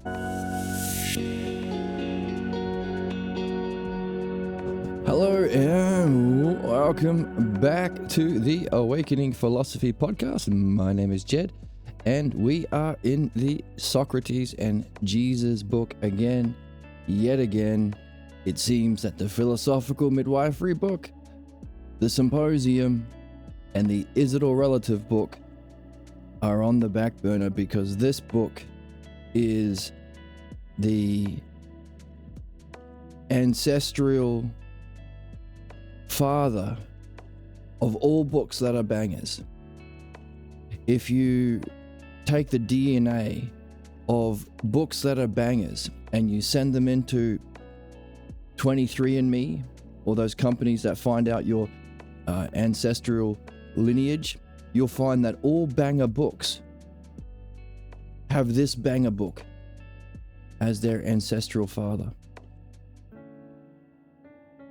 Hello and welcome back to the Awakening Philosophy Podcast. My name is Jed and we are in the Socrates and Jesus book again, yet again. It seems that the Philosophical Midwifery book, the Symposium, and the Is It All Relative book are on the back burner because this book is the ancestral father of all books that are bangers. If you take the DNA of books that are bangers and you send them into 23andMe or those companies that find out your ancestral lineage, you'll find that all banger books have this banger book as their ancestral father.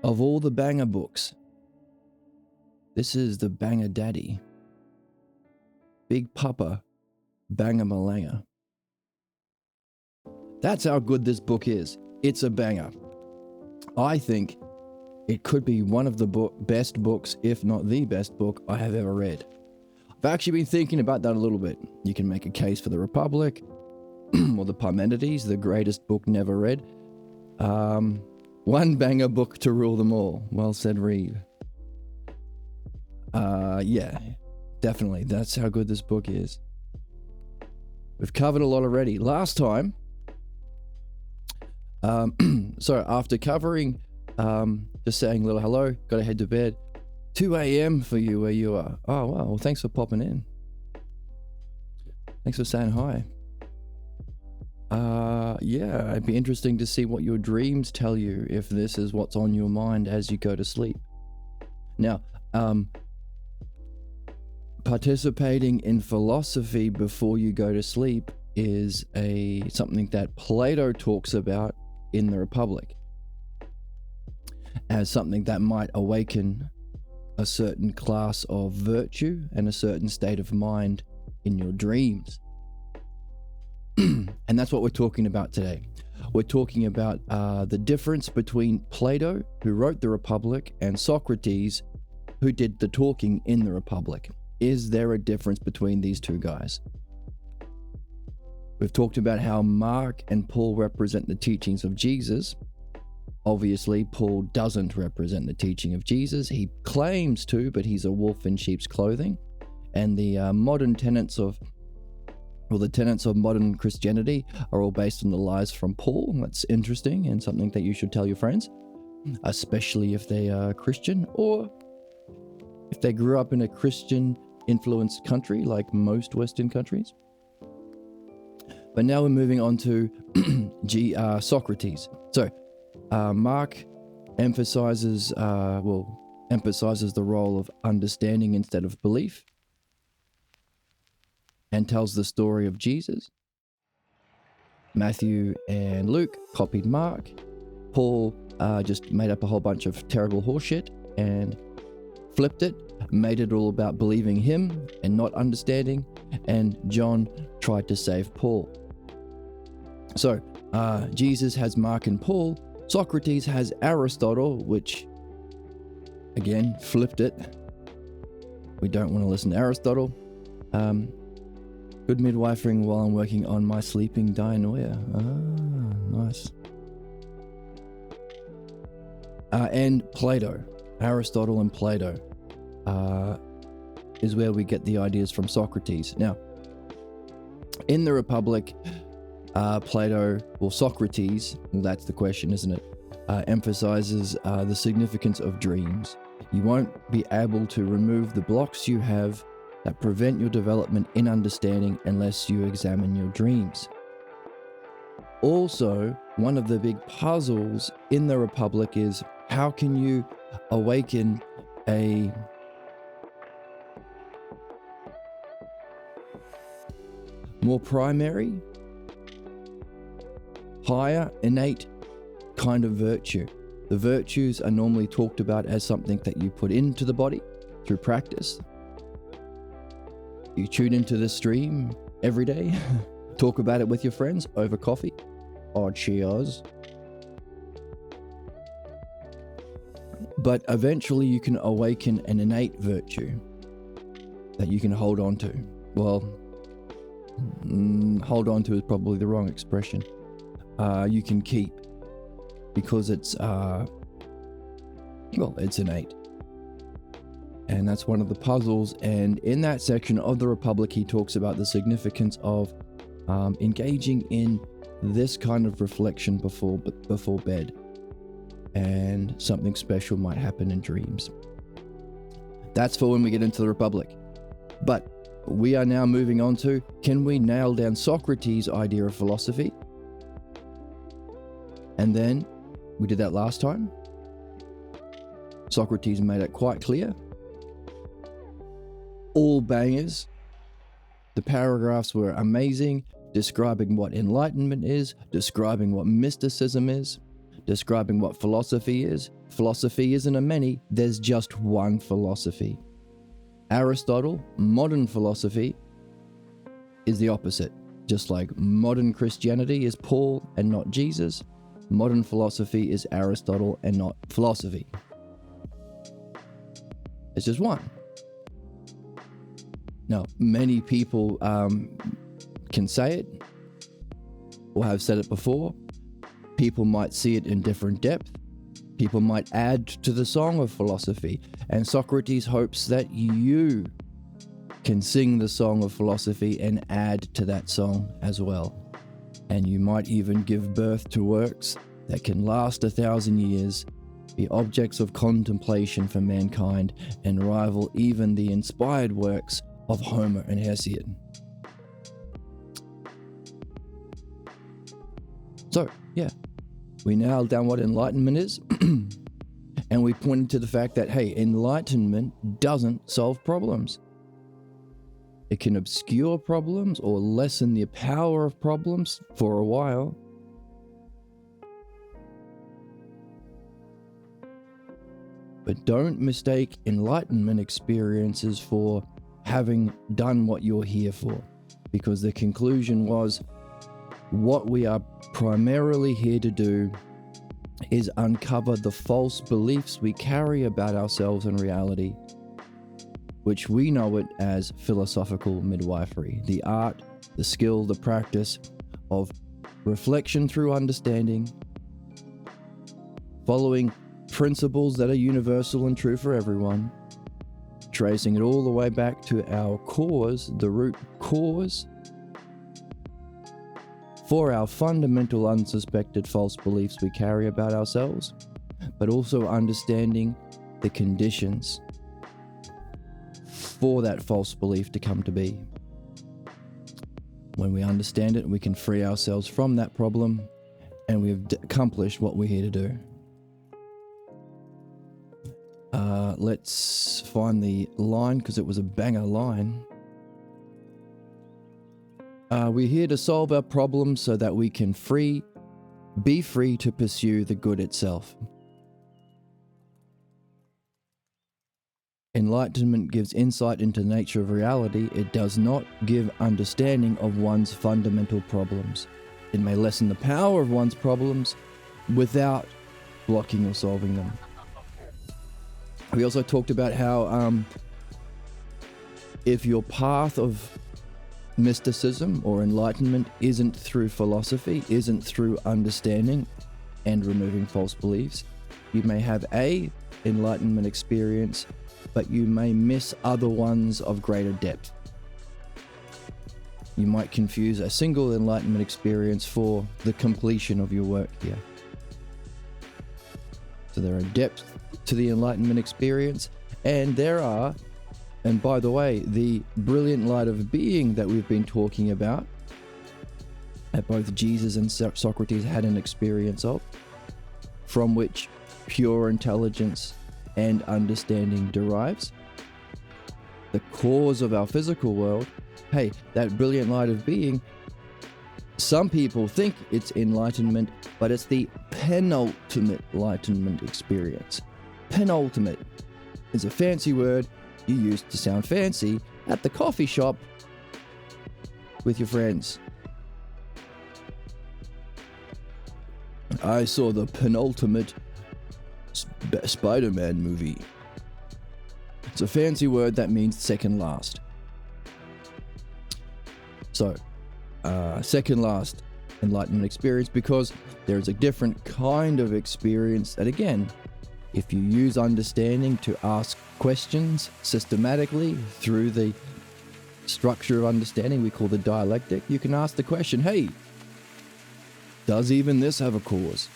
Of all the banger books, this is the banger daddy. Big Papa Banger Malanga. That's how good this book is. It's a banger. I think it could be one of the best books, if not the best book I have ever read. I've actually been thinking about that a little bit. You can make a case for the Republic or the Parmenides, the greatest book never read. One banger book to rule them all. Well said, Reeve. Yeah, definitely. That's how good this book is. We've covered a lot already. Last time, so after covering, just saying a little hello, gotta head to bed. 2 a.m. for you where you are. Oh, wow. Well, thanks for popping in. Thanks for saying hi. Yeah, it'd be interesting to see what your dreams tell you if this is what's on your mind as you go to sleep. Now, participating in philosophy before you go to sleep is something that Plato talks about in the Republic as something that might awaken a certain class of virtue and a certain state of mind in your dreams. And that's what we're talking about today. We're talking about the difference between Plato, who wrote the Republic, and Socrates, who did the talking in the Republic. Is there a difference between these two guys? We've talked about how Mark and Paul represent the teachings of Jesus. Obviously, Paul doesn't represent the teaching of Jesus. He claims to, but he's a wolf in sheep's clothing. And the tenets of modern Christianity are all based on the lies from Paul. That's interesting and something that you should tell your friends, especially if they are Christian or if they grew up in a Christian-influenced country like most Western countries. But now we're moving on to Socrates. So Mark emphasizes the role of understanding instead of belief, and tells the story of Jesus. Matthew and Luke copied Mark. Paul just made up a whole bunch of terrible horseshit and flipped it, made it all about believing him and not understanding, and John tried to save Paul. So Jesus has Mark and Paul. Socrates has Aristotle, which again flipped it. We don't want to listen to Aristotle. Good midwifering while I'm working on my sleeping dianoia. Nice. And Plato. Aristotle and Plato is where we get the ideas from Socrates. Now, in the Republic, Socrates, well, that's the question, isn't it? Emphasizes the significance of dreams. You won't be able to remove the blocks you have that prevent your development in understanding unless you examine your dreams. Also, one of the big puzzles in the Republic is how can you awaken a more primary, higher, innate kind of virtue. The virtues are normally talked about as something that you put into the body through practice. You tune into the stream every day Talk about it with your friends over coffee or cheers. But eventually you can awaken an innate virtue that you can hold on to. Well, hold on to is probably the wrong expression. You can keep, because it's innate. And that's one of the puzzles. And in that section of the Republic, he talks about the significance of engaging in this kind of reflection before bed. And something special might happen in dreams. That's for when we get into the Republic. But we are now moving on to, can we nail down Socrates' idea of philosophy? And then, we did that last time. Socrates made it quite clear. All bangers. The paragraphs were amazing, describing what enlightenment is, describing what mysticism is, describing what philosophy is. Philosophy isn't a many, there's just one philosophy. Aristotle, modern philosophy, is the opposite. Just like modern Christianity is Paul and not Jesus, modern philosophy is Aristotle and not philosophy. It's just one. Now, many people can say it or have said it before. People might see it in different depth. People might add to the song of philosophy. And Socrates hopes that you can sing the song of philosophy and add to that song as well. And you might even give birth to works that can last 1,000 years, be objects of contemplation for mankind, and rival even the inspired works of Homer and Hesiod. So, yeah. We nailed down what enlightenment is, and we pointed to the fact that, hey, enlightenment doesn't solve problems. It can obscure problems or lessen the power of problems for a while. But don't mistake enlightenment experiences for having done what you're here for, because the conclusion was, what we are primarily here to do is uncover the false beliefs we carry about ourselves and reality, which we know it as philosophical midwifery, the art, the skill, the practice of reflection through understanding, following principles that are universal and true for everyone, tracing it all the way back to our cause, the root cause, for our fundamental unsuspected false beliefs we carry about ourselves, but also understanding the conditions for that false belief to come to be. When we understand it, we can free ourselves from that problem, and we've accomplished what we're here to do. Let's find the line, because it was a banger line. We're here to solve our problems so that we can be free to pursue the good itself. Enlightenment gives insight into the nature of reality. It does not give understanding of one's fundamental problems. It may lessen the power of one's problems without blocking or solving them. We also talked about how if your path of mysticism or enlightenment isn't through philosophy, isn't through understanding and removing false beliefs, you may have a enlightenment experience, but you may miss other ones of greater depth. You might confuse a single enlightenment experience for the completion of your work here. So there are depths to the enlightenment experience, and and by the way, the brilliant light of being that we've been talking about, that both Jesus and Socrates had an experience of, from which pure intelligence and understanding derives. The cause of our physical world, hey, that brilliant light of being, some people think it's enlightenment, but it's the penultimate enlightenment experience. Penultimate is a fancy word you use to sound fancy at the coffee shop with your friends. I saw the penultimate Spider-Man movie. It's a fancy word that means second last. So, second last enlightenment experience, because there's a different kind of experience that, again, if you use understanding to ask questions systematically through the structure of understanding we call the dialectic, you can ask the question, hey, does even this have a cause?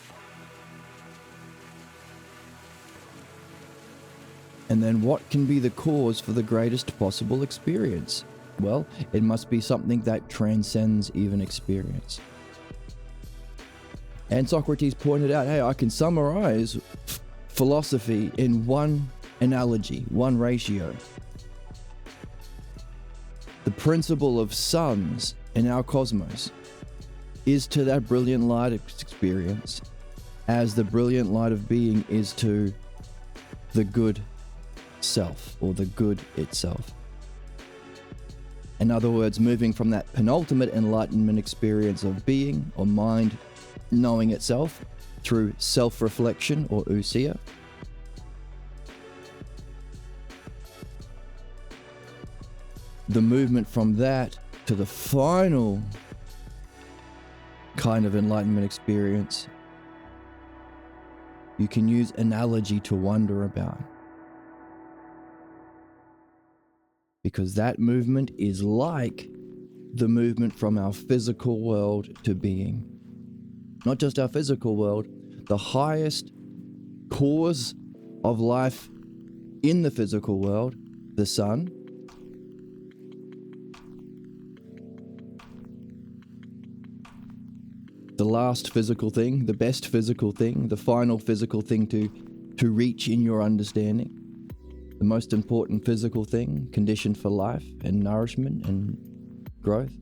And then what can be the cause for the greatest possible experience? Well, it must be something that transcends even experience. And Socrates pointed out, hey, I can summarize philosophy in one analogy, one ratio. The principle of suns in our cosmos is to that brilliant light experience as the brilliant light of being is to the good self, or the good itself. In other words, moving from that penultimate enlightenment experience of being or mind knowing itself through self-reflection or ousia, the movement from that to the final kind of enlightenment experience, you can use analogy to wonder about. Because that movement is like the movement from our physical world to being. Not just our physical world, the highest cause of life in the physical world, the sun, the last physical thing, the best physical thing, the final physical thing to reach in your understanding. The most important physical thing, condition for life and nourishment and growth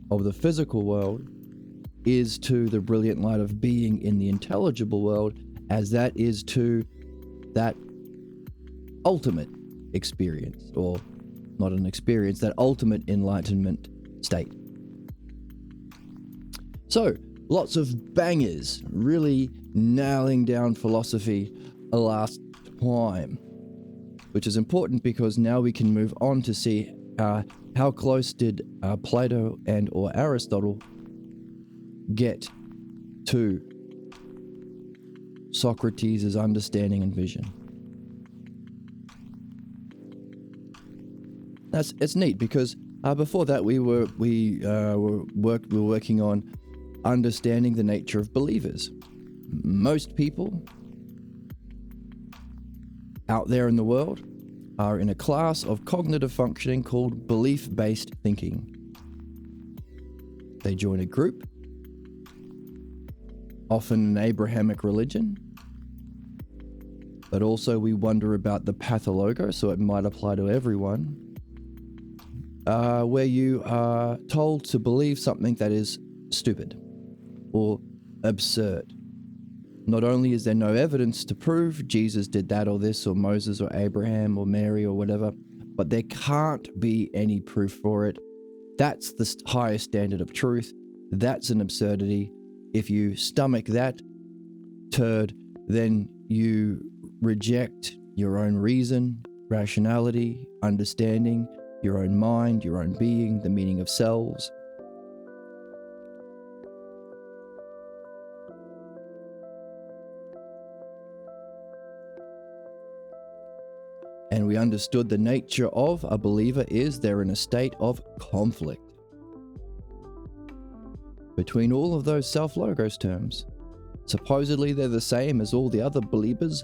of the physical world, is to the brilliant light of being in the intelligible world, as that is to that ultimate experience, or not an experience, that ultimate enlightenment state. So, lots of bangers, really nailing down philosophy last time, which is important because now we can move on to see how close did Plato and or Aristotle get to Socrates' understanding and vision. It's neat because before that we were working on understanding the nature of believers. Most people out there in the world are in a class of cognitive functioning called belief-based thinking. They join a group, often an Abrahamic religion, but also we wonder about the pathologo, so it might apply to everyone, where you are told to believe something that is stupid or absurd. Not only is there no evidence to prove Jesus did that or this or Moses or Abraham or Mary or whatever, but there can't be any proof for it. That's the highest standard of truth. That's an absurdity. If you stomach that turd, then you reject your own reason, rationality, understanding, your own mind, your own being, the meaning of selves. And we understood the nature of a believer is they're in a state of conflict between all of those self-logos terms. Supposedly they're the same as all the other believers,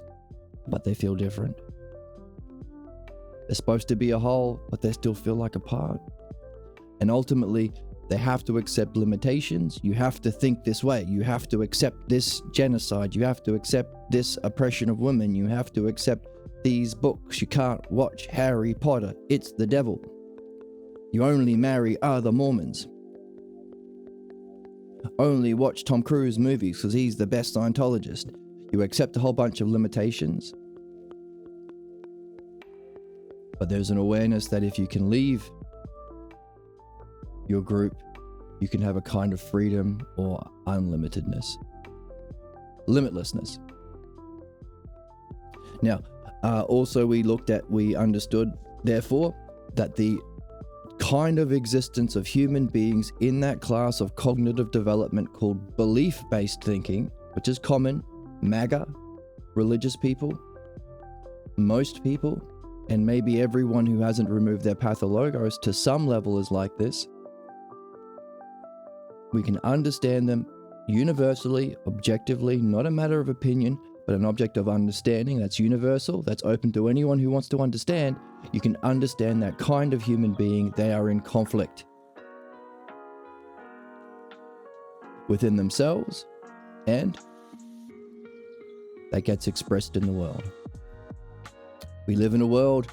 but they feel different. They're supposed to be a whole, but they still feel like a part. And ultimately, they have to accept limitations. You have to think this way. You have to accept this genocide. You have to accept this oppression of women. You have to accept these books. You can't watch Harry Potter. It's the devil. You only marry other Mormons. Only watch Tom Cruise movies because he's the best Scientologist. You accept a whole bunch of limitations. But there's an awareness that if you can leave your group, you can have a kind of freedom or unlimitedness. limitlessness. Now, also we understood, therefore, that the kind of existence of human beings in that class of cognitive development called belief-based thinking, which is common, MAGA, religious people, most people, and maybe everyone who hasn't removed their pathologos to some level is like this. We can understand them universally, objectively, not a matter of opinion, but an object of understanding that's universal, that's open to anyone who wants to understand. You can understand that kind of human being. They are in conflict within themselves, and that gets expressed in the world. We live in a world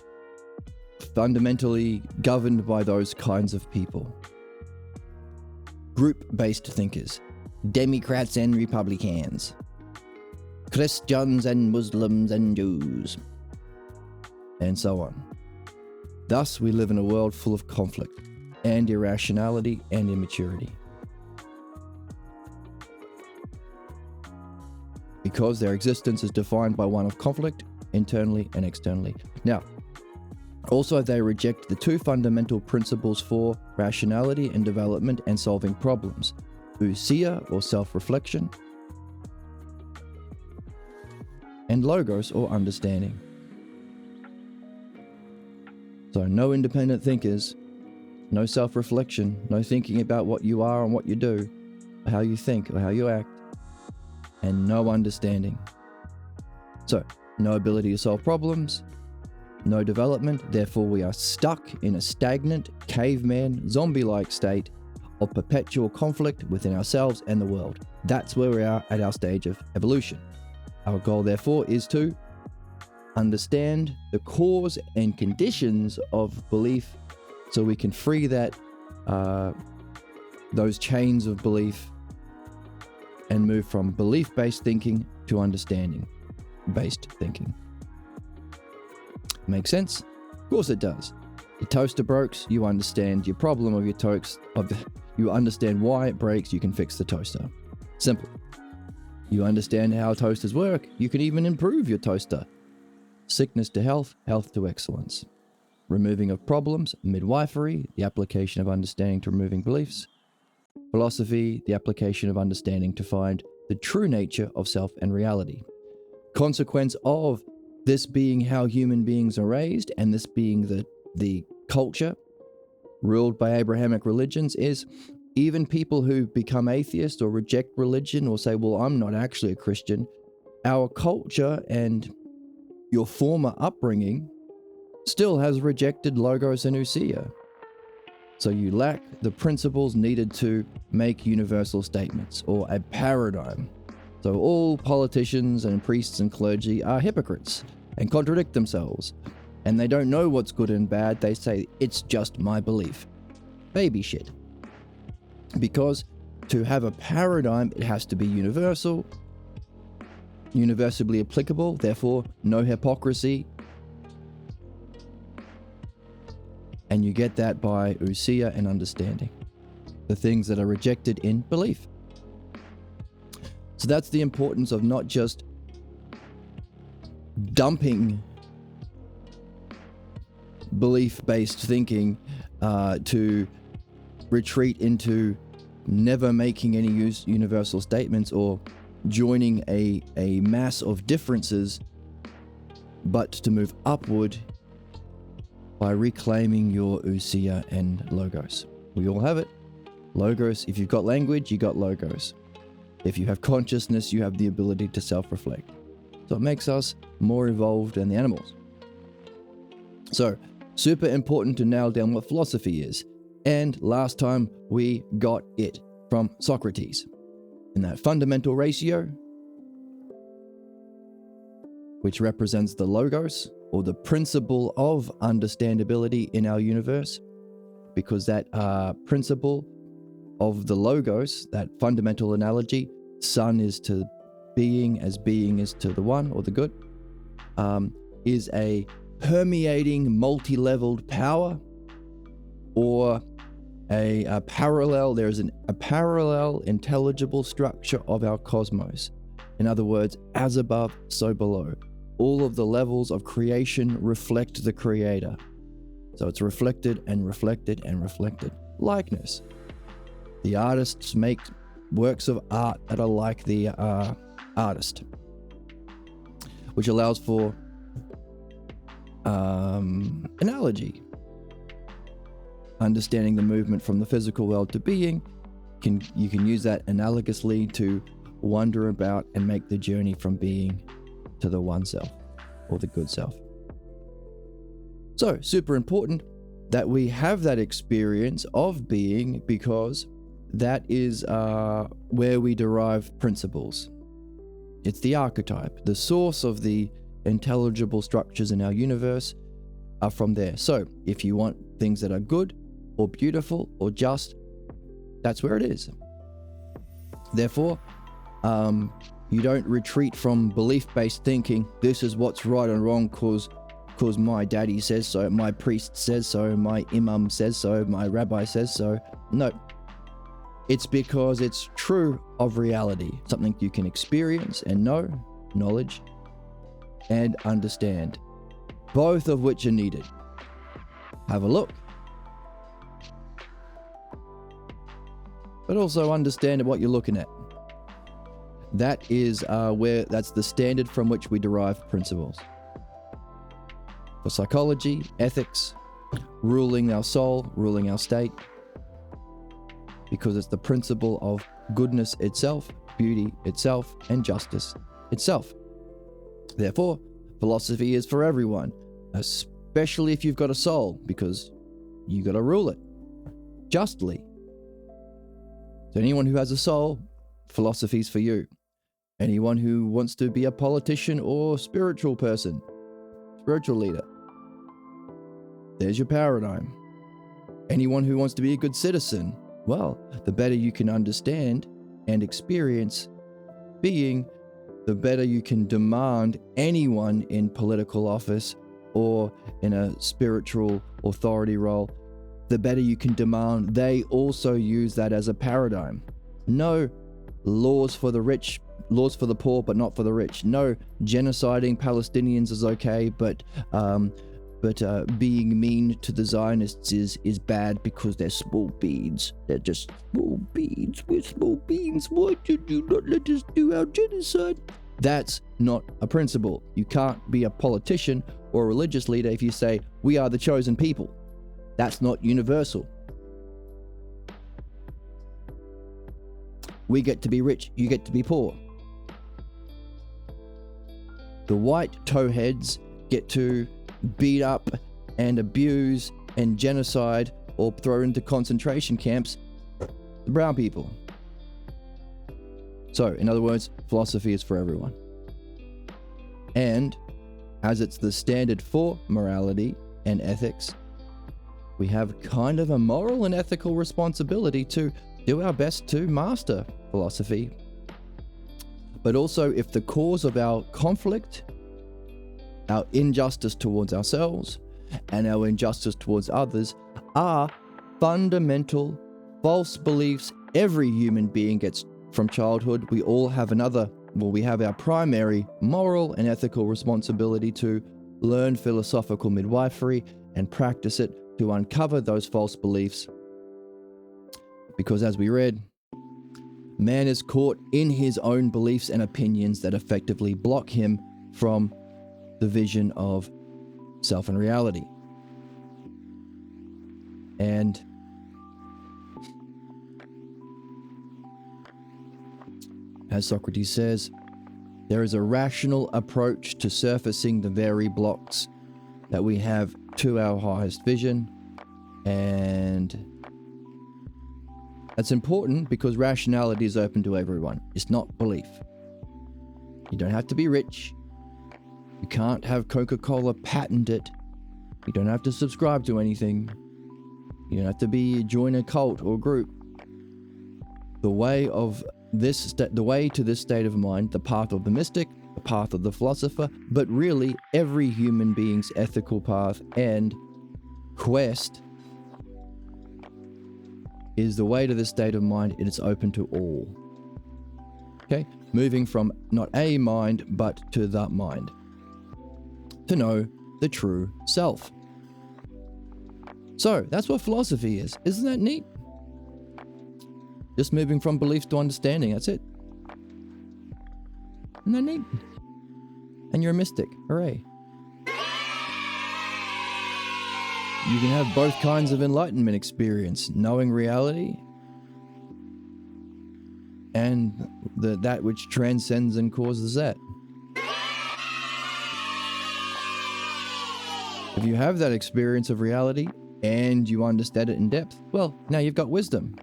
fundamentally governed by those kinds of people. Group-based thinkers, Democrats and Republicans, Christians and Muslims and Jews, and so on. Thus, we live in a world full of conflict and irrationality and immaturity, because their existence is defined by one of conflict, internally and externally. Now, also they reject the two fundamental principles for rationality and development and solving problems: ousia, or self-reflection, and logos, or understanding. So no independent thinkers, no self-reflection, no thinking about what you are and what you do, or how you think or how you act, and no understanding. So no ability to solve problems, no development, therefore we are stuck in a stagnant, caveman, zombie-like state of perpetual conflict within ourselves and the world. That's where we are at our stage of evolution. Our goal, therefore, is to understand the cause and conditions of belief so we can free those chains of belief and move from belief-based thinking to understanding-based thinking. Make sense? Of course it does. Your toaster breaks, you understand your problem of your toast. You understand why it breaks, you can fix the toaster. Simple. You understand how toasters work, you can even improve your toaster. Sickness to health, health to excellence. Removing of problems, midwifery, the application of understanding to removing beliefs. Philosophy, the application of understanding to find the true nature of self and reality. Consequence of this being how human beings are raised, and this being the culture ruled by Abrahamic religions, is even people who become atheists or reject religion or say, well, I'm not actually a Christian, our culture and your former upbringing still has rejected logos and ousia. So you lack the principles needed to make universal statements or a paradigm. So all politicians and priests and clergy are hypocrites and contradict themselves. And they don't know what's good and bad. They say, it's just my belief. Baby shit. Because to have a paradigm, it has to be universal, universally applicable, therefore no hypocrisy. And you get that by ousia and understanding, the things that are rejected in belief. So that's the importance of not just dumping belief-based thinking to retreat into never making any universal statements or joining a mass of differences, but to move upward by reclaiming your ousia and logos. We all have it. Logos, if you've got language, you got logos. If you have consciousness, you have the ability to self-reflect. So it makes us more evolved than the animals. So, super important to nail down what philosophy is. And last time we got it from Socrates. In that fundamental ratio, which represents the logos, or the principle of understandability in our universe, because that principle of the logos, that fundamental analogy, sun is to being as being is to the one or the good, is a permeating multi-leveled power, or a parallel, there's a parallel intelligible structure of our cosmos, In other words, as above, so below. All of the levels of creation reflect the Creator. So it's reflected and reflected and reflected. Likeness. The artists make works of art that are like the artist, which allows for analogy. Understanding the movement from the physical world to being, you can use that analogously to wonder about and make the journey from being to the one self, or the good self. So, super important that we have that experience of being, because that is where we derive principles. It's the archetype. The source of the intelligible structures in our universe are from there. So, if you want things that are good or beautiful or just, that's where it is. Therefore, you don't retreat from belief-based thinking. This is what's right and wrong because my daddy says so, my priest says so, my imam says so, my rabbi says so. No. It's because it's true of reality, something you can experience and know, knowledge, and understand, both of which are needed. Have a look, but also understand what you're looking at. That is that's the standard from which we derive principles. For psychology, ethics, ruling our soul, ruling our state, because it's the principle of goodness itself, beauty itself, and justice itself. Therefore, philosophy is for everyone, especially if you've got a soul, because you got to rule it justly. So anyone who has a soul, philosophy's for you. Anyone who wants to be a politician or spiritual person, spiritual leader, there's your paradigm. Anyone who wants to be a good citizen, well, the better you can understand and experience being, the better you can demand anyone in political office or in a spiritual authority role, the better you can demand they also use that as a paradigm. No laws for the rich, laws for the poor, but not for the rich. No genociding Palestinians is okay, but being mean to the Zionists is bad because they're small beans. They're just small beans. We're small beans. Why did you not let us do our genocide? That's not a principle. You can't be a politician or a religious leader if you say, we are the chosen people. That's not universal. We get to be rich, you get to be poor. The white towheads get to beat up and abuse and genocide or throw into concentration camps the brown people. So, in other words, philosophy is for everyone. And as it's the standard for morality and ethics, we have kind of a moral and ethical responsibility to do our best to master philosophy. But also, if the cause of our conflict, our injustice towards ourselves, and our injustice towards others are fundamental false beliefs every human being gets from childhood, we all have we have our primary moral and ethical responsibility to learn philosophical midwifery and practice it to uncover those false beliefs. Because as we read, man is caught in his own beliefs and opinions that effectively block him from the vision of self and reality. And as Socrates says, there is a rational approach to surfacing the very blocks that we have to our highest vision. And that's important because rationality is open to everyone. It's not belief. You don't have to be rich. You can't have Coca-Cola patent it. You don't have to subscribe to anything. You don't have to join a cult or group. The way to this state of mind, the path of the mystic, the path of the philosopher, but really every human being's ethical path and quest is the way to this state of mind, and it's open to all. Okay, moving from not a mind, but to the mind, to know the true self. So that's what philosophy is. Isn't that neat? Just moving from beliefs to understanding. That's it. Isn't that neat? And you're a mystic. Hooray. You can have both kinds of enlightenment experience, knowing reality and that which transcends and causes that. If you have that experience of reality and you understand it in depth, well, now you've got wisdom.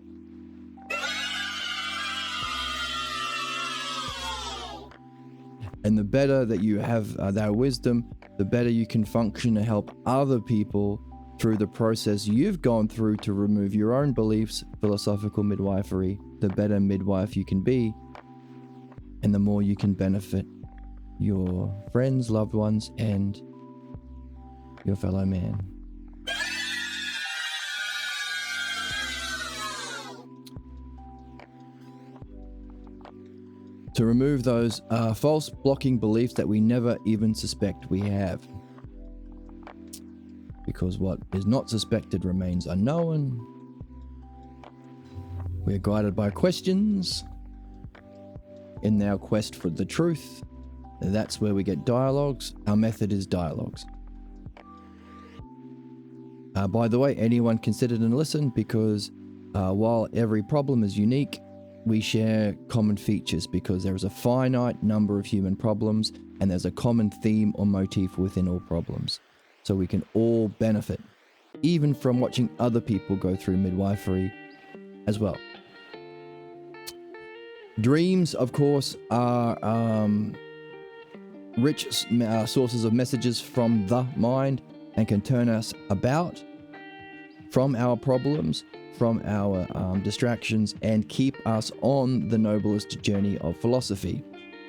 And the better that you have that wisdom, the better you can function to help other people through the process you've gone through to remove your own beliefs, philosophical midwifery. The better midwife you can be, and the more you can benefit your friends, loved ones, and your fellow man. To remove those false blocking beliefs that we never even suspect we have. Because what is not suspected remains unknown. We're guided by questions in our quest for the truth. That's where we get dialogues. Our method is dialogues. By the way, anyone can sit and listen, because while every problem is unique, we share common features, because there is a finite number of human problems and there's a common theme or motif within all problems. So we can all benefit, even from watching other people go through midwifery as well. Dreams, of course, are rich sources of messages from the mind and can turn us about from our problems, from our distractions, and keep us on the noblest journey of philosophy.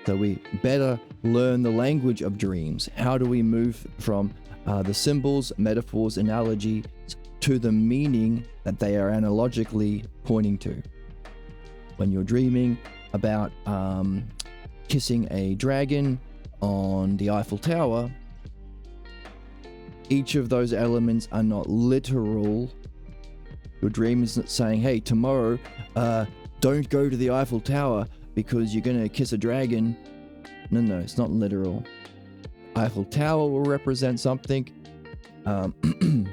So we better learn the language of dreams. How do we move from the symbols, metaphors, analogies to the meaning that they are analogically pointing to? When you're dreaming about kissing a dragon on the Eiffel Tower, each of those elements are not literal. Your dream isn't saying, hey, tomorrow, don't go to the Eiffel Tower because you're going to kiss a dragon. No, it's not literal. Eiffel Tower will represent something. The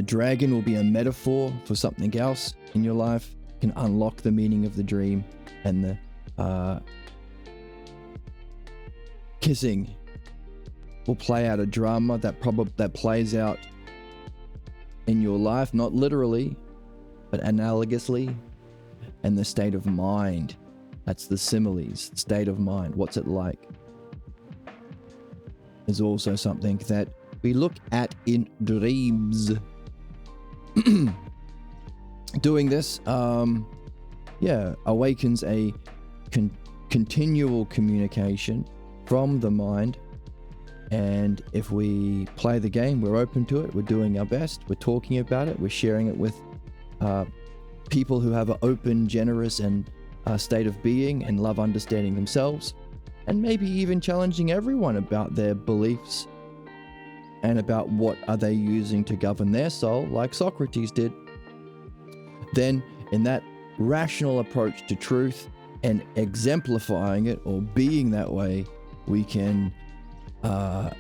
dragon will be a metaphor for something else in your life. Can unlock the meaning of the dream, and the kissing will play out a drama that plays out in your life, not literally, but analogously. And the state of mind, that's the similes, state of mind, what's it like, is also something that we look at in dreams. Doing this, awakens a continual communication from the mind. And if we play the game, we're open to it, we're doing our best, we're talking about it, we're sharing it with people who have an open, generous, and state of being and love understanding themselves, and maybe even challenging everyone about their beliefs and about what are they using to govern their soul, like Socrates did. Then, in that rational approach to truth and exemplifying it or being that way, we can well,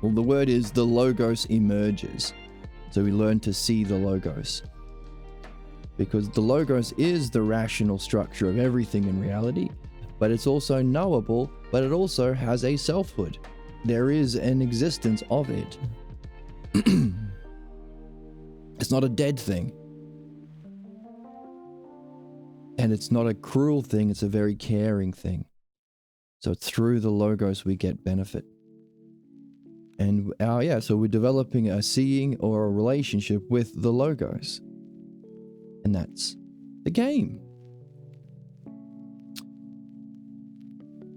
the word is the logos emerges. So we learn to see the logos, because the logos is the rational structure of everything in reality, but it's also knowable, but it also has a selfhood. There is an existence of it. It's not a dead thing. And it's not a cruel thing, it's a very caring thing. So through the logos we get benefit. And so we're developing a seeing or a relationship with the logos. And that's the game.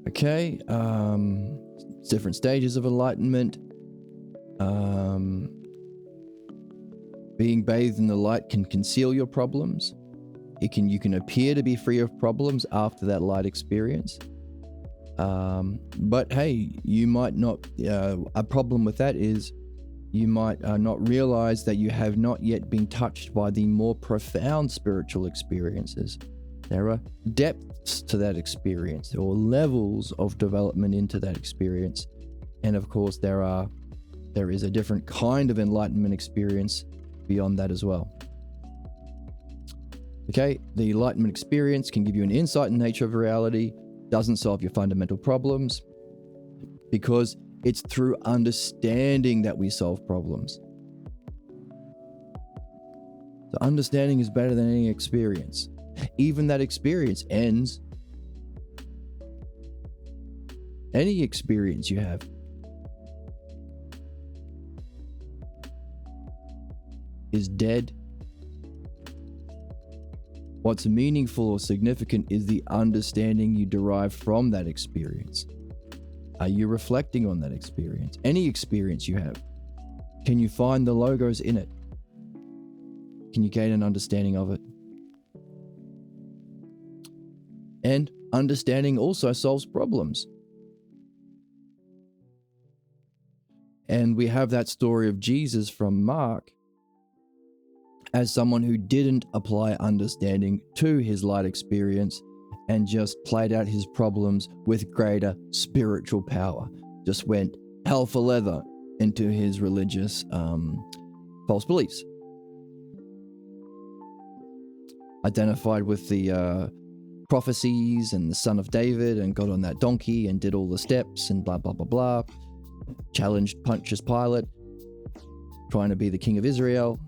Okay, different stages of enlightenment. Being bathed in the light can conceal your problems. You can appear to be free of problems after that light experience. But hey, you might not, a problem with that is you might not realize that you have not yet been touched by the more profound spiritual experiences. There are depths to that experience, or levels of development into that experience. And of course, there is a different kind of enlightenment experience beyond that as well. Okay, the enlightenment experience can give you an insight in the nature of reality, doesn't solve your fundamental problems, because it's through understanding that we solve problems. So understanding is better than any experience. Even that experience ends. Any experience you have is dead. What's meaningful or significant is the understanding you derive from that experience. Are you reflecting on that experience? Any experience you have, can you find the logos in it? Can you gain an understanding of it? And understanding also solves problems. And we have that story of Jesus from Mark as someone who didn't apply understanding to his light experience and just played out his problems with greater spiritual power. Just went hell for leather into his religious false beliefs. Identified with the prophecies and the son of David and got on that donkey and did all the steps and blah, blah, blah, blah. Challenged Pontius Pilate, trying to be the king of Israel.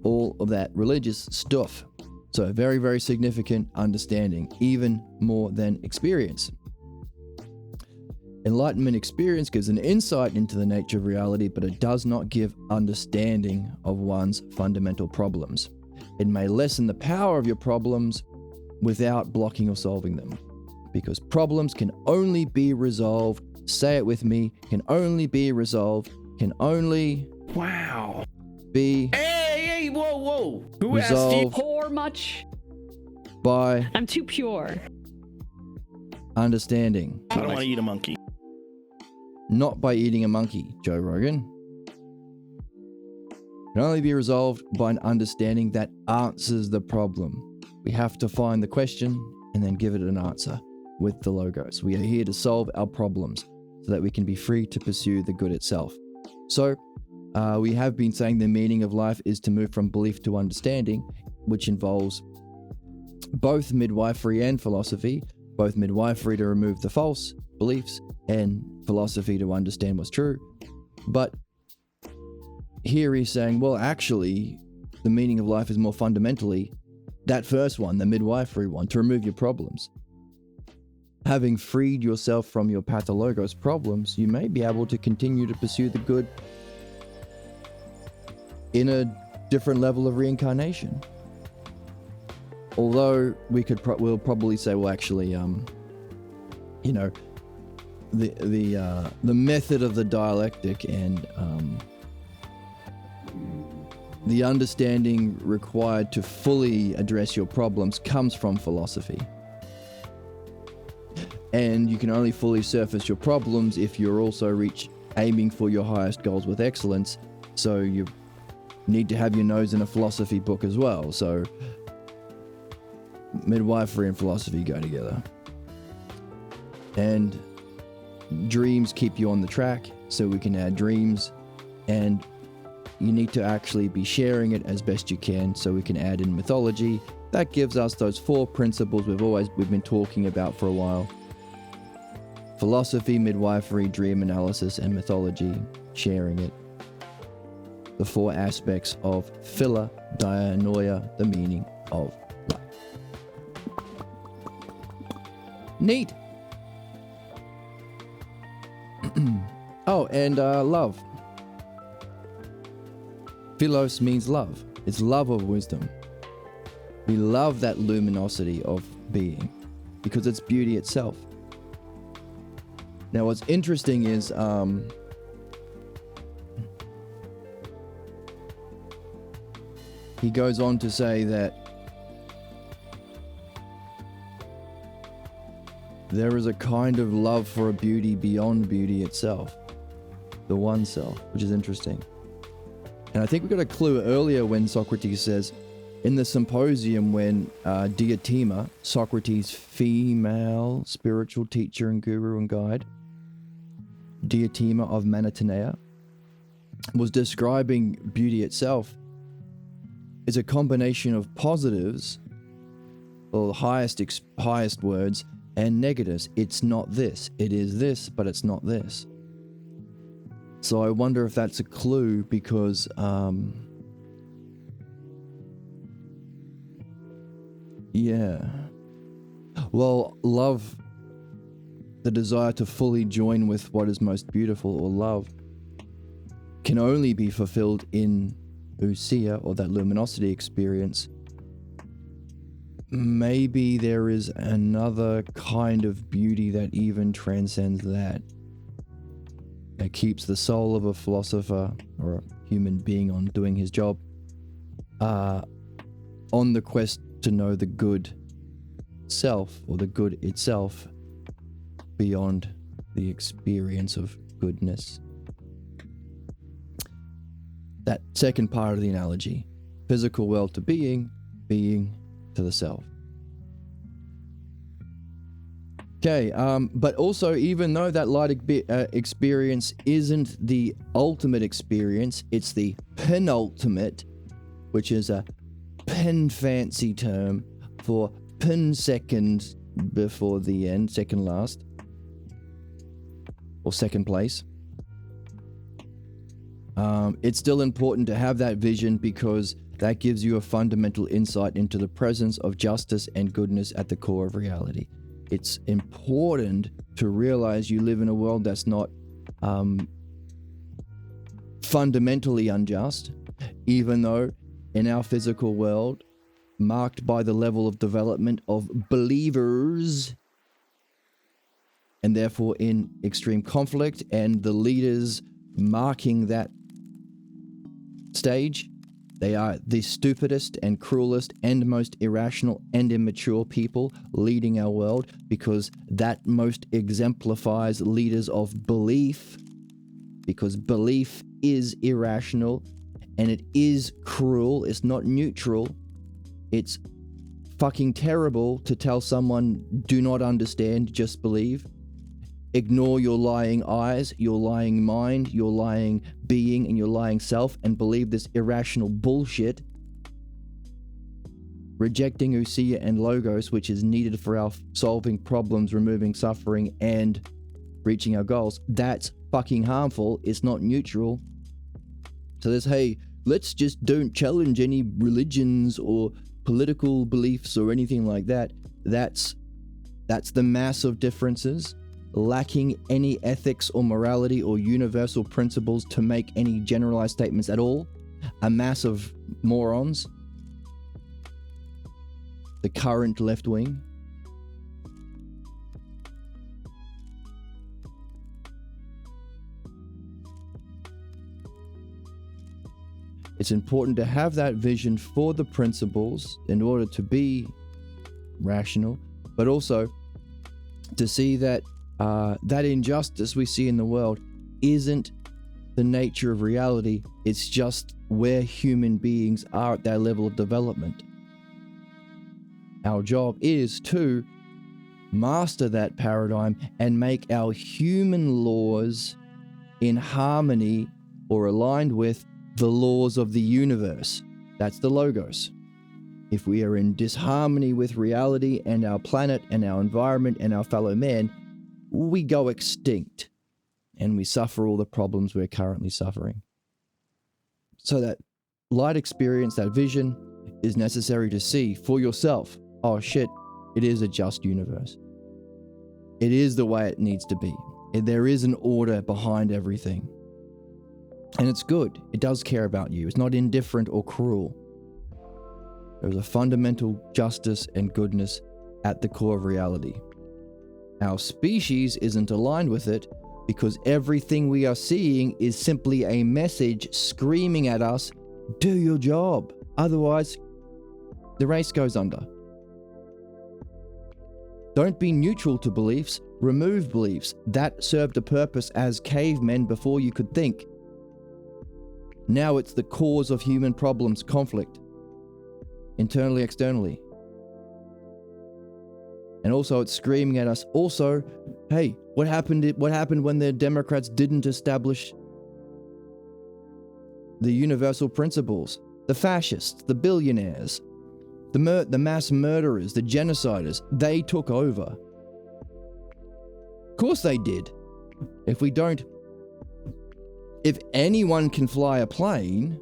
All of that religious stuff. So very, very significant understanding, even more than experience. Enlightenment experience gives an insight into the nature of reality, but it does not give understanding of one's fundamental problems. It may lessen the power of your problems without blocking or solving them, because problems can only be resolved, say it with me, can only be resolved, can only be Hey, whoa. Who asked resolved you? Pour much? by I'm too pure. understanding. I don't want to eat a monkey. Not by eating a monkey, Joe Rogan. It can only be resolved by an understanding that answers the problem. We have to find the question and then give it an answer with the logos. We are here to solve our problems so that we can be free to pursue the good itself. So, we have been saying the meaning of life is to move from belief to understanding, which involves both midwifery and philosophy, both midwifery to remove the false beliefs and philosophy to understand what's true. But here he's saying, well, actually, the meaning of life is more fundamentally that first one, the midwifery one, to remove your problems. Having freed yourself from your pathologos problems, you may be able to continue to pursue the good in a different level of reincarnation. Although we'll probably say, well, actually, the method of the dialectic and the understanding required to fully address your problems comes from philosophy. And you can only fully surface your problems if you're also aiming for your highest goals with excellence. So you need to have your nose in a philosophy book as well. So midwifery and philosophy go together. And dreams keep you on the track, so we can add dreams, and you need to actually be sharing it as best you can, so we can add in mythology. That gives us those 4 principles we've been talking about for a while: philosophy, midwifery, dream analysis, and mythology, sharing it. The 4 aspects of phila, dianoia, the meaning of life. Neat. Oh, and love. Philos means love. It's love of wisdom. We love that luminosity of being because it's beauty itself. Now, what's interesting is he goes on to say that there is a kind of love for a beauty beyond beauty itself, the one self, which is interesting. And I think we got a clue earlier when Socrates says, in the symposium when Diotima, Socrates' female spiritual teacher and guru and guide, Diotima of Mantinea, was describing beauty itself as a combination of positives, or the highest words, and negatives. It's not this. It is this, but it's not this. So I wonder if that's a clue because yeah. Well, love, the desire to fully join with what is most beautiful, or love, can only be fulfilled in ousia, or that luminosity experience. Maybe there is another kind of beauty that even transcends that keeps the soul of a philosopher or a human being on doing his job on the quest to know the good self, or the good itself, beyond the experience of goodness. That second part of the analogy, physical world to being, being to the self. Okay, but also, even though that light experience isn't the ultimate experience, it's the penultimate, which is a pen fancy term for pen second before the end, second last, or second place. It's still important to have that vision because that gives you a fundamental insight into the presence of justice and goodness at the core of reality. It's important to realize you live in a world that's not fundamentally unjust, even though in our physical world, marked by the level of development of believers, and therefore in extreme conflict, and the leaders marking that stage, they are the stupidest and cruelest and most irrational and immature people leading our world, because that most exemplifies leaders of belief, because belief is irrational and it is cruel. It's not neutral. It's fucking terrible to tell someone, do not understand, just believe. Ignore your lying eyes, your lying mind, your lying being, and your lying self, and believe this irrational bullshit. Rejecting ousia and logos, which is needed for our solving problems, removing suffering, and reaching our goals. That's fucking harmful. It's not neutral. So there's, hey, let's just don't challenge any religions or political beliefs or anything like that. That's the massive differences. Lacking any ethics or morality or universal principles to make any generalized statements at all. A mass of morons. The current left wing. It's important to have that vision for the principles in order to be rational, but also to see that that injustice we see in the world isn't the nature of reality. It's just where human beings are at that level of development. Our job is to master that paradigm and make our human laws in harmony or aligned with the laws of the universe. That's the logos. If we are in disharmony with reality and our planet and our environment and our fellow man, we go extinct and we suffer all the problems we're currently suffering. So that light experience, that vision, is necessary to see for yourself. Oh shit, it is a just universe. It is the way it needs to be. There is an order behind everything. And it's good. It does care about you. It's not indifferent or cruel. There's a fundamental justice and goodness at the core of reality. Our species isn't aligned with it because everything we are seeing is simply a message screaming at us, do your job. Otherwise, the race goes under. Don't be neutral to beliefs, remove beliefs. That served a purpose as cavemen before you could think. Now it's the cause of human problems, conflict, internally, externally. And also it's screaming at us. Also, hey, what happened when the Democrats didn't establish the universal principles? The fascists, the billionaires, the mass murderers, the genociders, they took over. Of course they did. If anyone can fly a plane,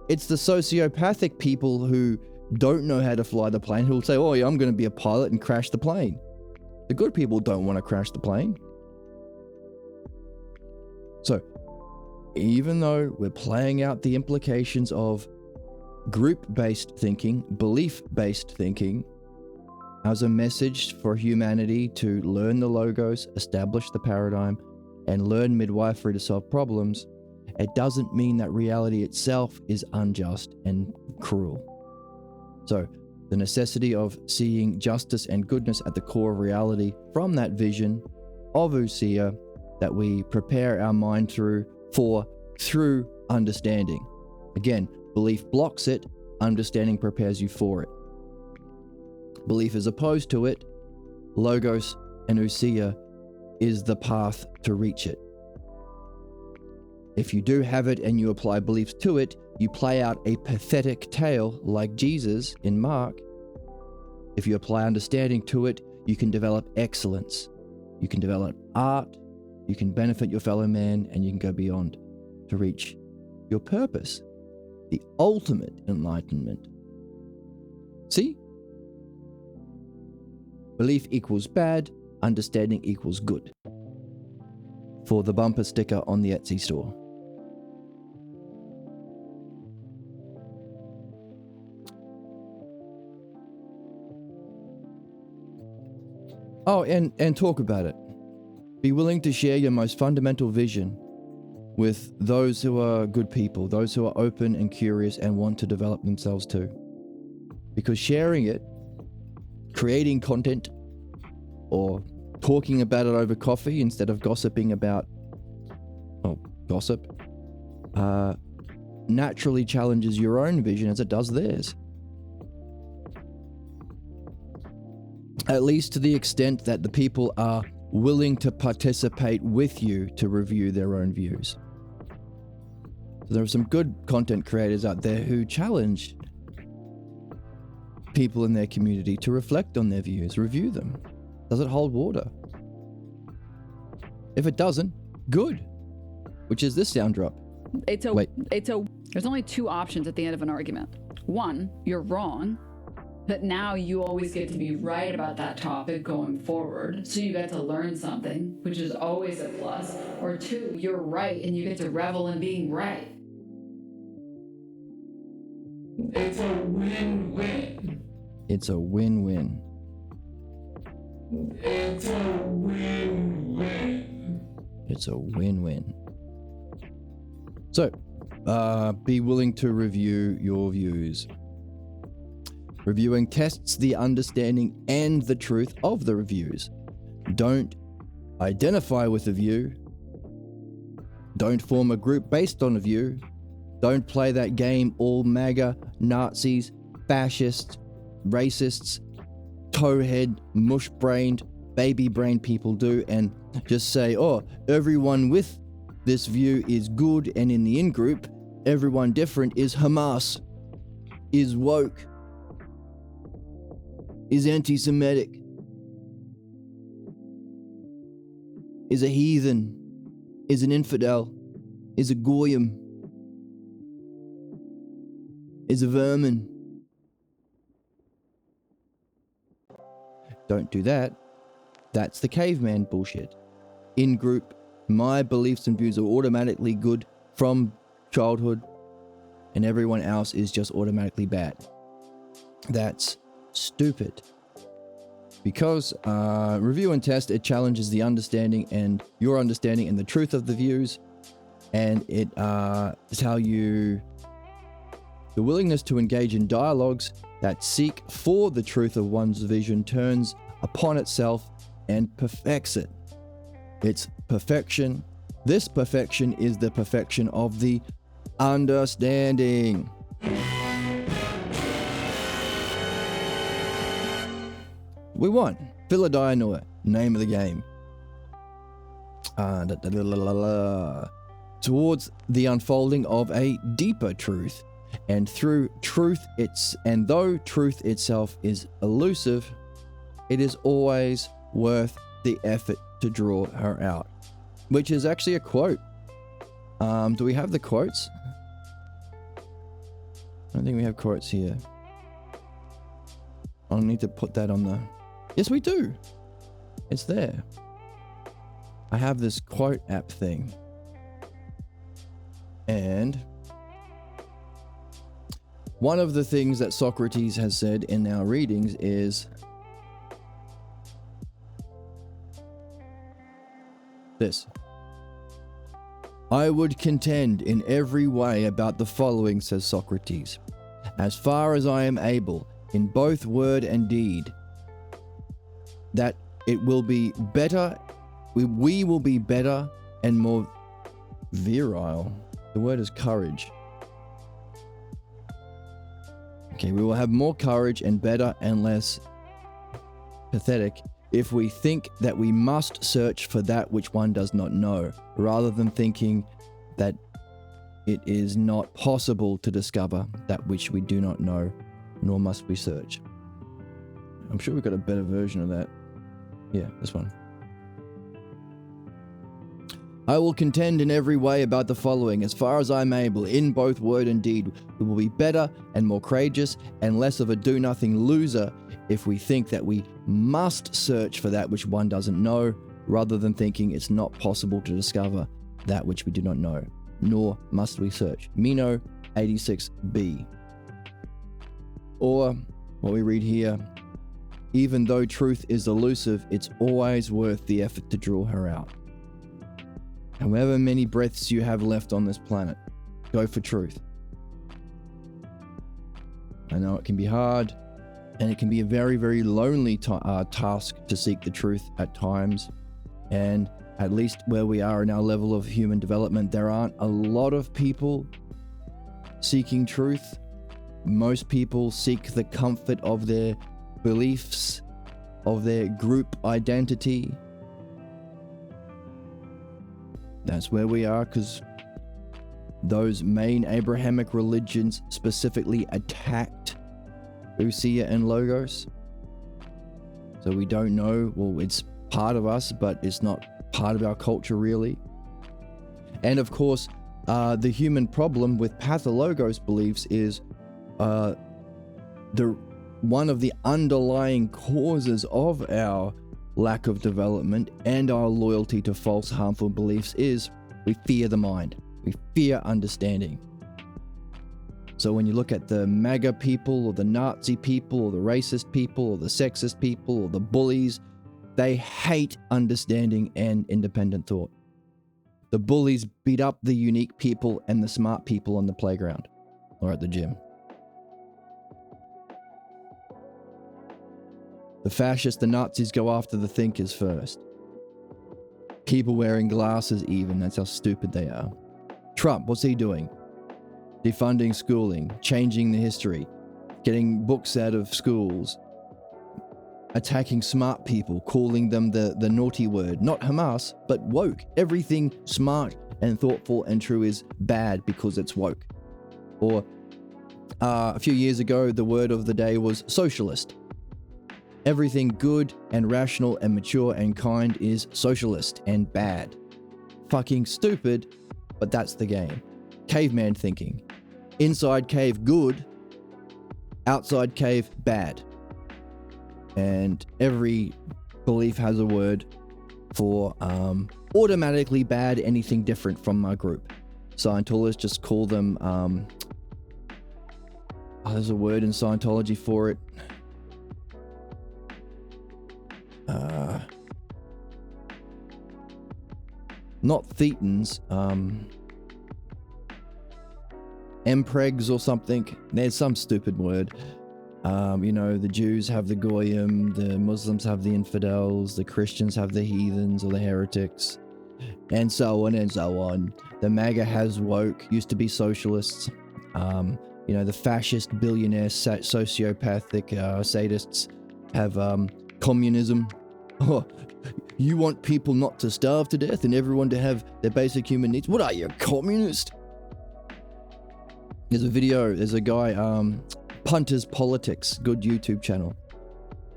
it's the sociopathic people who don't know how to fly the plane who will say, oh yeah, I'm going to be a pilot and crash the plane. The good people don't want to crash the plane. So, even though we're playing out the implications of group-based thinking, belief-based thinking, as a message for humanity to learn the logos, establish the paradigm, and learn midwifery to solve problems, it doesn't mean that reality itself is unjust and cruel. So, the necessity of seeing justice and goodness at the core of reality from that vision of Usia that we prepare our mind through understanding. Again, belief blocks it, understanding prepares you for it. Belief is opposed to it, logos and Usia is the path to reach it. If you do have it and you apply beliefs to it, you play out a pathetic tale like Jesus in Mark. If you apply understanding to it, you can develop excellence. You can develop art, you can benefit your fellow man, and you can go beyond to reach your purpose, the ultimate enlightenment. See? Belief equals bad, understanding equals good. For the bumper sticker on the Etsy store. Oh, and talk about it. Be willing to share your most fundamental vision with those who are good people, those who are open and curious and want to develop themselves too. Because sharing it, creating content, or talking about it over coffee instead of gossiping about, gossip, naturally challenges your own vision as it does theirs. At least to the extent that the people are willing to participate with you to review their own views. So there are some good content creators out there who challenge people in their community to reflect on their views, review them. Does it hold water? If it doesn't, good. Which is this sound drop. There's only two options at the end of an argument. One, you're wrong, but now you always get to be right about that topic going forward, so you get to learn something, which is always a plus. Or two, you're right and you get to revel in being right. It's a win-win. It's a win-win. It's a win-win. It's a win-win. So, be willing to review your views. Reviewing tests the understanding and the truth of the reviews. Don't identify with a view. Don't form a group based on a view. Don't play that game all MAGA, Nazis, fascists, racists, towhead, mush-brained, baby-brained people do and just say, oh, everyone with this view is good, and in the in-group, everyone different is Hamas, is woke, is anti-Semitic, is a heathen, is an infidel, is a goyim, is a vermin. Don't do that. That's the caveman bullshit. In group, my beliefs and views are automatically good from childhood, and everyone else is just automatically bad. That's stupid. Because review and test, it challenges the understanding and your understanding and the truth of the views. and it is how the willingness to engage in dialogues that seek for the truth of one's vision turns upon itself and perfects it. It's perfection. This perfection is the perfection of the understanding. We won. Philadelphia, name of the game. Towards the unfolding of a deeper truth. And though truth itself is elusive, it is always worth the effort to draw her out. Which is actually a quote. Do we have the quotes? I don't think we have quotes here. I'll need to put that on the... Yes, we do. It's there. I have this quote app thing. And one of the things that Socrates has said in our readings is this. I would contend in every way about the following, says Socrates, as far as I am able, in both word and deed, that it will be better, we will be better and more virile. The word is courage. Okay, we will have more courage and better and less pathetic if we think that we must search for that which one does not know, rather than thinking that it is not possible to discover that which we do not know, nor must we search. I'm sure we've got a better version of that. Yeah, this one. I will contend in every way about the following, as far as I am able, in both word and deed. We will be better and more courageous and less of a do-nothing loser if we think that we must search for that which one doesn't know, rather than thinking it's not possible to discover that which we do not know, nor must we search. Meno 86b. Or what we read here, even though truth is elusive, it's always worth the effort to draw her out. However many breaths you have left on this planet, go for truth. I know it can be hard, and it can be a very, very lonely task to seek the truth at times. And at least where we are in our level of human development, there aren't a lot of people seeking truth. Most people seek the comfort of their beliefs, of their group identity. That's where we are, because those main Abrahamic religions specifically attacked Usia and Logos. So we don't know, well, it's part of us, but it's not part of our culture really. And of course, the human problem with pathologos beliefs is one of the underlying causes of our lack of development and our loyalty to false, harmful beliefs is we fear the mind. We fear understanding. So when you look at the MAGA people or the Nazi people or the racist people or the sexist people or the bullies, they hate understanding and independent thought. The bullies beat up the unique people and the smart people on the playground or at the gym. The fascists, the Nazis go after the thinkers first. People wearing glasses even, that's how stupid they are. Trump, what's he doing? Defunding schooling, changing the history, getting books out of schools, attacking smart people, calling them the naughty word. Not Hamas, but woke. Everything smart and thoughtful and true is bad because it's woke. Or a few years ago, the word of the day was socialist. Everything good and rational and mature and kind is socialist and bad. Fucking stupid, but that's the game. Caveman thinking. Inside cave good, outside cave bad. And every belief has a word for automatically bad, anything different from my group. Scientologists just call them, there's a word in Scientology for it. Not thetans, empregs or something. There's some stupid word. The Jews have the goyim, the Muslims have the infidels, the Christians have the heathens or the heretics, and so on and so on. The MAGA has woke, used to be socialists. The fascist billionaire sociopathic sadists have communism. Oh, you want people not to starve to death and everyone to have their basic human needs? What are you, communist? There's a guy, Punters Politics, good YouTube channel,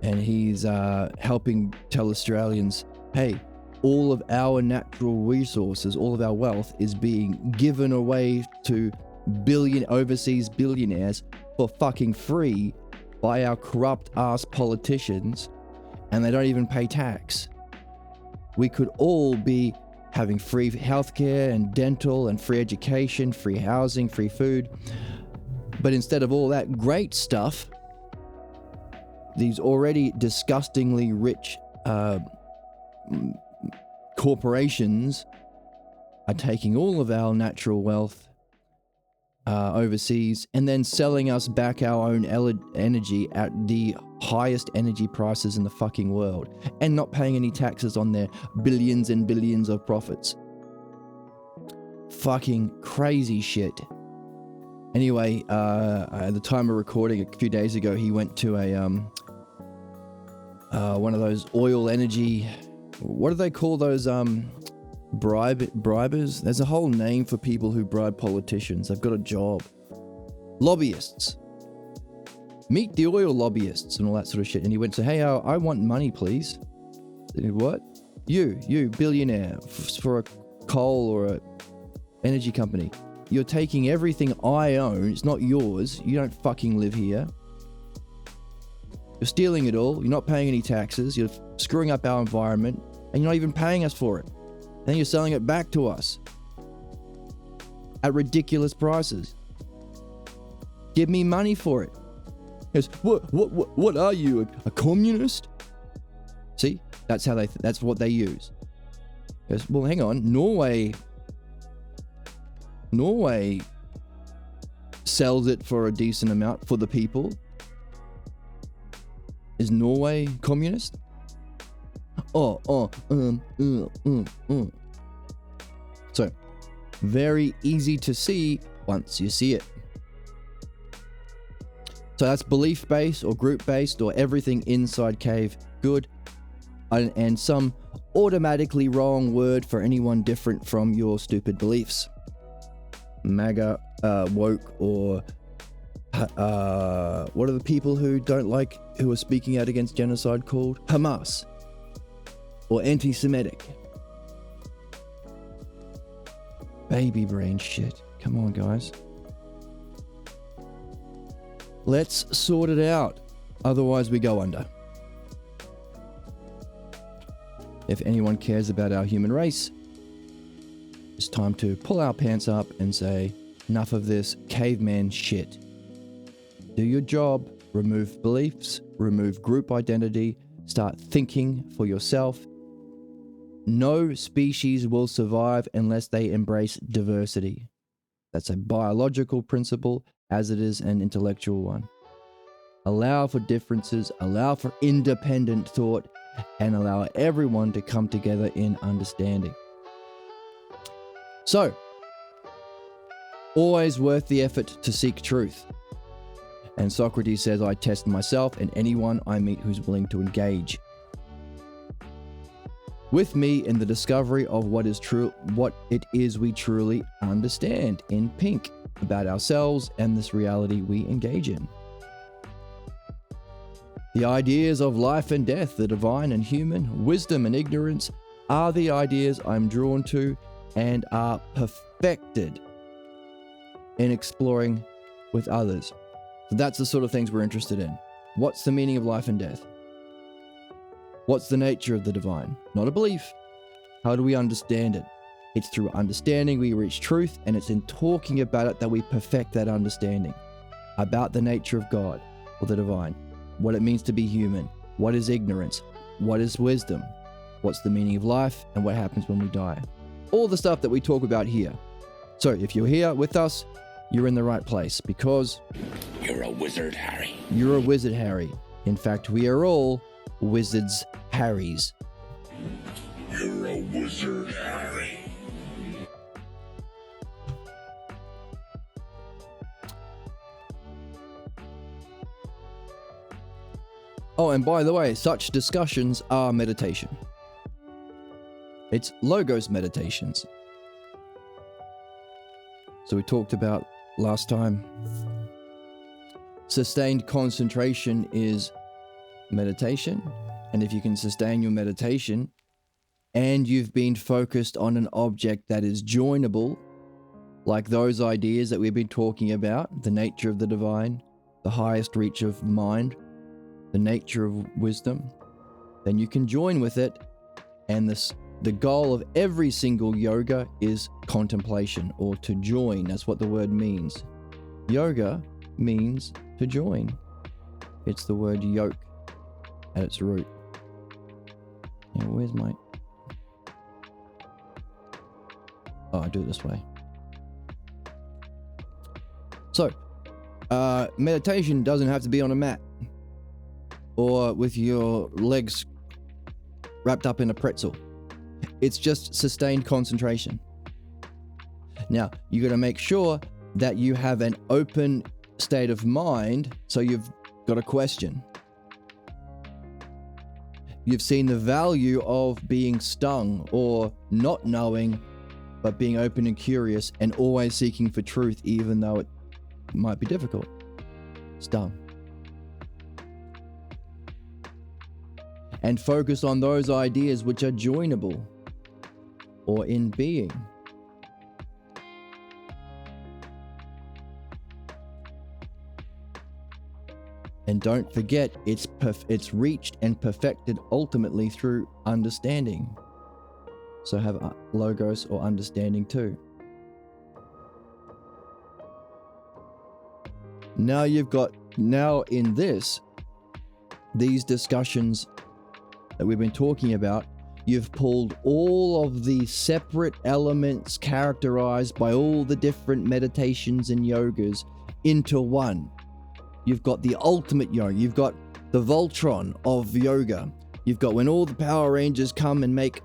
and he's helping tell Australians, hey, all of our natural resources, all of our wealth is being given away to overseas billionaires for fucking free by our corrupt ass politicians, and they don't even pay tax. We could all be having free healthcare and dental and free education, free housing, free food. But instead of all that great stuff, these already disgustingly rich corporations are taking all of our natural wealth overseas and then selling us back our own energy at the highest energy prices in the fucking world and not paying any taxes on their billions and billions of profits. Fucking crazy shit. Anyway, at the time of recording a few days ago, he went to a one of those oil energy, what do they call those bribers? There's a whole name for people who bribe politicians. They've got a job. Lobbyists. Meet the oil lobbyists and all that sort of shit. And he went to, hey, I want money, please. What? You billionaire, for a coal or a energy company. You're taking everything I own. It's not yours. You don't fucking live here. You're stealing it all. You're not paying any taxes. You're screwing up our environment. And you're not even paying us for it. Then you're selling it back to us at ridiculous prices. Give me money for it. He goes, what are you, a communist? See, that's how that's what they use. He goes, well, hang on, Norway sells it for a decent amount for the people. Is Norway communist? So, very easy to see once you see it. So that's belief-based or group-based or everything inside cave good, and some automatically wrong word for anyone different from your stupid beliefs. MAGA, woke, or what are the people who are speaking out against genocide called? Hamas. Or anti-Semitic. Baby brain shit. Come on, guys. Let's sort it out. Otherwise, we go under. If anyone cares about our human race, it's time to pull our pants up and say, enough of this caveman shit. Do your job. Remove beliefs. Remove group identity. Start thinking for yourself. No species will survive unless they embrace diversity. That's a biological principle as it is an intellectual one. Allow for differences, allow for independent thought, and allow everyone to come together in understanding. So, always worth the effort to seek truth. And Socrates says, I test myself and anyone I meet who's willing to engage with me in the discovery of what it is we truly understand in pink about ourselves and this reality we engage in. The ideas of life and death, the divine and human, wisdom and ignorance are the ideas I'm drawn to and are perfected in exploring with others. So that's the sort of things we're interested in. What's the meaning of life and death? What's the nature of the divine? Not a belief. How do we understand it? It's through understanding we reach truth, and it's in talking about it that we perfect that understanding about the nature of God or the divine, what it means to be human, what is ignorance, what is wisdom, what's the meaning of life, and what happens when we die. All the stuff that we talk about here. So if you're here with us, you're in the right place because You're a wizard, Harry. you're a wizard, Harry. In fact, we are all wizards, Harrys. You're a wizard, Harry. Oh, and by the way, such discussions are meditation. It's logos meditations. So we talked about last time, sustained concentration is meditation. And if you can sustain your meditation and you've been focused on an object that is joinable, like those ideas that we've been talking about, the nature of the divine, the highest reach of mind, the nature of wisdom, then you can join with it. And the goal of every single yoga is contemplation, or to join. That's what the word means. Yoga means to join. It's the word yoke at its root. Yeah, where's my... Oh, I do it this way. So, meditation doesn't have to be on a mat or with your legs wrapped up in a pretzel. It's just sustained concentration. Now, you got to make sure that you have an open state of mind, so you've got a question. You've seen the value of being stung or not knowing, but being open and curious and always seeking for truth, even though it might be difficult. Stung. And focus on those ideas which are joinable or in being. And don't forget, it's reached and perfected ultimately through understanding. So have logos or understanding too. Now in these discussions that we've been talking about, you've pulled all of the separate elements characterized by all the different meditations and yogas into one. You've got the ultimate yoga. You've got the Voltron of yoga. You've got when all the Power Rangers come and make...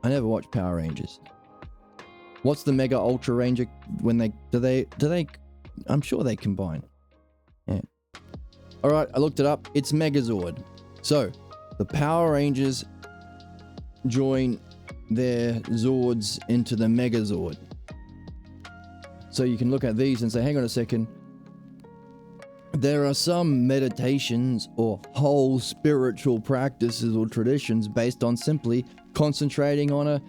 I never watched Power Rangers. What's the Mega Ultra Ranger when do they I'm sure they combine. Yeah. All right, I looked it up. It's Megazord. So, the Power Rangers join their Zords into the Megazord. So you can look at these and say, hang on a second. There are some meditations or whole spiritual practices or traditions based on simply concentrating on a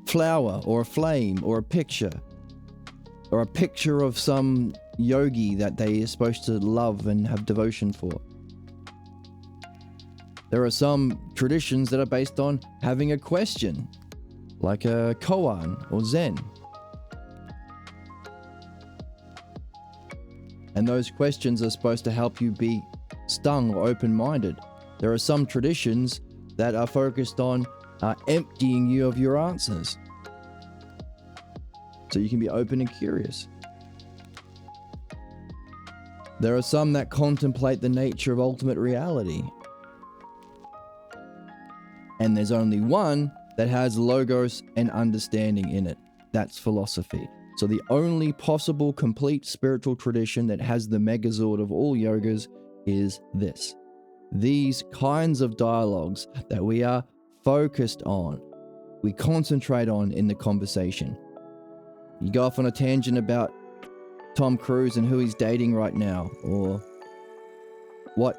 flower or a flame or a picture of some yogi that they are supposed to love and have devotion for. There are some traditions that are based on having a question, like a koan or zen. And those questions are supposed to help you be stung or open-minded. There are some traditions that are focused on emptying you of your answers, so you can be open and curious. There are some that contemplate the nature of ultimate reality. And there's only one that has logos and understanding in it. That's philosophy. So the only possible complete spiritual tradition that has the Megazord of all yogas is this. These kinds of dialogues that we are focused on, we concentrate on in the conversation. You go off on a tangent about Tom Cruise and who he's dating right now, or what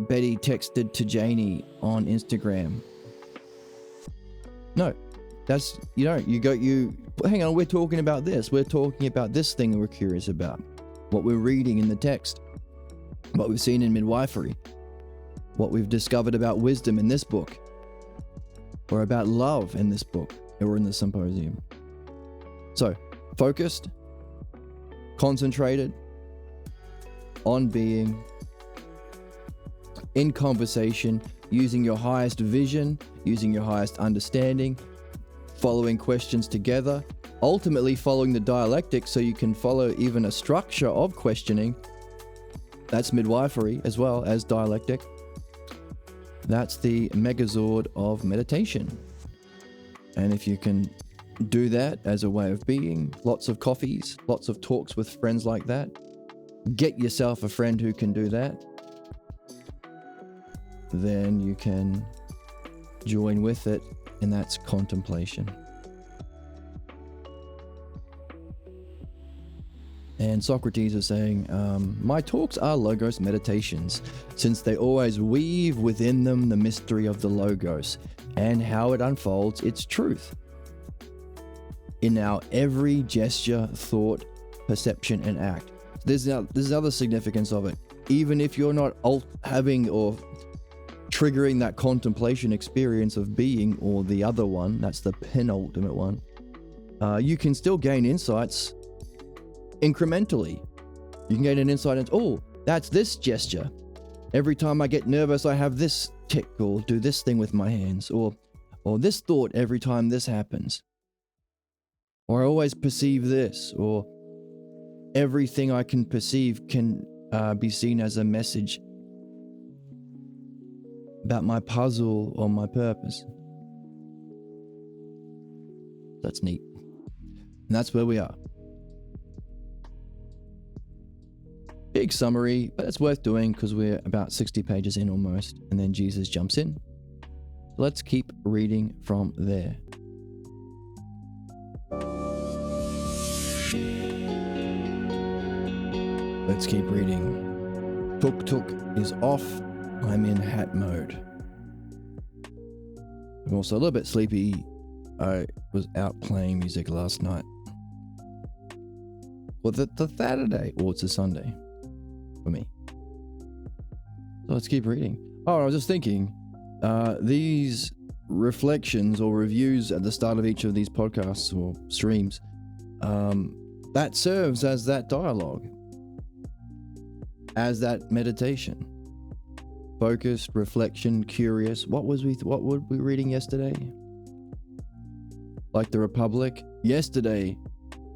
Betty texted to Janie on Instagram. No, that's, hang on, we're talking about this. We're talking about this thing that we're curious about. What we're reading in the text. What we've seen in midwifery. What we've discovered about wisdom in this book. Or about love in this book. Or in the symposium. So, focused, concentrated, on being, in conversation, using your highest vision, using your highest understanding, following questions together, ultimately following the dialectic so you can follow even a structure of questioning. That's midwifery as well as dialectic. That's the megazord of meditation. And if you can do that as a way of being, lots of coffees, lots of talks with friends like that, get yourself a friend who can do that, then you can join with it, and that's contemplation. And Socrates is saying, my talks are logos meditations, since they always weave within them the mystery of the logos and how it unfolds its truth in our every gesture, thought, perception, and act. There's other significance of it. Even if you're not having or triggering that contemplation experience of being, or the other one, that's the penultimate one, you can still gain insights incrementally. You can gain an insight into, oh, that's this gesture. Every time I get nervous, I have this tick, or do this thing with my hands, or this thought every time this happens. Or I always perceive this, or everything I can perceive can be seen as a message about my puzzle or my purpose. That's neat. And that's where we are. Big summary, but it's worth doing because we're about 60 pages in almost, and then Jesus jumps in. Let's keep reading from there. Let's keep reading. Tuk-tuk is off. I'm in hat mode. I'm also a little bit sleepy. I was out playing music last night. Well, the Saturday, or it's a Sunday for me. So let's keep reading. Oh, I was just thinking, these reflections or reviews at the start of each of these podcasts or streams, that serves as that dialogue, as that meditation. Focused, reflection, curious. What were we reading yesterday? Like the Republic. Yesterday,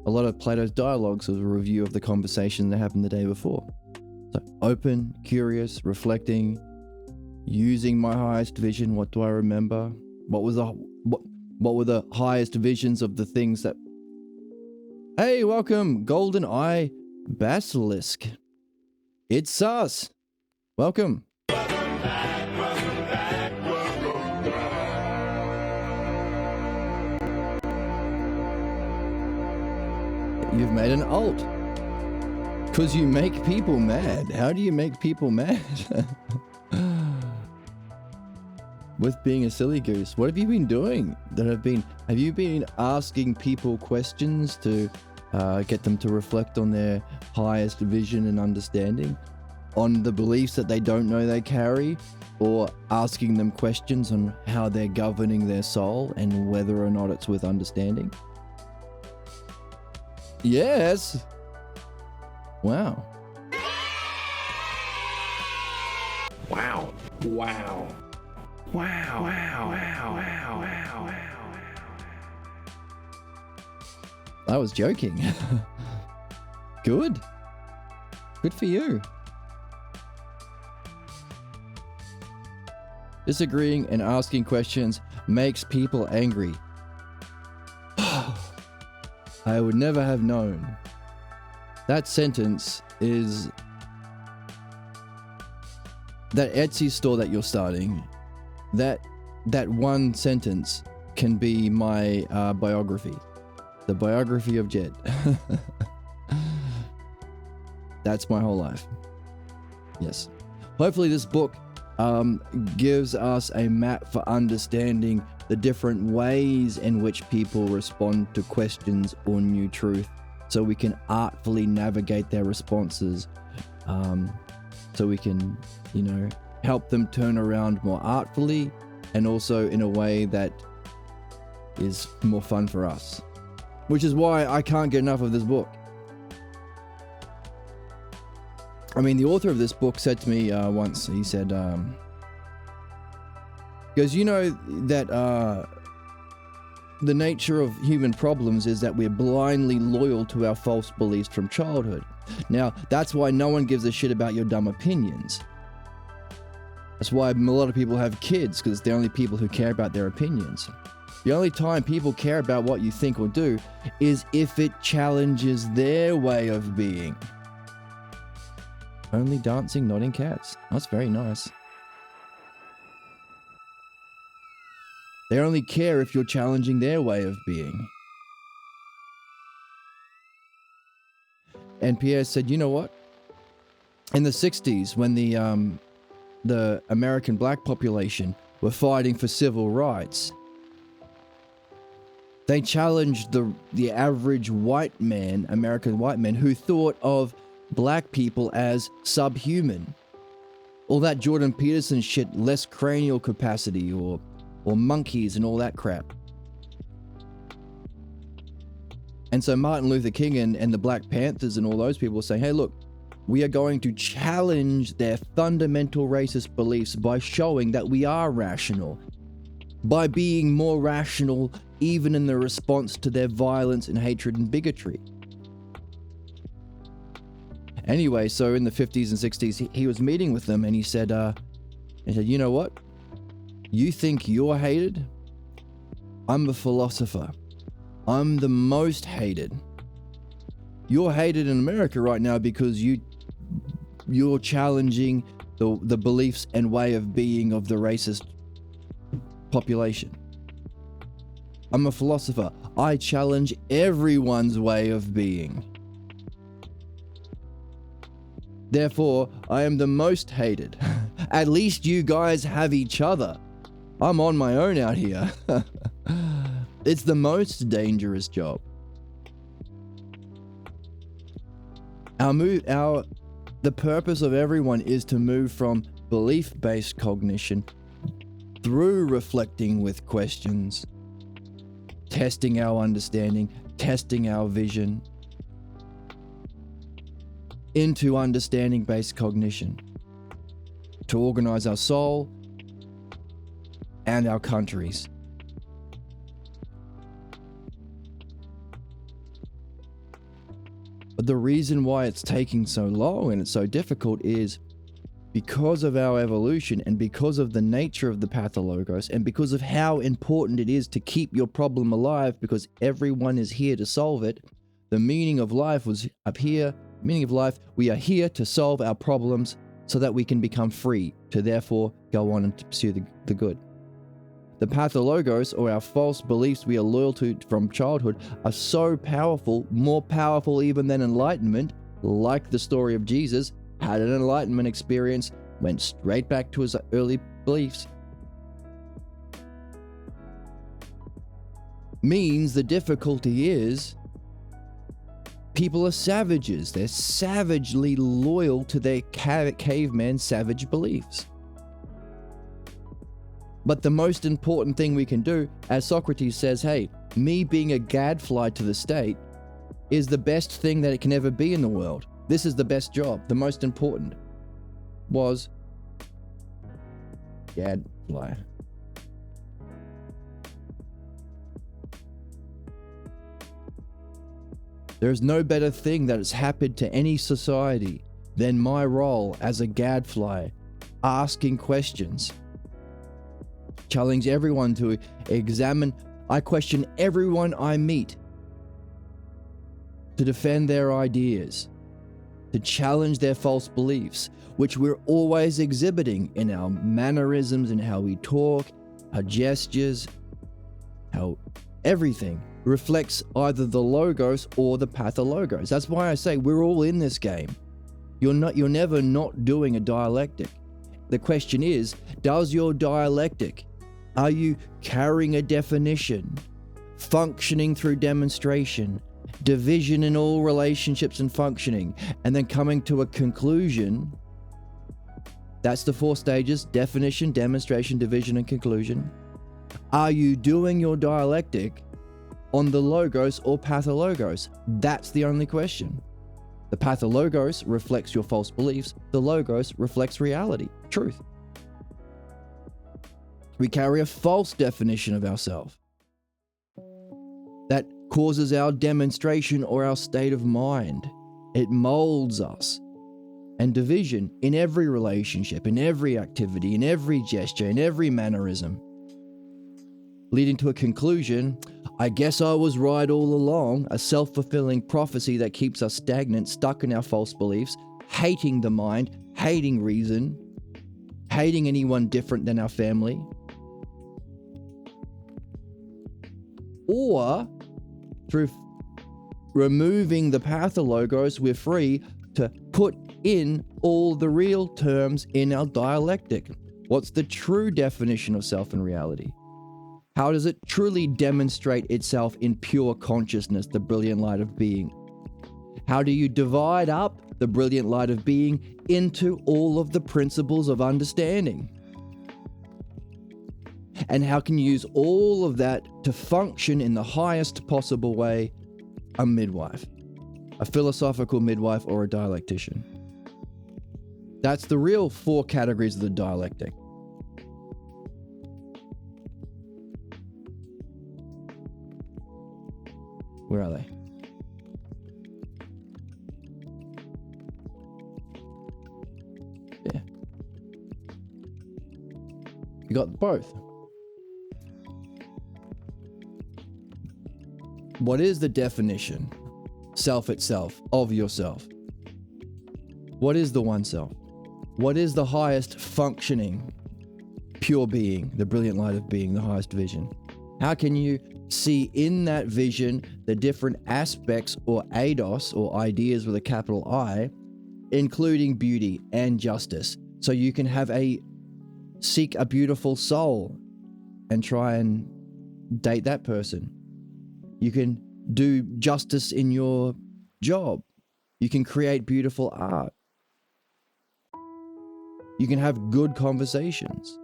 a lot of Plato's dialogues was a review of the conversation that happened the day before. So open, curious, reflecting, using my highest vision. What do I remember? What were the highest visions of the things that... Hey, welcome, Golden Eye Basilisk. It's us. Welcome. You've made an alt. Because you make people mad. How do you make people mad? With being a silly goose. What have you been doing? Have you been asking people questions to get them to reflect on their highest vision and understanding? On the beliefs that they don't know they carry? Or asking them questions on how they're governing their soul and whether or not it's with understanding? Yes. Wow. Wow. Wow. Wow. Wow. Wow. Wow. Wow. I was joking. Good. Good for you. Disagreeing and asking questions makes people angry. I would never have known. That sentence is... That Etsy store that you're starting, that one sentence can be my biography. The biography of Jed. That's my whole life. Yes. Hopefully this book gives us a map for understanding the different ways in which people respond to questions or new truth, so we can artfully navigate their responses, so we can, help them turn around more artfully and also in a way that is more fun for us. Which is why I can't get enough of this book. I mean, the author of this book said to me once, he said, because you know that the nature of human problems is that we're blindly loyal to our false beliefs from childhood. Now, that's why no one gives a shit about your dumb opinions. That's why a lot of people have kids, because they're the only people who care about their opinions. The only time people care about what you think or do is if it challenges their way of being. Only dancing, not in cats. That's very nice. They only care if you're challenging their way of being. And Pierre said, you know what? In the 60s, when the American black population were fighting for civil rights, they challenged the average white man, American white man, who thought of black people as subhuman. All that Jordan Peterson shit, less cranial capacity, or monkeys and all that crap. And so Martin Luther King and the Black Panthers and all those people were saying, hey, look, we are going to challenge their fundamental racist beliefs by showing that we are rational, by being more rational even in the response to their violence and hatred and bigotry. Anyway, so in the 50s and 60s, he was meeting with them, and he said, you know what? You think you're hated? I'm a philosopher. I'm the most hated. You're hated in America right now because you're challenging the beliefs and way of being of the racist population. I'm a philosopher. I challenge everyone's way of being. Therefore, I am the most hated. At least you guys have each other. I'm on my own out here. It's the most dangerous job. The purpose of everyone is to move from belief-based cognition through reflecting with questions, testing our understanding, testing our vision, into understanding-based cognition to organize our soul and our countries. But the reason why it's taking so long and it's so difficult is because of our evolution and because of the nature of the pathologos and because of how important it is to keep your problem alive, because everyone is here to solve it. The meaning of life was up here. Meaning of life, we are here to solve our problems so that we can become free, to therefore go on and to pursue the good. The pathologos, or our false beliefs we are loyal to from childhood, are so powerful, more powerful even than enlightenment, like the story of Jesus, had an enlightenment experience, went straight back to his early beliefs. Means the difficulty is people are savages. They're savagely loyal to their caveman savage beliefs. But the most important thing we can do, as Socrates says, hey, me being a gadfly to the state is the best thing that it can ever be in the world. This is the best job. The most important was gadfly. There is no better thing that has happened to any society than my role as a gadfly, asking questions. Challenge everyone to examine. I question everyone I meet to defend their ideas, to challenge their false beliefs, which we're always exhibiting in our mannerisms and how we talk, our gestures, how everything reflects either the logos or the pathologos. That's why I say we're all in this game. You're never not doing a dialectic. The question is, does your dialectic, are you carrying a definition, functioning through demonstration, division in all relationships and functioning, and then coming to a conclusion? That's the 4 stages: definition, demonstration, division, and conclusion. Are you doing your dialectic on the logos or pathologos? That's the only question. The pathologos reflects your false beliefs. The logos reflects reality, truth. We carry a false definition of ourselves. causes our demonstration or our state of mind. It molds us. And division in every relationship, in every activity, in every gesture, in every mannerism, leading to a conclusion, I guess I was right all along, a self-fulfilling prophecy that keeps us stagnant, stuck in our false beliefs, hating the mind, hating reason, hating anyone different than our family. Or through removing the pathologos, we're free to put in all the real terms in our dialectic. What's the true definition of self and reality? How does it truly demonstrate itself in pure consciousness, the brilliant light of being? How do you divide up the brilliant light of being into all of the principles of understanding? And how can you use all of that to function in the highest possible way? A midwife, a philosophical midwife, or a dialectician. That's the real 4 categories of the dialectic. Where are they? Yeah. You got both. What is the definition, self itself, of yourself? What is the one self? What is the highest functioning, pure being, the brilliant light of being, the highest vision? How can you see in that vision the different aspects or eidos, or ideas with a capital I, including beauty and justice, so you can seek a beautiful soul and try and date that person? You can do justice in your job. You can create beautiful art. You can have good conversations.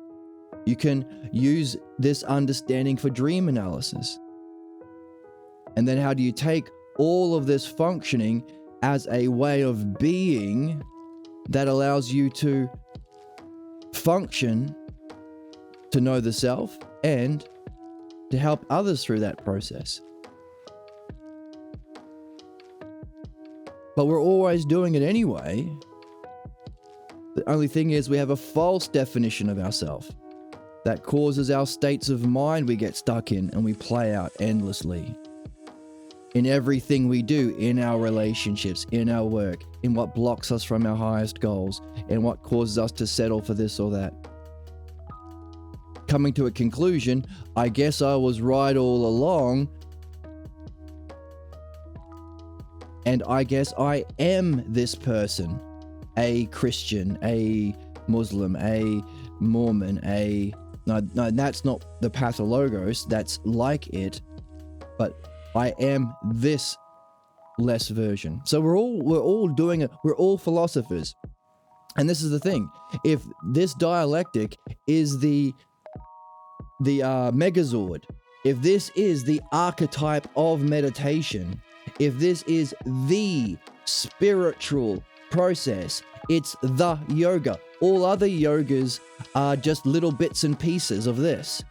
You can use this understanding for dream analysis. And then how do you take all of this functioning as a way of being that allows you to function, to know the self, and to help others through that process? But we're always doing it anyway. The only thing is we have a false definition of ourselves that causes our states of mind we get stuck in and we play out endlessly. In everything we do, in our relationships, in our work, in what blocks us from our highest goals, and what causes us to settle for this or that. Coming to a conclusion, I guess I was right all along, and I guess I am this person. A Christian, a Muslim, a Mormon, no, that's not the pathologos, that's like it, but I am this less version. So we're all doing it, we're all philosophers. And this is the thing, if this dialectic is the megazord, if this is the archetype of meditation, if this is the spiritual process, it's the yoga. All other yogas are just little bits and pieces of this.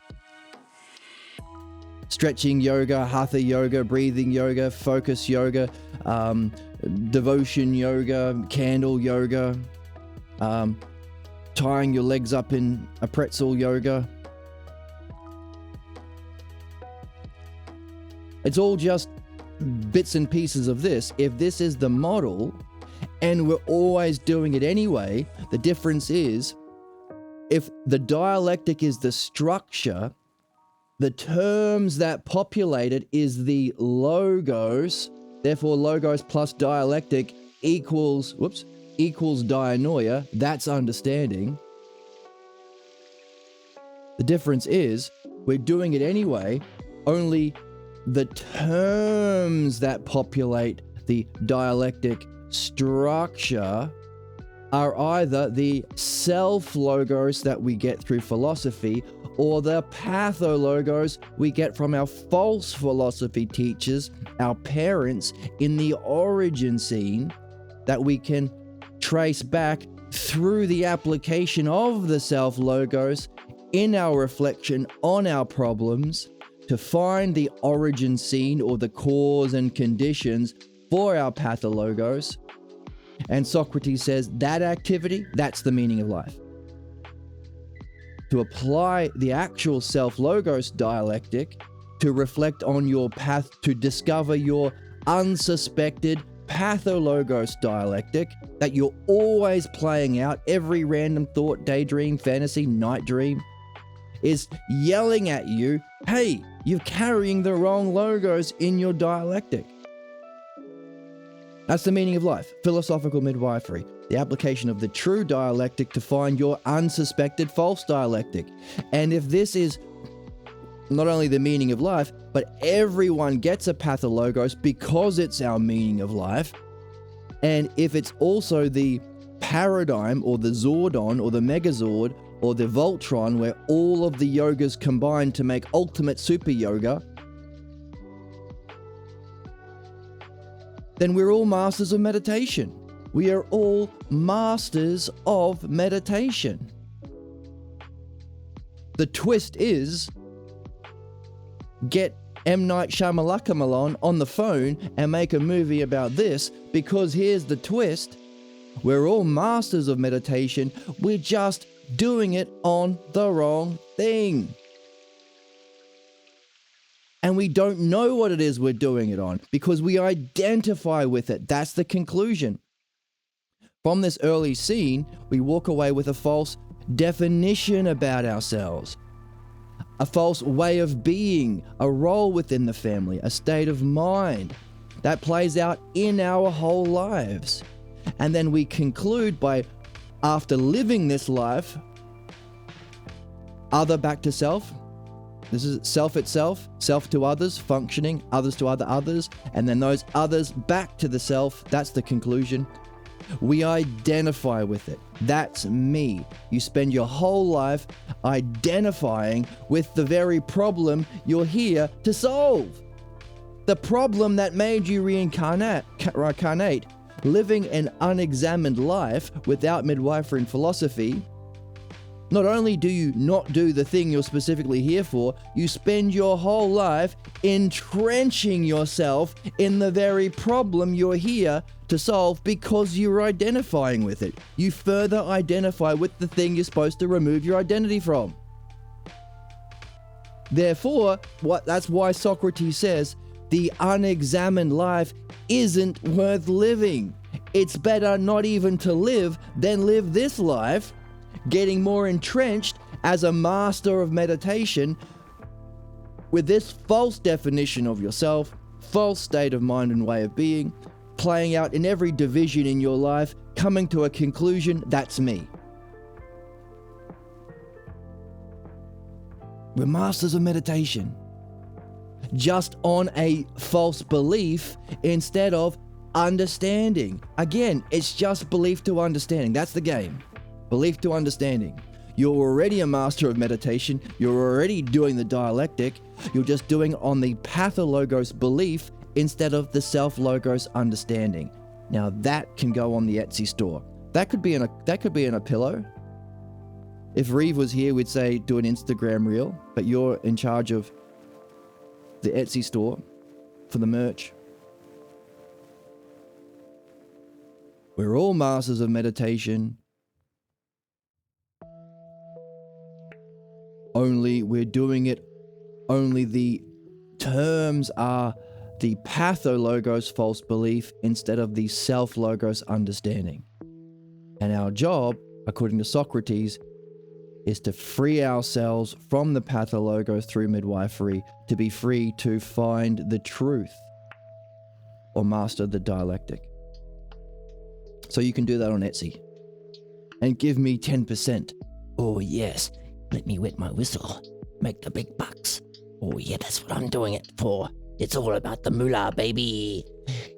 Stretching yoga, hatha yoga, breathing yoga, focus yoga, devotion yoga, candle yoga, tying your legs up in a pretzel yoga. It's all just bits and pieces of this. If this is the model, and we're always doing it anyway, the difference is, if the dialectic is the structure, the terms that populate it is the logos, therefore logos plus dialectic equals dianoia, that's understanding. The difference is, we're doing it anyway, only the terms that populate the dialectic structure are either the self-logos that we get through philosophy or the pathologos we get from our false philosophy teachers, our parents in the origin scene, that we can trace back through the application of the self-logos in our reflection on our problems to find the origin scene or the cause and conditions for our pathologos. And Socrates says that activity, that's the meaning of life. To apply the actual self-logos dialectic to reflect on your path to discover your unsuspected pathologos dialectic that you're always playing out, every random thought, daydream, fantasy, night dream is yelling at you, hey, you're carrying the wrong logos in your dialectic. That's the meaning of life, philosophical midwifery, the application of the true dialectic to find your unsuspected false dialectic. And if this is not only the meaning of life, but everyone gets a pathologos because it's our meaning of life, and if it's also the paradigm or the Zordon or the Megazord or the Voltron where all of the yogas combine to make ultimate super yoga, then we're all masters of meditation. We are all masters of meditation. The twist is, get M. Night Shyamalan on the phone and make a movie about this, because here's the twist. We're all masters of meditation. We're just doing it on the wrong thing. And we don't know what it is we're doing it on because we identify with it. That's the conclusion. From this early scene, we walk away with a false definition about ourselves, a false way of being, a role within the family, a state of mind that plays out in our whole lives. And then we conclude by, after living this life, other back to self. This is self itself, self to others, functioning, others to others, and then those others back to the self. That's the conclusion. We identify with it. That's me. You spend your whole life identifying with the very problem you're here to solve. The problem that made you reincarnate, living an unexamined life without midwifery and philosophy. Not only do you not do the thing you're specifically here for, you spend your whole life entrenching yourself in the very problem you're here to solve because you're identifying with it. You further identify with the thing you're supposed to remove your identity from. Therefore, that's why Socrates says the unexamined life isn't worth living. It's better not even to live than live this life, getting more entrenched as a master of meditation with this false definition of yourself, false state of mind and way of being, playing out in every division in your life, coming to a conclusion, that's me. We're masters of meditation, just on a false belief instead of understanding. Again, it's just belief to understanding. That's the game. Belief to understanding. You're already a master of meditation. You're already doing the dialectic. You're just doing on the pathologos belief instead of the self-logos understanding. Now that can go on the Etsy store. That could be in a pillow. If Reeve was here, we'd say do an Instagram reel, but you're in charge of the Etsy store for the merch. We're all masters of meditation. Only we're doing it, only the terms are the pathologos false belief instead of the self-logos understanding. And our job, according to Socrates, is to free ourselves from the pathologos through midwifery, to be free to find the truth or master the dialectic. So you can do that on Etsy. And give me 10%. Oh yes, let me wet my whistle. Make the big bucks. Oh yeah, that's what I'm doing it for. It's all about the moolah, baby.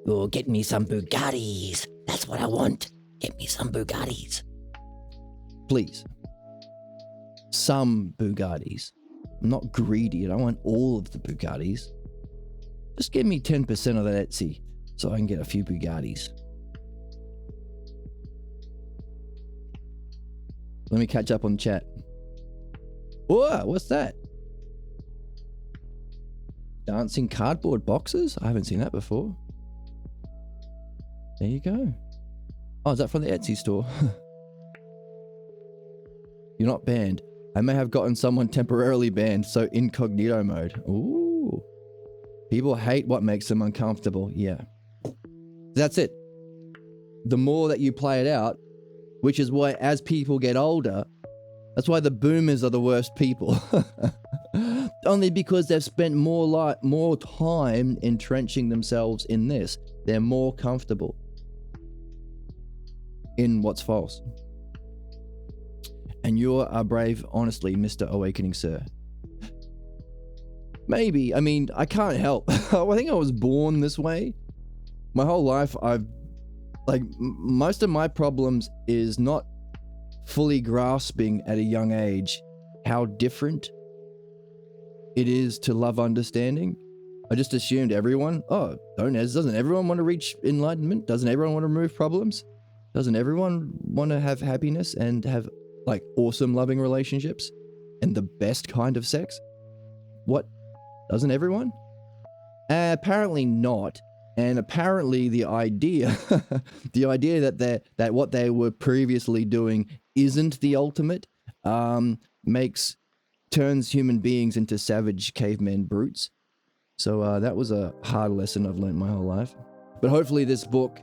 Oh, get me some Bugattis. That's what I want. Get me some Bugattis. Please. Some Bugattis. I'm not greedy. I don't want all of the Bugattis. Just give me 10% of that Etsy so I can get a few Bugattis. Let me catch up on chat. Whoa, what's that? Dancing cardboard boxes? I haven't seen that before. There you go. Oh, is that from the Etsy store? You're not banned. I may have gotten someone temporarily banned, so incognito mode. Ooh. People hate what makes them uncomfortable. Yeah. That's it. The more that you play it out, which is why as people get older, that's why the boomers are the worst people. Only because they've spent more time entrenching themselves in this. They're more comfortable in what's false. And you're a brave, honestly, Mr. Awakening Sir. Maybe. I mean, I can't help. I think I was born this way. My whole life, most of my problems is not fully grasping at a young age how different it is to love understanding. I just assumed everyone, doesn't everyone want to reach enlightenment? Doesn't everyone want to remove problems? Doesn't everyone want to have happiness and have like awesome loving relationships and the best kind of sex? What? Doesn't everyone? Apparently not. And apparently the idea that what they were previously doing isn't the ultimate, turns human beings into savage caveman brutes. So that was a hard lesson I've learned my whole life. But hopefully this book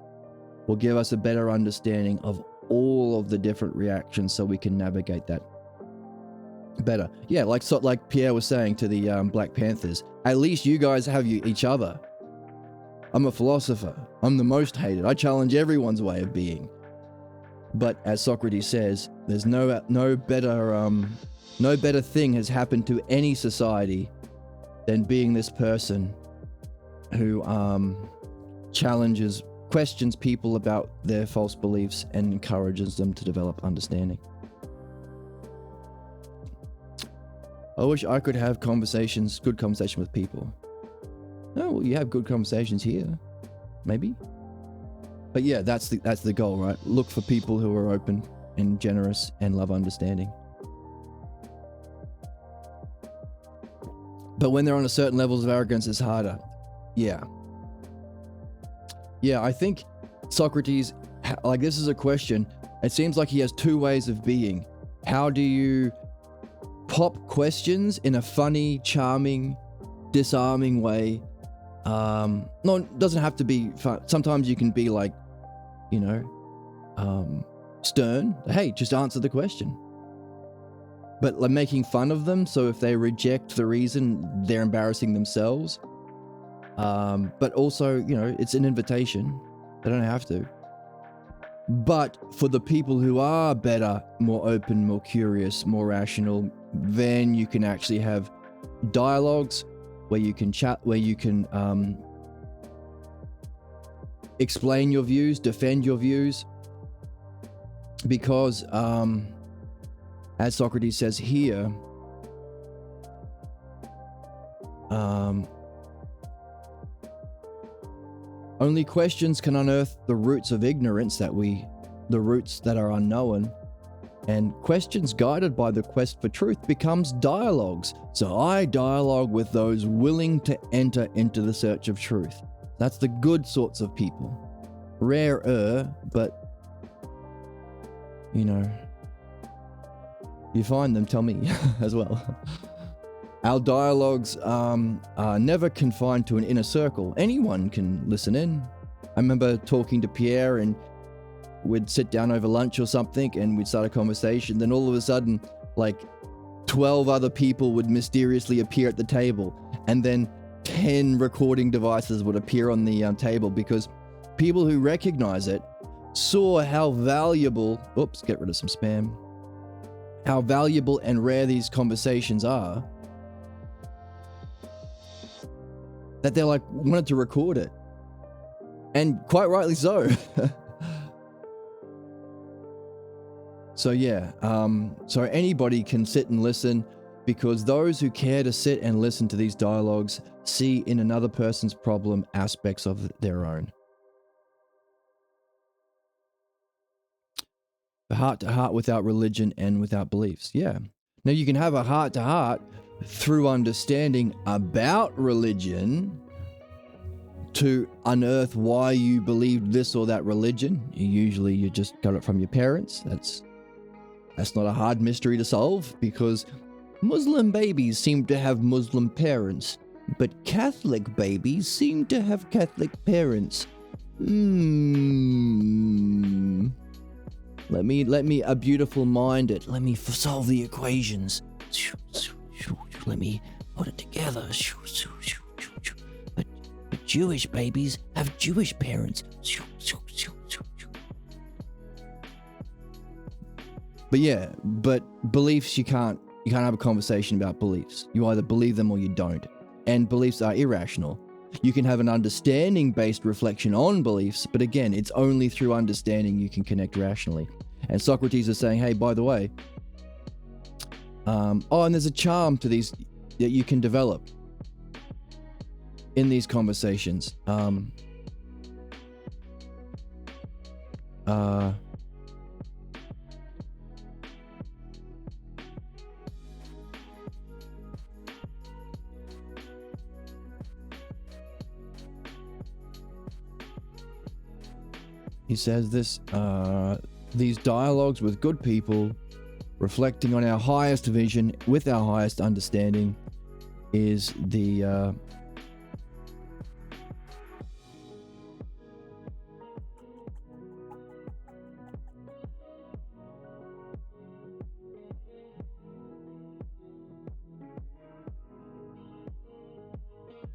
will give us a better understanding of all of the different reactions so we can navigate that better. Yeah, like Pierre was saying to the Black Panthers, at least you guys have each other. I'm a philosopher. I'm the most hated. I challenge everyone's way of being. But as Socrates says, there's no better thing has happened to any society than being this person who questions people about their false beliefs and encourages them to develop understanding. I wish I could have good conversation with people. Oh, well, you have good conversations here, maybe. But yeah, that's the goal, right? Look for people who are open and generous and love understanding. But when they're on a certain levels of arrogance, it's harder. Yeah, I think Socrates, this is a question. It seems like he has two ways of being. How do you pop questions in a funny, charming, disarming way? No, it doesn't have to be fun. Sometimes you can be stern. Hey, just answer the question. But making fun of them, so if they reject the reason, they're embarrassing themselves. But also, it's an invitation. They don't have to. But for the people who are better, more open, more curious, more rational, then you can actually have dialogues where you can chat, where you can explain your views, defend your views. Because, as Socrates says here, only questions can unearth the roots of ignorance the roots that are unknown. And questions guided by the quest for truth becomes dialogues. So I dialogue with those willing to enter into the search of truth. That's the good sorts of people. Rarer, but you find them, tell me as well. Our dialogues are never confined to an inner circle. Anyone can listen in. I remember talking to Pierre, and we'd sit down over lunch or something and we'd start a conversation. Then all of a sudden, 12 other people would mysteriously appear at the table, and then 10 recording devices would appear on the table, because people who recognize it saw how valuable, get rid of some spam, how valuable and rare these conversations are, that they're wanted to record it. And quite rightly so. So yeah, so anybody can sit and listen, because those who care to sit and listen to these dialogues see in another person's problem aspects of their own. The heart to heart without religion and without beliefs. Yeah. Now you can have a heart to heart, through understanding about religion to unearth why you believed this or that religion. You just got it from your parents. That's not a hard mystery to solve, because Muslim babies seem to have Muslim parents, but Catholic babies seem to have Catholic parents. Let me a beautiful mind it. Let me solve the equations. Let me put it together. But Jewish babies have Jewish parents. But beliefs, you can't have a conversation about beliefs. You either believe them or you don't. And beliefs are irrational. You can have an understanding-based reflection on beliefs, but again, it's only through understanding you can connect rationally. And Socrates is saying, hey, by the way, and there's a charm to these that you can develop in these conversations. He says this, these dialogues with good people, reflecting on our highest vision with our highest understanding, is the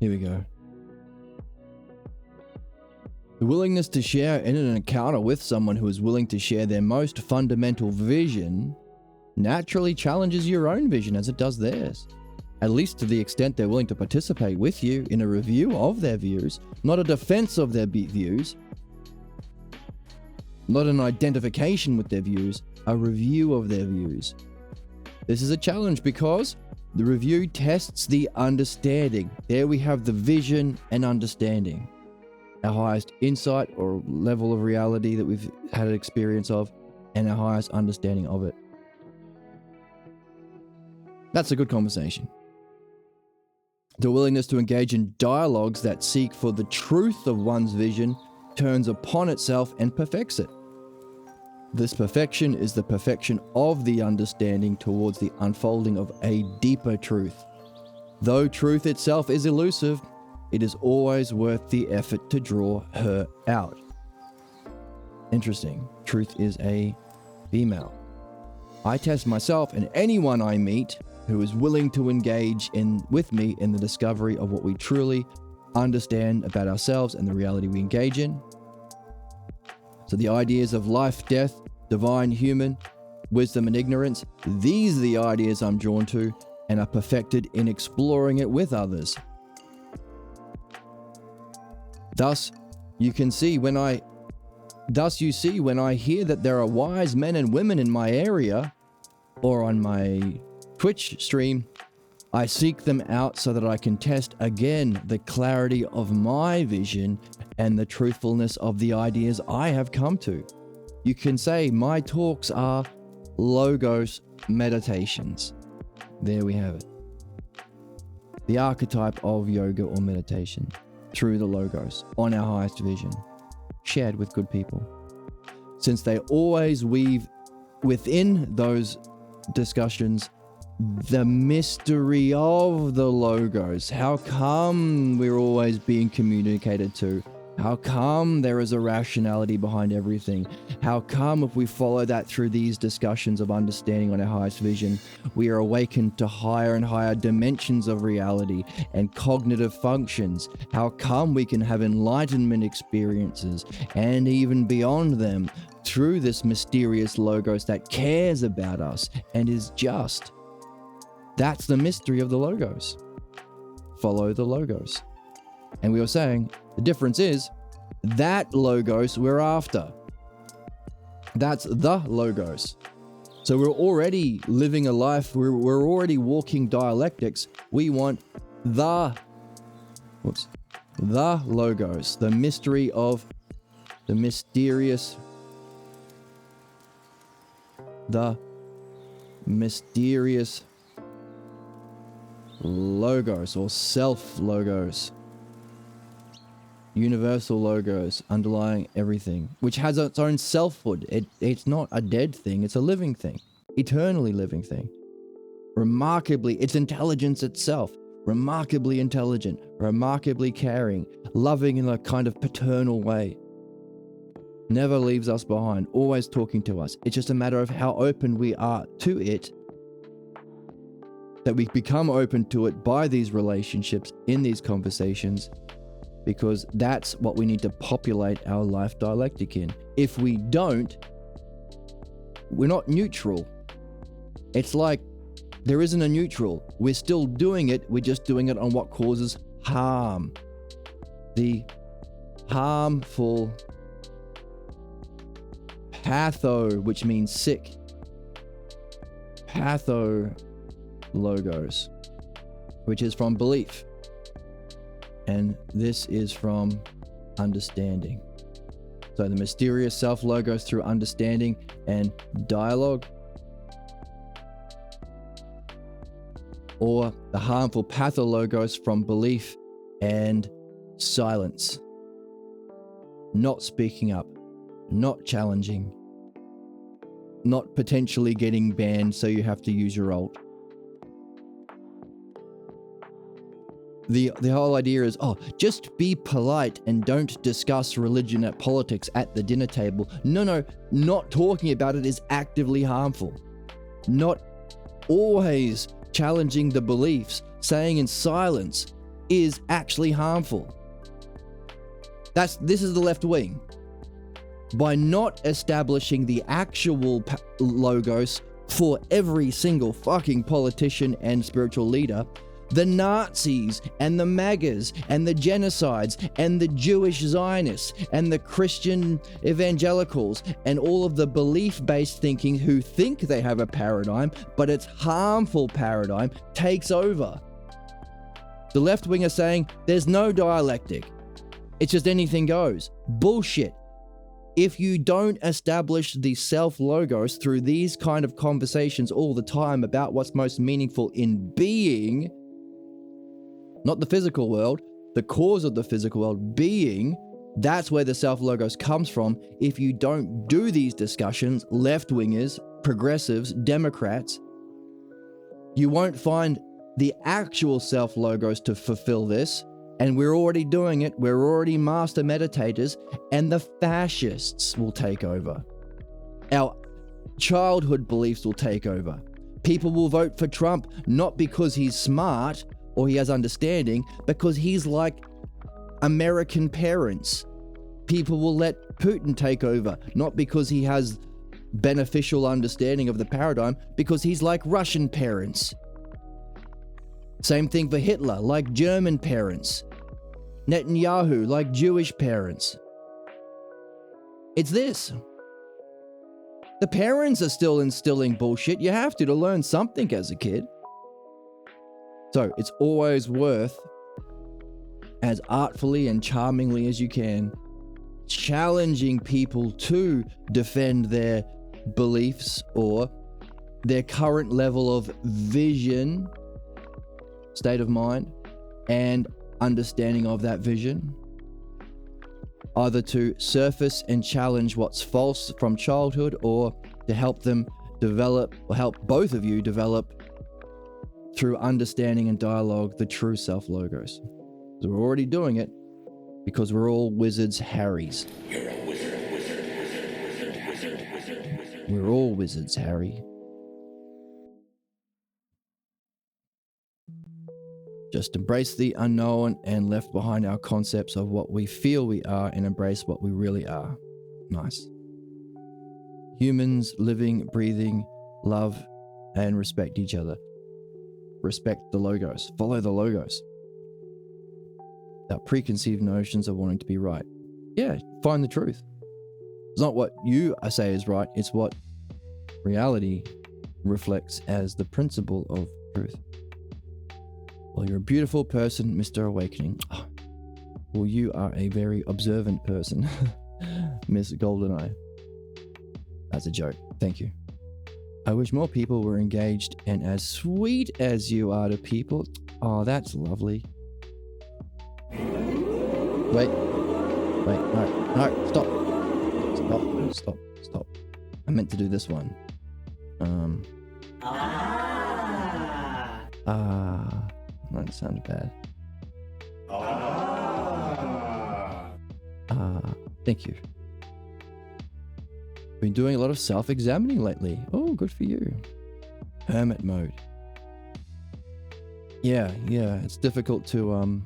here we go. The willingness to share in an encounter with someone who is willing to share their most fundamental vision naturally challenges your own vision as it does theirs. At least to the extent they're willing to participate with you in a review of their views, not a defense of their views, not an identification with their views, a review of their views. This is a challenge because the review tests the understanding. There we have the vision and understanding. Our highest insight or level of reality that we've had an experience of, and our highest understanding of it. That's a good conversation. The willingness to engage in dialogues that seek for the truth of one's vision turns upon itself and perfects it. This perfection is the perfection of the understanding towards the unfolding of a deeper truth. Though truth itself is elusive, it is always worth the effort to draw her out. Interesting. Truth is a female. I test myself and anyone I meet who is willing to engage with me in the discovery of what we truly understand about ourselves and the reality we engage in. So the ideas of life, death, divine, human, wisdom and ignorance, these are the ideas I'm drawn to and are perfected in exploring it with others. Thus, you see when I hear that there are wise men and women in my area or on my Twitch stream, I seek them out so that I can test again the clarity of my vision and the truthfulness of the ideas I have come to. You can say my talks are logos meditations. There we have it. The archetype of yoga or meditation. Through the logos, on our highest vision, shared with good people. Since they always weave within those discussions the mystery of the logos. How come we're always being communicated to? How come there is a rationality behind everything? How come if we follow that through these discussions of understanding on our highest vision, we are awakened to higher and higher dimensions of reality and cognitive functions? How come we can have enlightenment experiences and even beyond them through this mysterious logos that cares about us and is just? That's the mystery of the logos. Follow the logos. And we were saying, the difference is that logos we're after. That's the logos. So we're already living a life, we're already walking dialectics. We want the logos, the mystery of the mysterious, logos or self-logos. Universal logos underlying everything, which has its own selfhood. It's not a dead thing, it's a living thing, eternally living thing. Remarkably, it's intelligence itself. Remarkably intelligent, remarkably caring, loving in a kind of paternal way. Never leaves us behind, always talking to us. It's just a matter of how open we are to it, that we become open to it by these relationships, in these conversations, because that's what we need to populate our life dialectic in. If we don't, we're not neutral. It's like there isn't a neutral. We're still doing it, we're just doing it on what causes harm. The harmful patho, which means sick. Patho logos, which is from belief. And this is from understanding. So the mysterious self logos through understanding and dialogue, or the harmful pathologos from belief and silence. Not speaking up, not challenging, not potentially getting banned so you have to use your alt. The whole idea is, just be polite and don't discuss religion at politics at the dinner table. No, not talking about it is actively harmful. Not always challenging the beliefs, saying in silence is actually harmful. This is the left wing. By not establishing the actual logos for every single fucking politician and spiritual leader, the Nazis and the MAGAs and the genocides and the Jewish Zionists and the Christian evangelicals and all of the belief-based thinking who think they have a paradigm, but it's harmful paradigm, takes over. The left wing are saying there's no dialectic. It's just anything goes. Bullshit. If you don't establish the self-logos through these kind of conversations all the time about what's most meaningful in being, not the physical world, the cause of the physical world, being, that's where the self-logos comes from. If you don't do these discussions, left-wingers, progressives, Democrats, you won't find the actual self-logos to fulfill this. And we're already doing it. We're already master meditators, and the fascists will take over. Our childhood beliefs will take over. People will vote for Trump not because he's smart or he has understanding, because he's like American parents. People will let Putin take over, not because he has beneficial understanding of the paradigm, because he's like Russian parents. Same thing for Hitler, like German parents. Netanyahu, like Jewish parents. It's this. The parents are still instilling bullshit. You have to learn something as a kid. So it's always worth, as artfully and charmingly as you can, challenging people to defend their beliefs or their current level of vision, state of mind, and understanding of that vision, either to surface and challenge what's false from childhood, or to help them develop, or help both of you develop through understanding and dialogue the true self-logos. So we're already doing it because we're all wizards Harrys. We're all wizards, Harry. Just embrace the unknown and left behind our concepts of what we feel we are, and embrace what we really are. Nice. Humans living, breathing, love, and respect each other. Respect the logos. Follow the logos. Without preconceived notions of wanting to be right. Yeah, find the truth. It's not what you say is right, it's what reality reflects as the principle of truth. Well, you're a beautiful person, Mr. Awakening. Oh, well, you are a very observant person, Miss Goldeneye. That's a joke. Thank you. I wish more people were engaged and as sweet as you are to people. Oh, that's lovely. Wait, no, stop. I meant to do this one. That sounds bad. Thank you. Been doing a lot of self-examining lately. Oh, good for you. Hermit mode. Yeah, it's difficult to,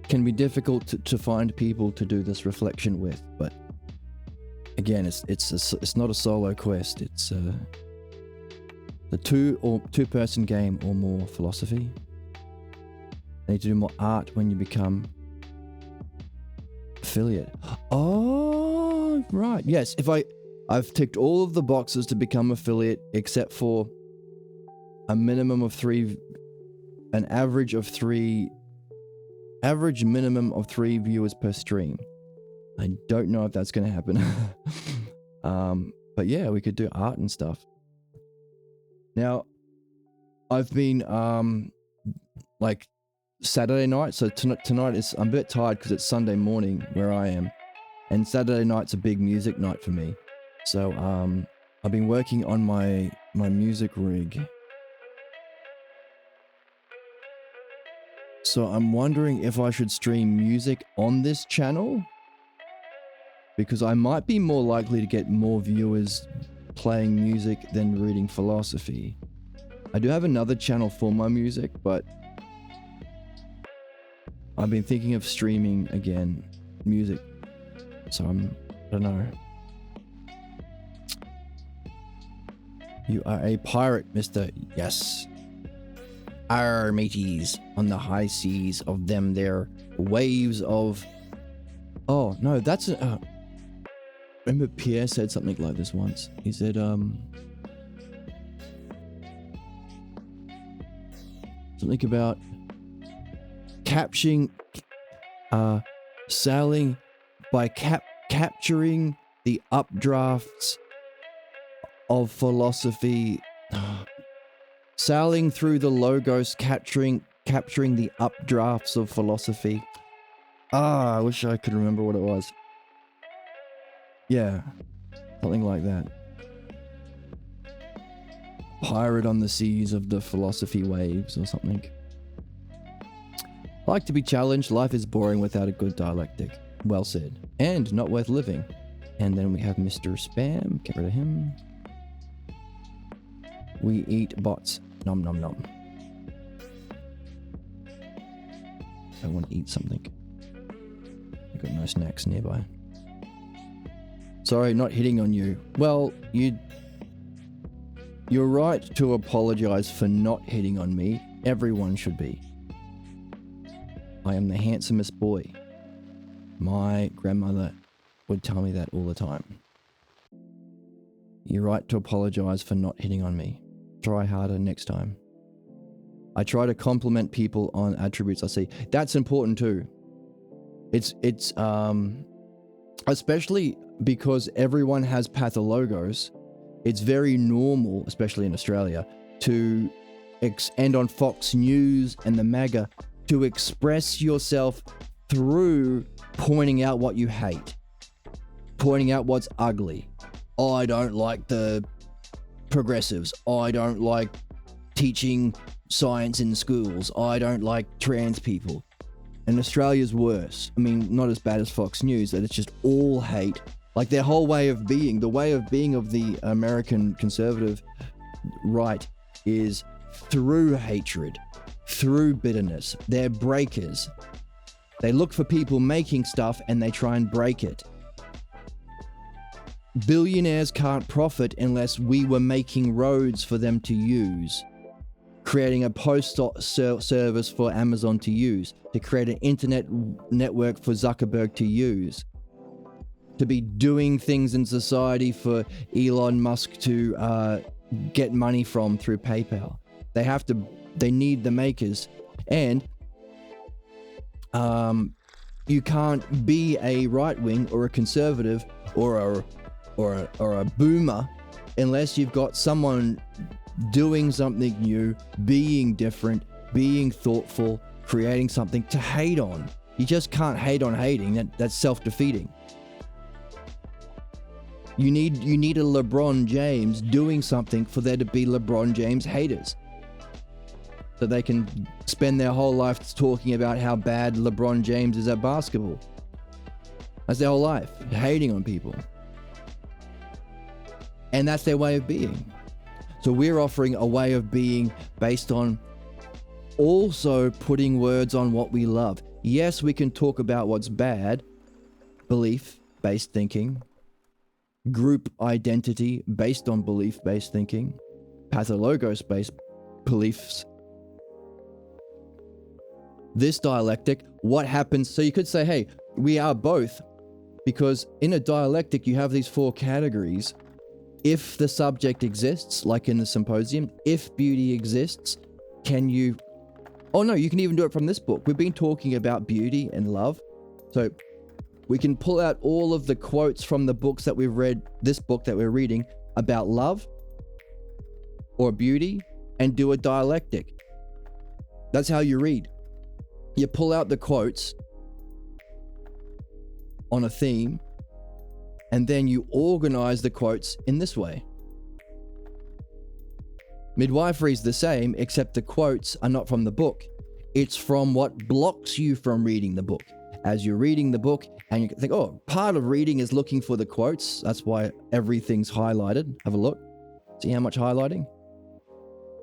can be difficult to find people to do this reflection with, but again, it's not a solo quest. It's the two-person game or more philosophy. You need to do more art when you become affiliate. Oh, right. Yes, I've ticked all of the boxes to become affiliate except for an average minimum of 3 viewers per stream. I don't know if that's going to happen. But yeah, we could do art and stuff. Now, I've been, like, Saturday night, so tonight is, I'm a bit tired because it's Sunday morning where I am, and Saturday night's a big music night for me. So, I've been working on my music rig. So I'm wondering if I should stream music on this channel, because I might be more likely to get more viewers playing music than reading philosophy. I do have another channel for my music, but I've been thinking of streaming again music. So I don't know. You are a pirate, Mr. Yes. Arr, mateys, on the high seas of them there waves of... Oh, no, that's... remember Pierre said something like this once. He said, something about sailing by capturing the updrafts of philosophy... Sailing through the logos, capturing the updrafts of philosophy. I wish I could remember what it was. Yeah, something like that. Pirate on the seas of the philosophy waves or something. Like to be challenged, life is boring without a good dialectic. Well said. And not worth living. And then we have Mr. Spam, get rid of him. We eat bots. Nom nom nom. I want to eat something. I've got no snacks nearby. Sorry, not hitting on you. Well, you're right to apologize for not hitting on me. Everyone should be. I am the handsomest boy. My grandmother would tell me that all the time. You're right to apologize for not hitting on me. Try harder next time. I try to compliment people on attributes I see. That's important too. It's especially because everyone has pathologos. It's very normal, especially in Australia, and on Fox News and the MAGA, to express yourself through pointing out what you hate, pointing out what's ugly. I don't like the progressives. I don't like teaching science in schools. I don't like trans people. And Australia's worse. I mean, not as bad as Fox News, that it's just all hate. Like their whole way of being, the way of being of the American conservative right is through hatred, through bitterness. They're breakers. They look for people making stuff and they try and break it. Billionaires can't profit unless we were making roads for them to use, creating a post service for Amazon to use, to create an internet network for Zuckerberg to use, to be doing things in society for Elon Musk to get money from through PayPal. They need the makers. And you can't be a right wing or a conservative or a boomer unless you've got someone doing something new, being different, being thoughtful, creating something to hate on. You just can't hate on hating. That's self-defeating. You need a LeBron James doing something for there to be LeBron James haters. So they can spend their whole life talking about how bad LeBron James is at basketball. That's their whole life, hating on people. And that's their way of being. So we're offering a way of being based on also putting words on what we love. Yes, we can talk about what's bad, belief-based thinking, group identity based on belief-based thinking, pathologos-based beliefs. This dialectic, what happens? So you could say, hey, we are both, because in a dialectic, you have these four categories. If the subject exists, like in the symposium, if beauty exists, can you... Oh no, you can even do it from this book. We've been talking about beauty and love. So we can pull out all of the quotes from the books that we've read, this book that we're reading, about love or beauty, and do a dialectic. That's how you read. You pull out the quotes on a theme, and then you organize the quotes in this way. Midwifery is the same, except the quotes are not from the book. It's from what blocks you from reading the book. As you're reading the book, and you think, oh, part of reading is looking for the quotes. That's why everything's highlighted. Have a look. See how much highlighting?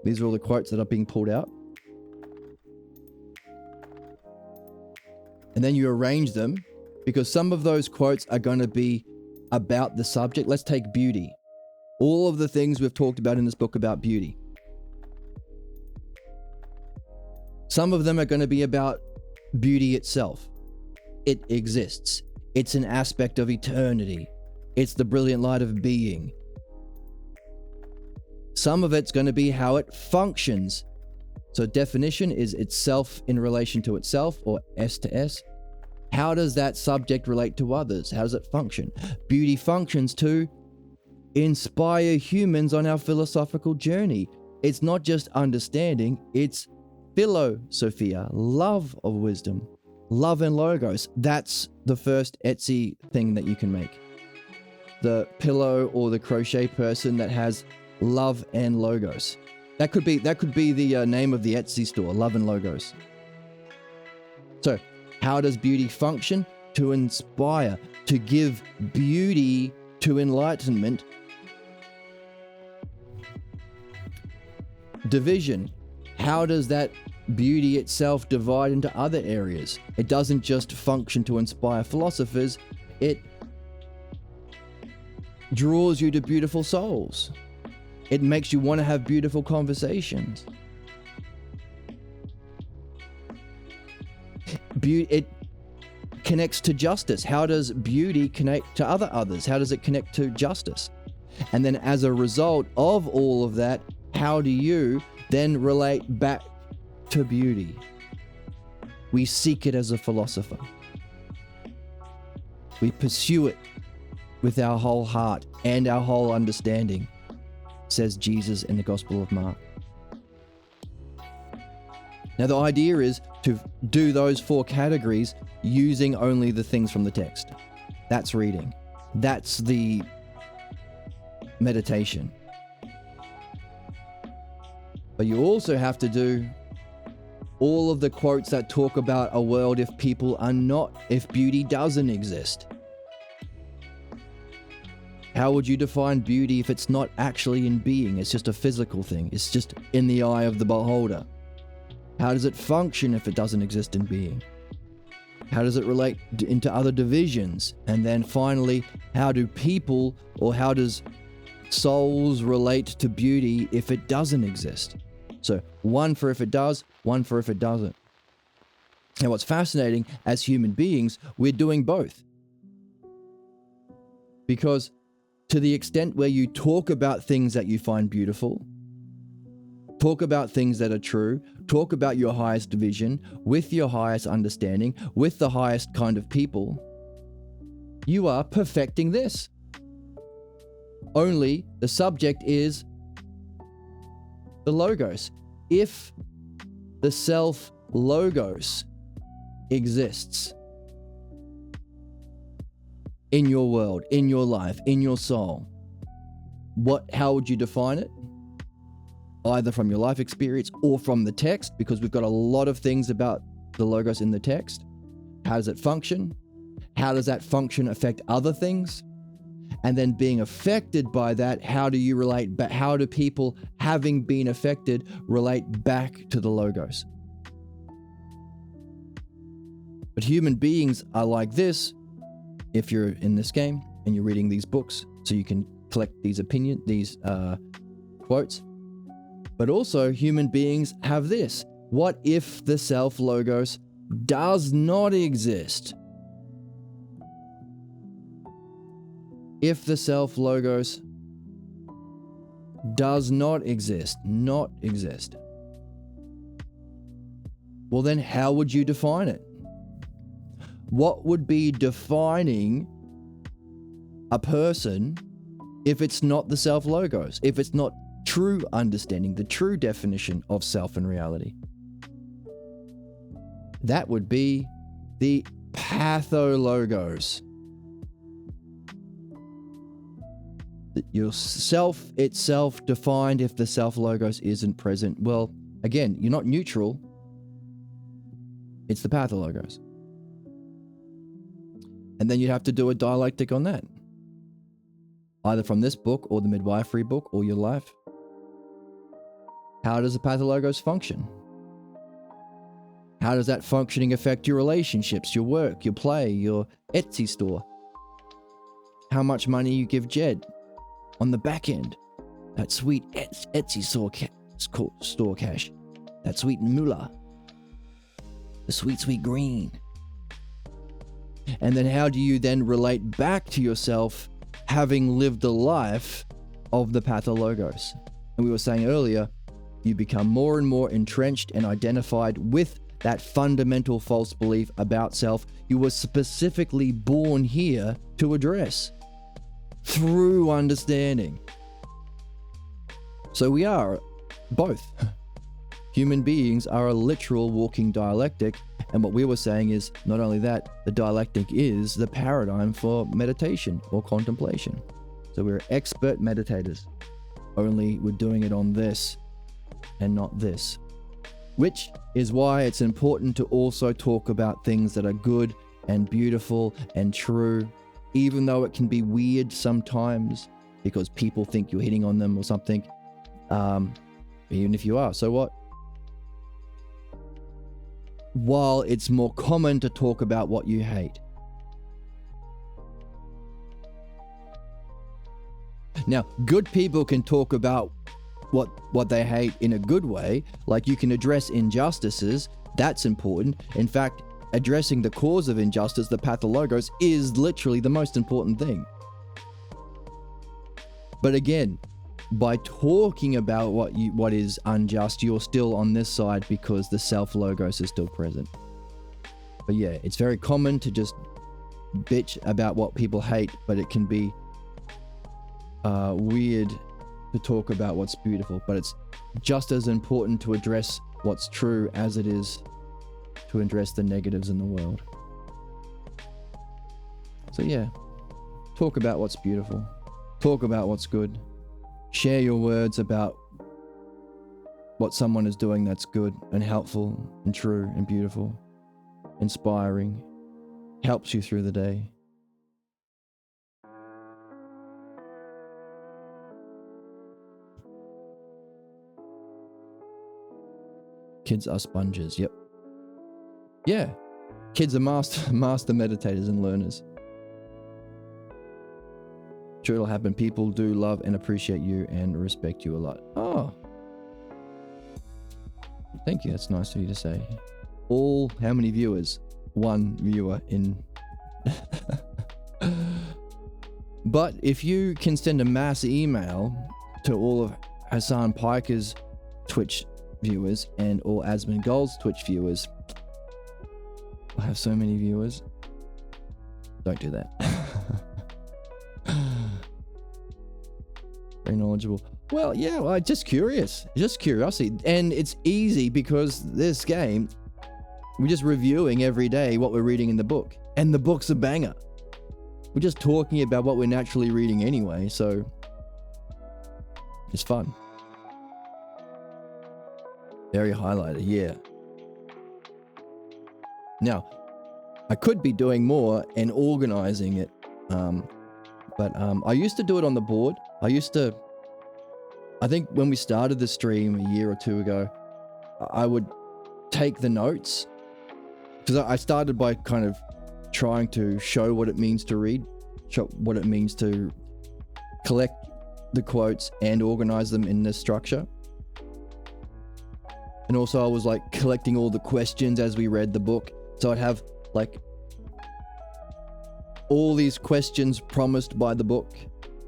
These are all the quotes that are being pulled out. And then you arrange them, because some of those quotes are going to be about the subject. Let's take beauty. All of the things we've talked about in this book about beauty. Some of them are going to be about beauty itself. It exists. It's an aspect of eternity. It's the brilliant light of being. Some of it's going to be how it functions. So definition is itself in relation to itself, or S to S. How does that subject relate to others? How does it function? Beauty functions to inspire humans on our philosophical journey. It's not just understanding, it's philosophia, love of wisdom, love and logos. That's the first Etsy thing that you can make. The pillow or the crochet person that has love and logos. That could be the name of the Etsy store, Love and Logos. So, how does beauty function? To inspire, to give beauty to enlightenment. Division. How does that beauty itself divide into other areas? It doesn't just function to inspire philosophers. It draws you to beautiful souls. It makes you want to have beautiful conversations. It connects to justice. How does beauty connect to others? How does it connect to justice? And then as a result of all of that, how do you then relate back to beauty? We seek it as a philosopher. We pursue it with our whole heart and our whole understanding, says Jesus in the Gospel of Mark. Now the idea is to do those four categories using only the things from the text. That's reading. That's the meditation. But you also have to do all of the quotes that talk about a world if beauty doesn't exist. How would you define beauty if it's not actually in being? It's just a physical thing. It's just in the eye of the beholder. How does it function if it doesn't exist in being? How does it relate into other divisions? And then finally, how do people, or how does souls relate to beauty if it doesn't exist? So one for if it does, one for if it doesn't. Now what's fascinating, as human beings, we're doing both. Because to the extent where you talk about things that you find beautiful, talk about things that are true, talk about your highest vision, with your highest understanding, with the highest kind of people, you are perfecting this. Only the subject is the logos. If the self logos exists in your world, in your life, in your soul, how would you define it? Either from your life experience or from the text, because we've got a lot of things about the logos in the text. How does it function? How does that function affect other things? And then being affected by that, how do you relate back? How do people, having been affected, relate back to the logos? But human beings are like this. If you're in this game and you're reading these books, so you can collect these quotes. But also human beings have this. What if the self logos does not exist? If the self logos does not exist, well then how would you define it? What would be defining a person if it's not the self logos, if it's not true understanding, the true definition of self and reality? That would be the pathologos. Your self itself defined if the self logos isn't present. Well, again, you're not neutral. It's the pathologos. And then you'd have to do a dialectic on that. Either from this book or the midwifery book or your life. How does the pathologos function? How does that functioning affect your relationships, your work, your play, your Etsy store? How much money you give Jed on the back end? That sweet Etsy store cash. That sweet moolah. The sweet, sweet green. And then how do you then relate back to yourself having lived the life of the pathologos? And we were saying earlier, you become more and more entrenched and identified with that fundamental false belief about self you were specifically born here to address through understanding. So we are both. Human beings are a literal walking dialectic. And what we were saying is, not only that, the dialectic is the paradigm for meditation or contemplation. So we're expert meditators. Only we're doing it on this and not this. Which is why it's important to also talk about things that are good and beautiful and true, even though it can be weird sometimes because people think you're hitting on them or something. Even if you are, so what? While it's more common to talk about what you hate. Now, good people can talk about what they hate in a good way, like you can address injustices. That's important. In fact, addressing the cause of injustice, the pathologos, is literally the most important thing. But again, by talking about what is unjust, you're still on this side because the self-logos is still present. But yeah, it's very common to just bitch about what people hate, but it can be weird to talk about what's beautiful. But it's just as important to address what's true as it is to address the negatives in the world. So yeah, talk about what's beautiful. Talk about what's good. Share your words about what someone is doing that's good and helpful and true and beautiful, inspiring, helps you through the day. Kids are sponges, yep. Yeah, kids are master meditators and learners. Sure, it'll happen. People do love and appreciate you and respect you a lot. Oh, thank you. That's nice of you to say. How many viewers? One viewer in. But if you can send a mass email to all of Hassan Piker's Twitch viewers and all Asmund Gold's Twitch viewers, I have so many viewers. Don't do that. Very knowledgeable. Well, yeah, well, just curious. Just curiosity. And it's easy because this game, we're just reviewing every day what we're reading in the book. And the book's a banger. We're just talking about what we're naturally reading anyway, so it's fun. Very highlighted, yeah. Now, I could be doing more and organizing it, but I used to do it on the board. I think when we started the stream a year or two ago, I would take the notes, because I started by kind of trying to show what it means to read, show what it means to collect the quotes and organize them in this structure. And also I was like collecting all the questions as we read the book. So I'd have like all these questions promised by the book.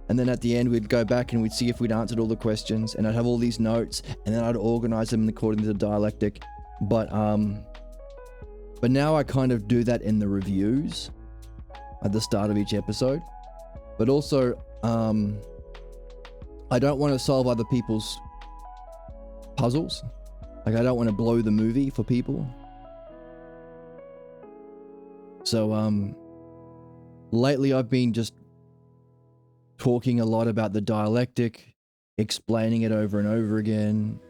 And then at the end, we'd go back and we'd see if we'd answered all the questions. And I'd have all these notes, and then I'd organize them according to the dialectic. But now I kind of do that in the reviews at the start of each episode. But also, I don't want to solve other people's puzzles. Like, I don't want to blow the movie for people. So, lately I've been just talking a lot about the dialectic, explaining it over and over again,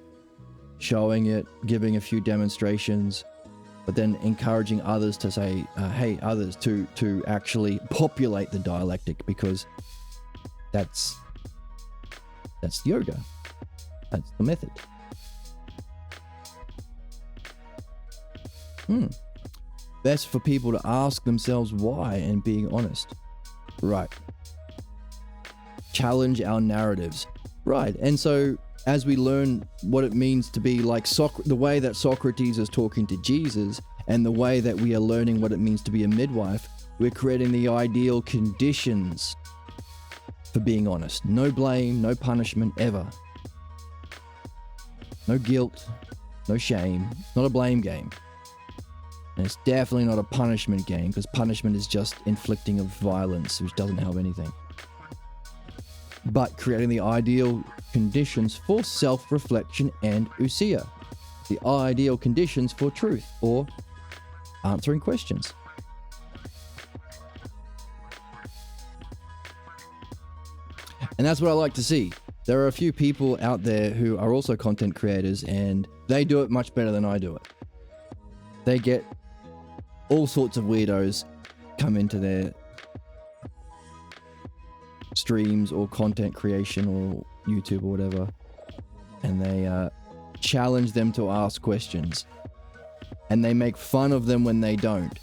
showing it, giving a few demonstrations, but then encouraging others to say, hey, others to actually populate the dialectic, because that's yoga. That's the method. Best for people to ask themselves why and being honest. Right. Challenge our narratives. Right. And so as we learn what it means to be like the way that Socrates is talking to Jesus, and the way that we are learning what it means to be a midwife, we're creating the ideal conditions for being honest. No blame, no punishment ever. No guilt, no shame. It's not a blame game. And it's definitely not a punishment game, because punishment is just inflicting of violence, which doesn't help anything. But creating the ideal conditions for self-reflection and ousia. The ideal conditions for truth, or answering questions. And that's what I like to see. There are a few people out there who are also content creators, and they do it much better than I do it. They get all sorts of weirdos come into their streams or content creation or YouTube or whatever, and they challenge them to ask questions, and they make fun of them when they don't.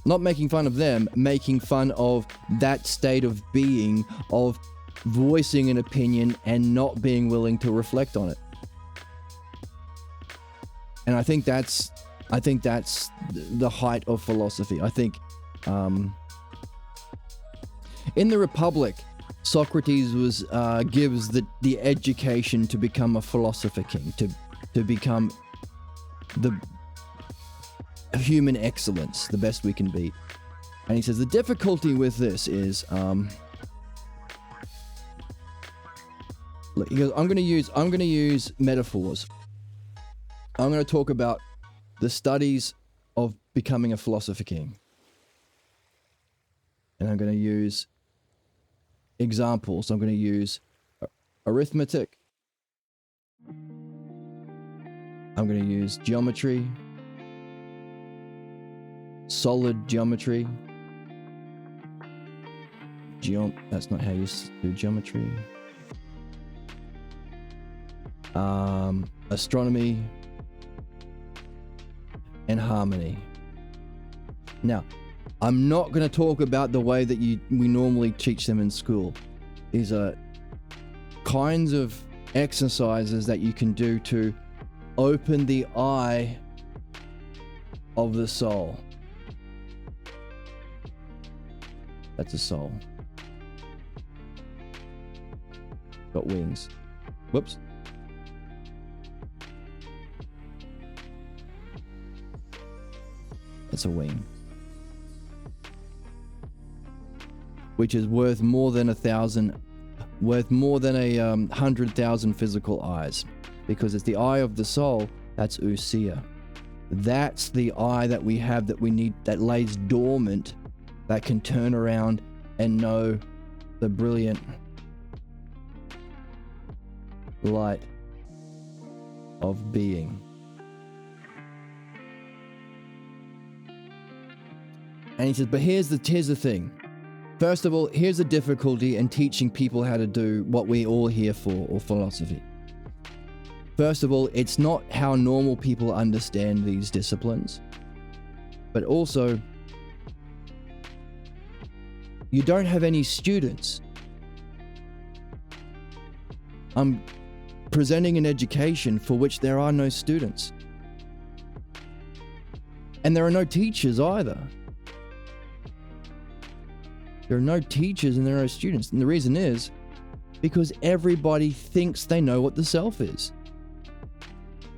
Not making fun of them, making fun of that state of being, of voicing an opinion and not being willing to reflect on it. And I think that's the height of philosophy. I think in the Republic, Socrates gives the education to become a philosopher king, to become the human excellence, the best we can be. And he says the difficulty with this is, he goes, I'm going to use metaphors. I'm going to talk about the studies of becoming a philosopher king. And I'm going to use examples. I'm going to use arithmetic. I'm going to use geometry. Solid geometry. That's not how you do geometry. Astronomy. And harmony. Now, I'm not going to talk about the way that we normally teach them in school. These are kinds of exercises that you can do to open the eye of the soul. That's a soul. Got wings. Whoops. That's a wing. which is worth more than 100,000 physical eyes, because it's the eye of the soul. That's ousia. That's the eye that we have, that we need, that lays dormant, that can turn around and know the brilliant light of being. And he says, but here's the thing. First of all, here's the difficulty in teaching people how to do what we're all here for, or philosophy. First of all, it's not how normal people understand these disciplines, but also, you don't have any students. I'm presenting an education for which there are no students. And there are no teachers either. There are no teachers and there are no students. And the reason is because everybody thinks they know what the self is.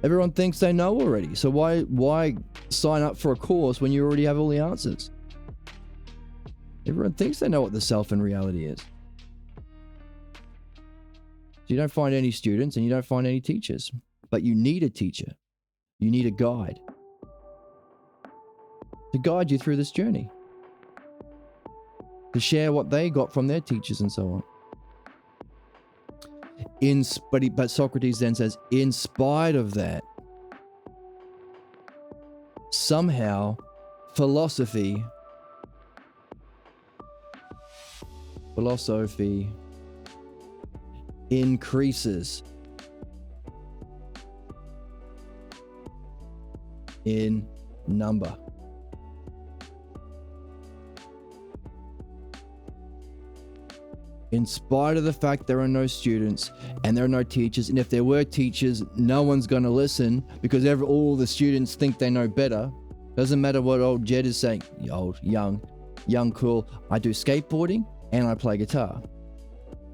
Everyone thinks they know already. So why sign up for a course when you already have all the answers? Everyone thinks they know what the self in reality is. So you don't find any students and you don't find any teachers. But you need a teacher. You need a guide to guide you through this journey, to share what they got from their teachers and so on. But Socrates then says, in spite of that, somehow philosophy increases in number. In spite of the fact there are no students and there are no teachers, and if there were teachers, no one's going to listen because all the students think they know better. Doesn't matter what old Jed is saying. Young, cool. I do skateboarding and I play guitar.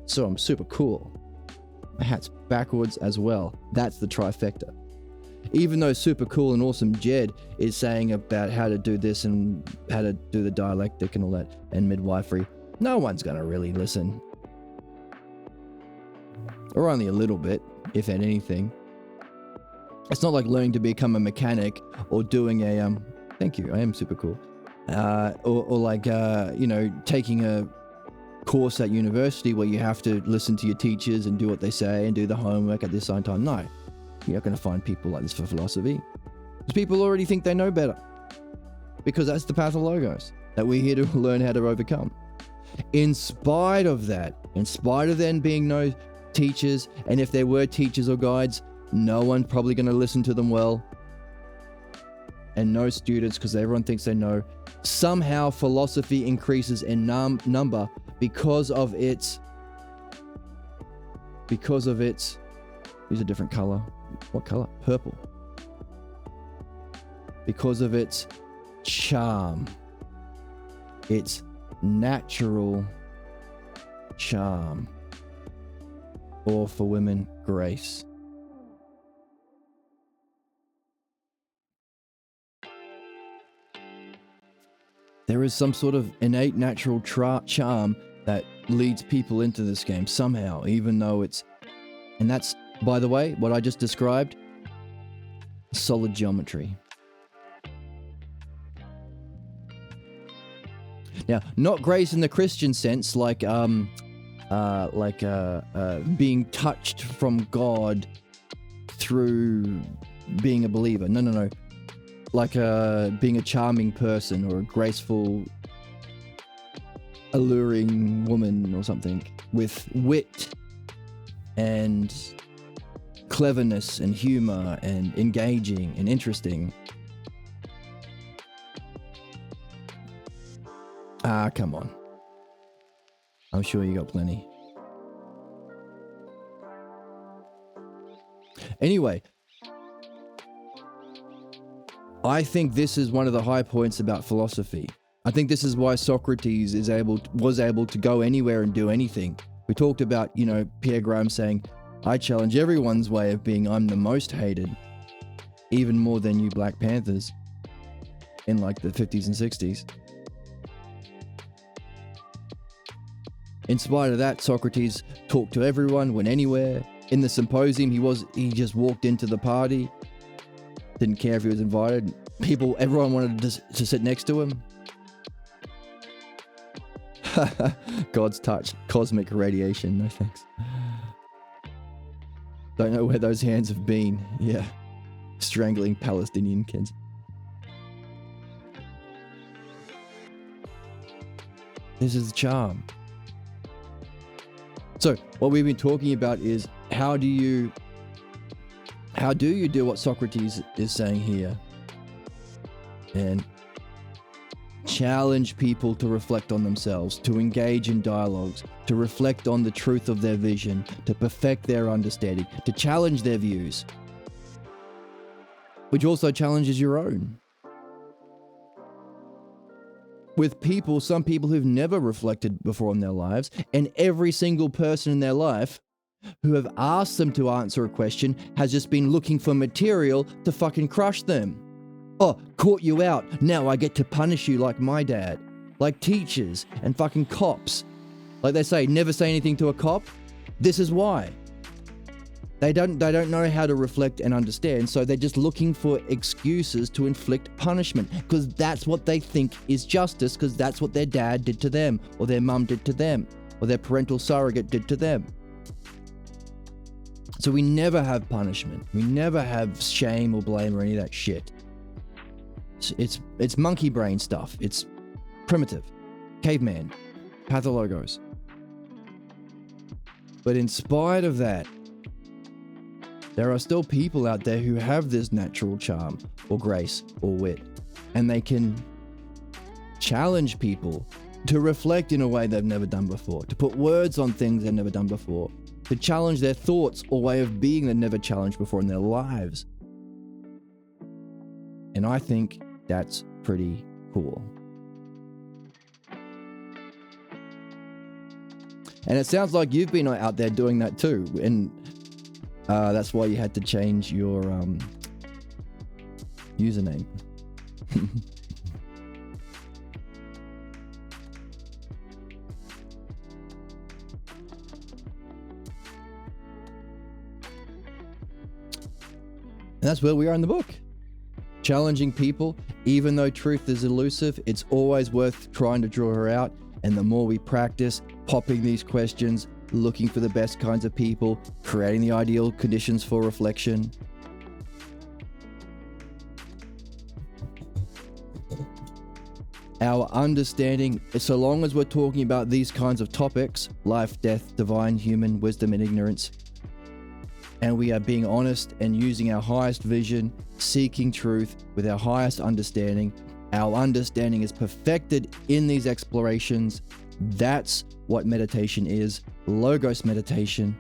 So I'm super cool. My hat's backwards as well. That's the trifecta. Even though super cool and awesome Jed is saying about how to do this and how to do the dialectic and all that and midwifery, no one's going to really listen. Or only a little bit, if at anything. It's not like learning to become a mechanic or doing a, thank you, I am super cool. Or like, taking a course at university where you have to listen to your teachers and do what they say and do the homework at the same time. No, you're not going to find people like this for philosophy. Because people already think they know better. Because that's the path of logos that we're here to learn how to overcome. In spite of that, in spite of there being no teachers, and if there were teachers or guides, no one's probably going to listen to them well, and no students because everyone thinks they know, somehow philosophy increases in number because of its, use a different color. What color? Purple. Because of its charm, its natural charm, or for women, grace. There is some sort of innate natural charm that leads people into this game somehow, even though it's, and that's, by the way, what I just described, solid geometry. Now, not grace in the Christian sense, like being touched from God through being a believer. No. Like being a charming person or a graceful, alluring woman or something with wit and cleverness and humor and engaging and interesting. Ah, come on. I'm sure you got plenty. Anyway, I think this is one of the high points about philosophy. I think this is why Socrates was able to go anywhere and do anything. We talked about, Pierre Graham saying, I challenge everyone's way of being, I'm the most hated, even more than you Black Panthers in like the 50s and 60s. In spite of that, Socrates talked to everyone, went anywhere. In the symposium, he just walked into the party. Didn't care if he was invited. Everyone wanted to sit next to him. God's touch, cosmic radiation, no thanks. Don't know where those hands have been. Yeah, strangling Palestinian kids. This is the charm. So what we've been talking about is how do you do what Socrates is saying here and challenge people to reflect on themselves, to engage in dialogues, to reflect on the truth of their vision, to perfect their understanding, to challenge their views, which also challenges your own. With some people who've never reflected before in their lives, and every single person in their life who have asked them to answer a question has just been looking for material to fucking crush them. Oh, caught you out. Now I get to punish you like my dad. Like teachers and fucking cops. Like they say, never say anything to a cop. This is why. They don't know how to reflect and understand, so they're just looking for excuses to inflict punishment because that's what they think is justice, because that's what their dad did to them, or their mum did to them, or their parental surrogate did to them. So we never have punishment. We never have shame or blame or any of that shit. It's monkey brain stuff. It's primitive, caveman, pathologos. But in spite of that, there are still people out there who have this natural charm or grace or wit, and they can challenge people to reflect in a way they've never done before, to put words on things they've never done before, to challenge their thoughts or way of being they've never challenged before in their lives. And I think that's pretty cool. And it sounds like you've been out there doing that too, and that's why you had to change your username. And that's where we are in the book. Challenging people, even though truth is elusive, it's always worth trying to draw her out. And the more we practice popping these questions, looking for the best kinds of people, creating the ideal conditions for reflection, our understanding, so long as we're talking about these kinds of topics, life, death, divine, human, wisdom, and ignorance, and we are being honest and using our highest vision, seeking truth with our highest understanding, our understanding is perfected in these explorations. That's what meditation is, logos meditation.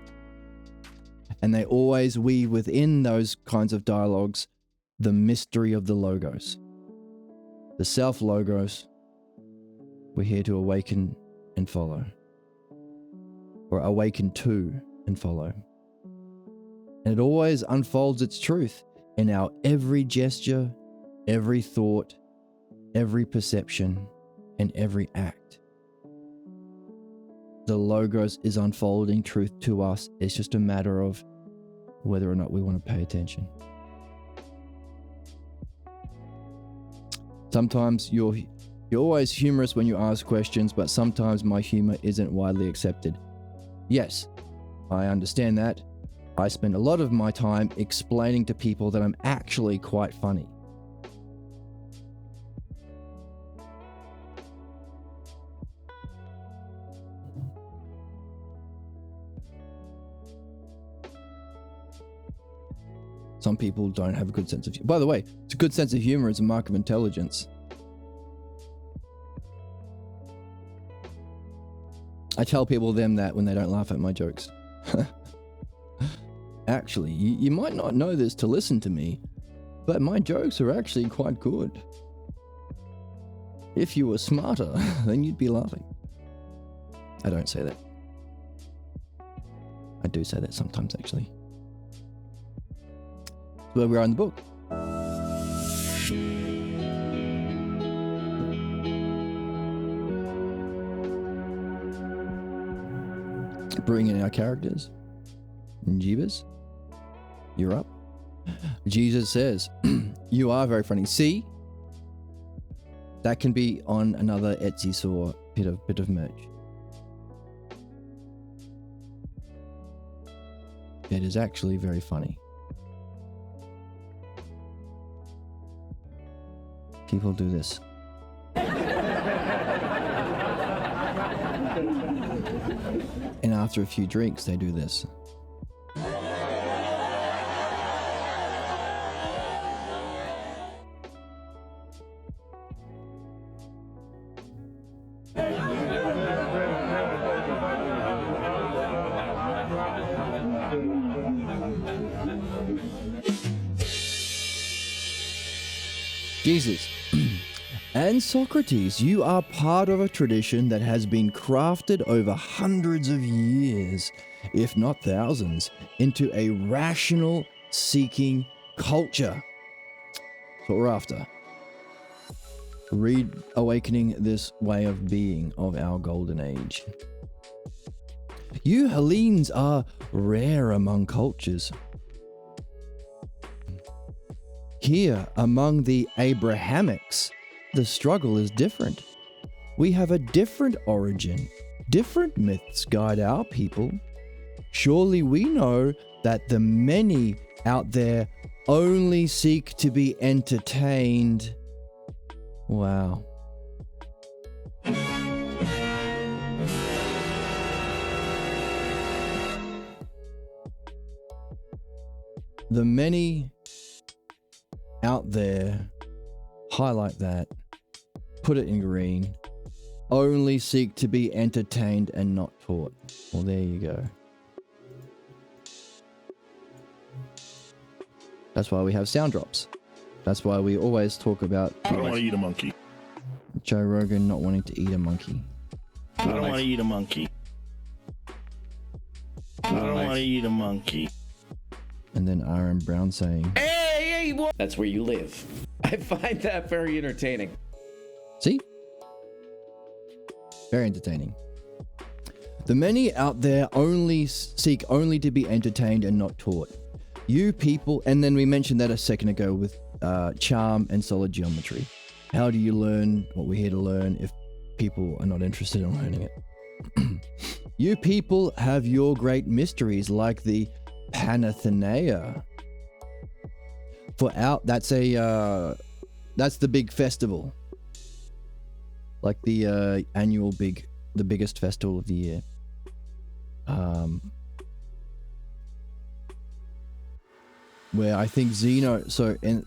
And they always weave within those kinds of dialogues the mystery of the logos. The self-logos, we're here to awaken and follow. Or awaken to and follow. And it always unfolds its truth in our every gesture, every thought, every perception, and every act. The logos is unfolding truth to us. It's just a matter of whether or not we want to pay attention. Sometimes you're always humorous when you ask questions, but sometimes my humor isn't widely accepted. Yes, I understand that. I spend a lot of my time explaining to people that I'm actually quite funny. Some people don't have a good sense of humor. By the way, it's a good sense of humor is a mark of intelligence. I tell people that when they don't laugh at my jokes. Actually, you might not know this to listen to me, but my jokes are actually quite good. If you were smarter, then you'd be laughing. I don't say that. I do say that sometimes, actually. Where we are in the book. Bring in our characters. Jeebus, you're up. Jesus says, you are very funny. See, that can be on another Etsy store bit of merch. It is actually very funny. People do this. And after a few drinks, they do this. Jesus. And Socrates, you are part of a tradition that has been crafted over hundreds of years, if not thousands, into a rational seeking culture. That's what we're after. Reawakening this way of being of our golden age. You Hellenes are rare among cultures. Here, among the Abrahamics, the struggle is different. We have a different origin. Different myths guide our people. Surely we know that the many out there only seek to be entertained. Wow. The many out there, highlight that, put it in green, only seek to be entertained and not taught. Well, there you go. That's why we have sound drops. That's why we always talk about I don't want to eat a monkey. Joe Rogan not wanting to eat a monkey. I don't want to eat a monkey. I don't want to eat a monkey. And then Aaron Brown saying, Hey, what? That's where you live. I find that very entertaining. see? Very entertaining. The many out there seek only to be entertained and not taught. You people, and then we mentioned that a second ago with charm and solid geometry. How do you learn what we're here to learn if people are not interested in learning it? You people have your great mysteries like the Panathenaea. That's the big festival. Like the annual the biggest festival of the year. Where I think Zeno, and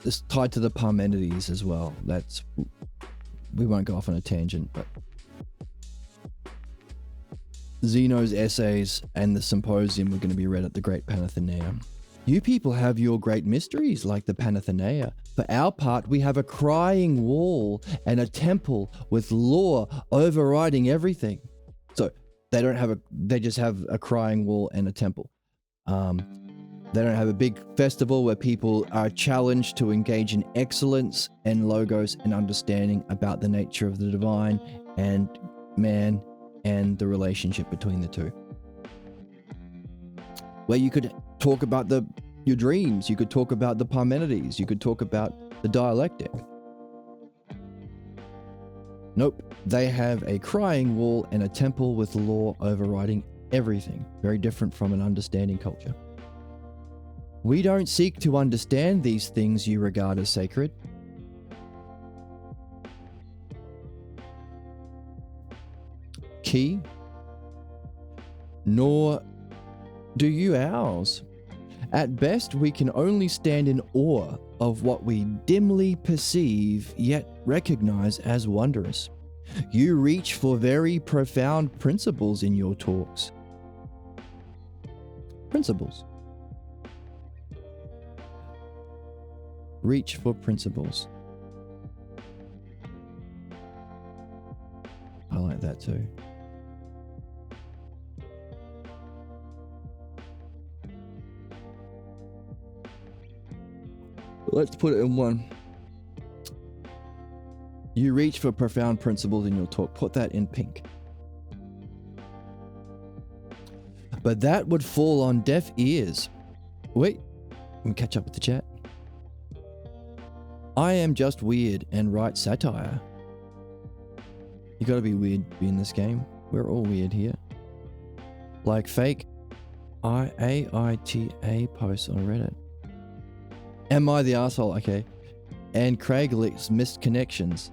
it's tied to the Parmenides as well. We won't go off on a tangent, but Zeno's essays and the symposium were going to be read at the Great Panathenaea. You people have your great mysteries like the Panathenaea. For our part, we have a crying wall and a temple with law overriding everything. So they just have a crying wall and a temple. They don't have a big festival where people are challenged to engage in excellence and logos and understanding about the nature of the divine and man and the relationship between the two. Where you could talk about your dreams, you could talk about the Parmenides, you could talk about the dialectic. Nope, they have a crying wall and a temple with law overriding everything. Very different from an understanding culture. We don't seek to understand these things you regard as sacred. Key, nor do you ours. At best, we can only stand in awe of what we dimly perceive yet recognize as wondrous. You reach for very profound principles in your talks. Principles. Reach for principles. I like that too. Let's put it in one. You reach for profound principles in your talk. Put that in pink. But that would fall on deaf ears. Wait, let me catch up with the chat. I am just weird and write satire. You gotta be weird to be in this game. We're all weird here. Like fake AITA posts on Reddit. Am I the asshole? Okay. And Craig leaks missed connections.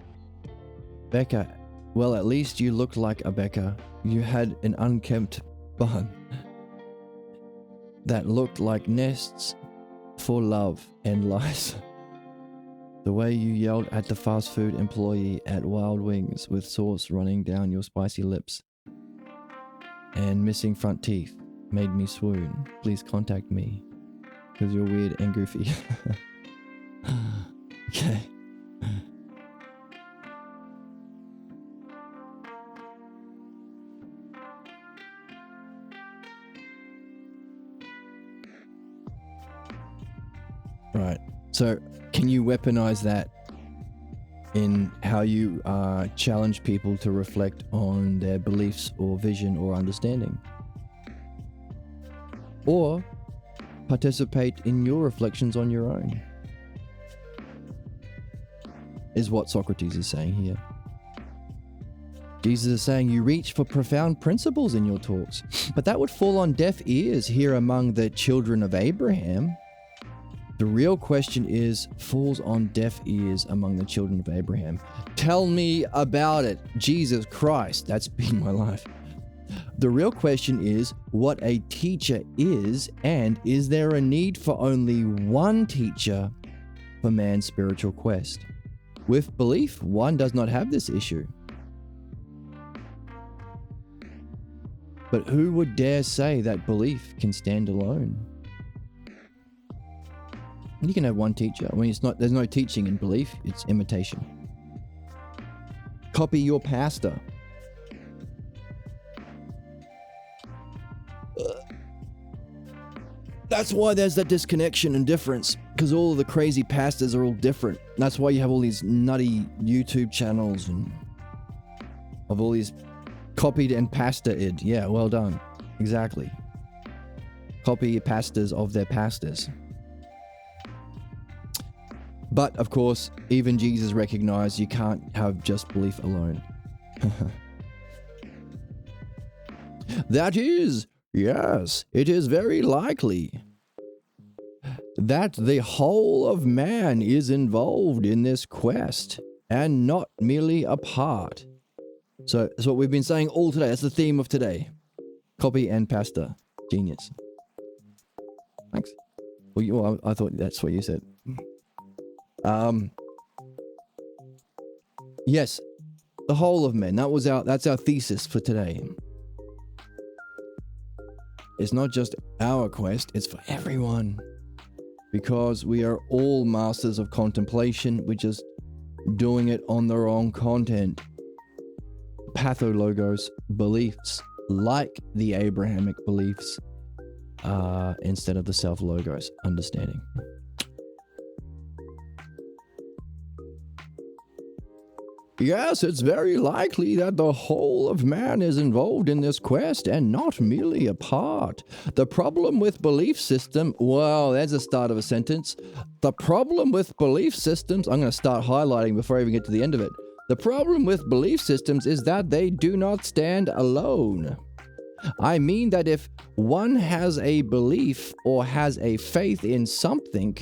Becca, well, at least you looked like a Becca. You had an unkempt bun that looked like nests for love and lies. The way you yelled at the fast food employee at Wild Wings with sauce running down your spicy lips and missing front teeth made me swoon. Please contact me because you're weird and goofy. Okay. Right. So, can you weaponize that in how you challenge people to reflect on their beliefs or vision or understanding? Or participate in your reflections on your own? Is what Socrates is saying here. Jesus is saying you reach for profound principles in your talks, but that would fall on deaf ears here among the children of Abraham. The real question is, falls on deaf ears among the children of Abraham. Tell me about it. Jesus Christ, that's been my life. The real question is what a teacher is, and is there a need for only one teacher for man's spiritual quest? With belief, one does not have this issue. But who would dare say that belief can stand alone? You can have one teacher. I mean, there's no teaching in belief, it's imitation. Copy your pastor. That's why there's that disconnection and difference, because all of the crazy pastors are all different. That's why you have all these nutty YouTube channels and of all these copied and pastored. Yeah, well done. Exactly. Copy pastors of their pastors. But, of course, even Jesus recognized you can't have just belief alone. That is, yes, it is very likely that the whole of man is involved in this quest and not merely a part. So that's what we've been saying all today. That's the theme of today. Copy and pasta. Genius. Thanks. Well, I thought that's what you said. Yes, the whole of men. That's our thesis for today. It's not just our quest, it's for everyone. Because we are all masters of contemplation, we're just doing it on the wrong content. Pathologos beliefs, like the Abrahamic beliefs, instead of the self-logos understanding. Yes, it's very likely that the whole of man is involved in this quest and not merely a part. The problem with belief system, well, there's the start of a sentence. The problem with belief systems, I'm going to start highlighting before I even get to the end of it. The problem with belief systems is that they do not stand alone. I mean that if one has a belief or has a faith in something,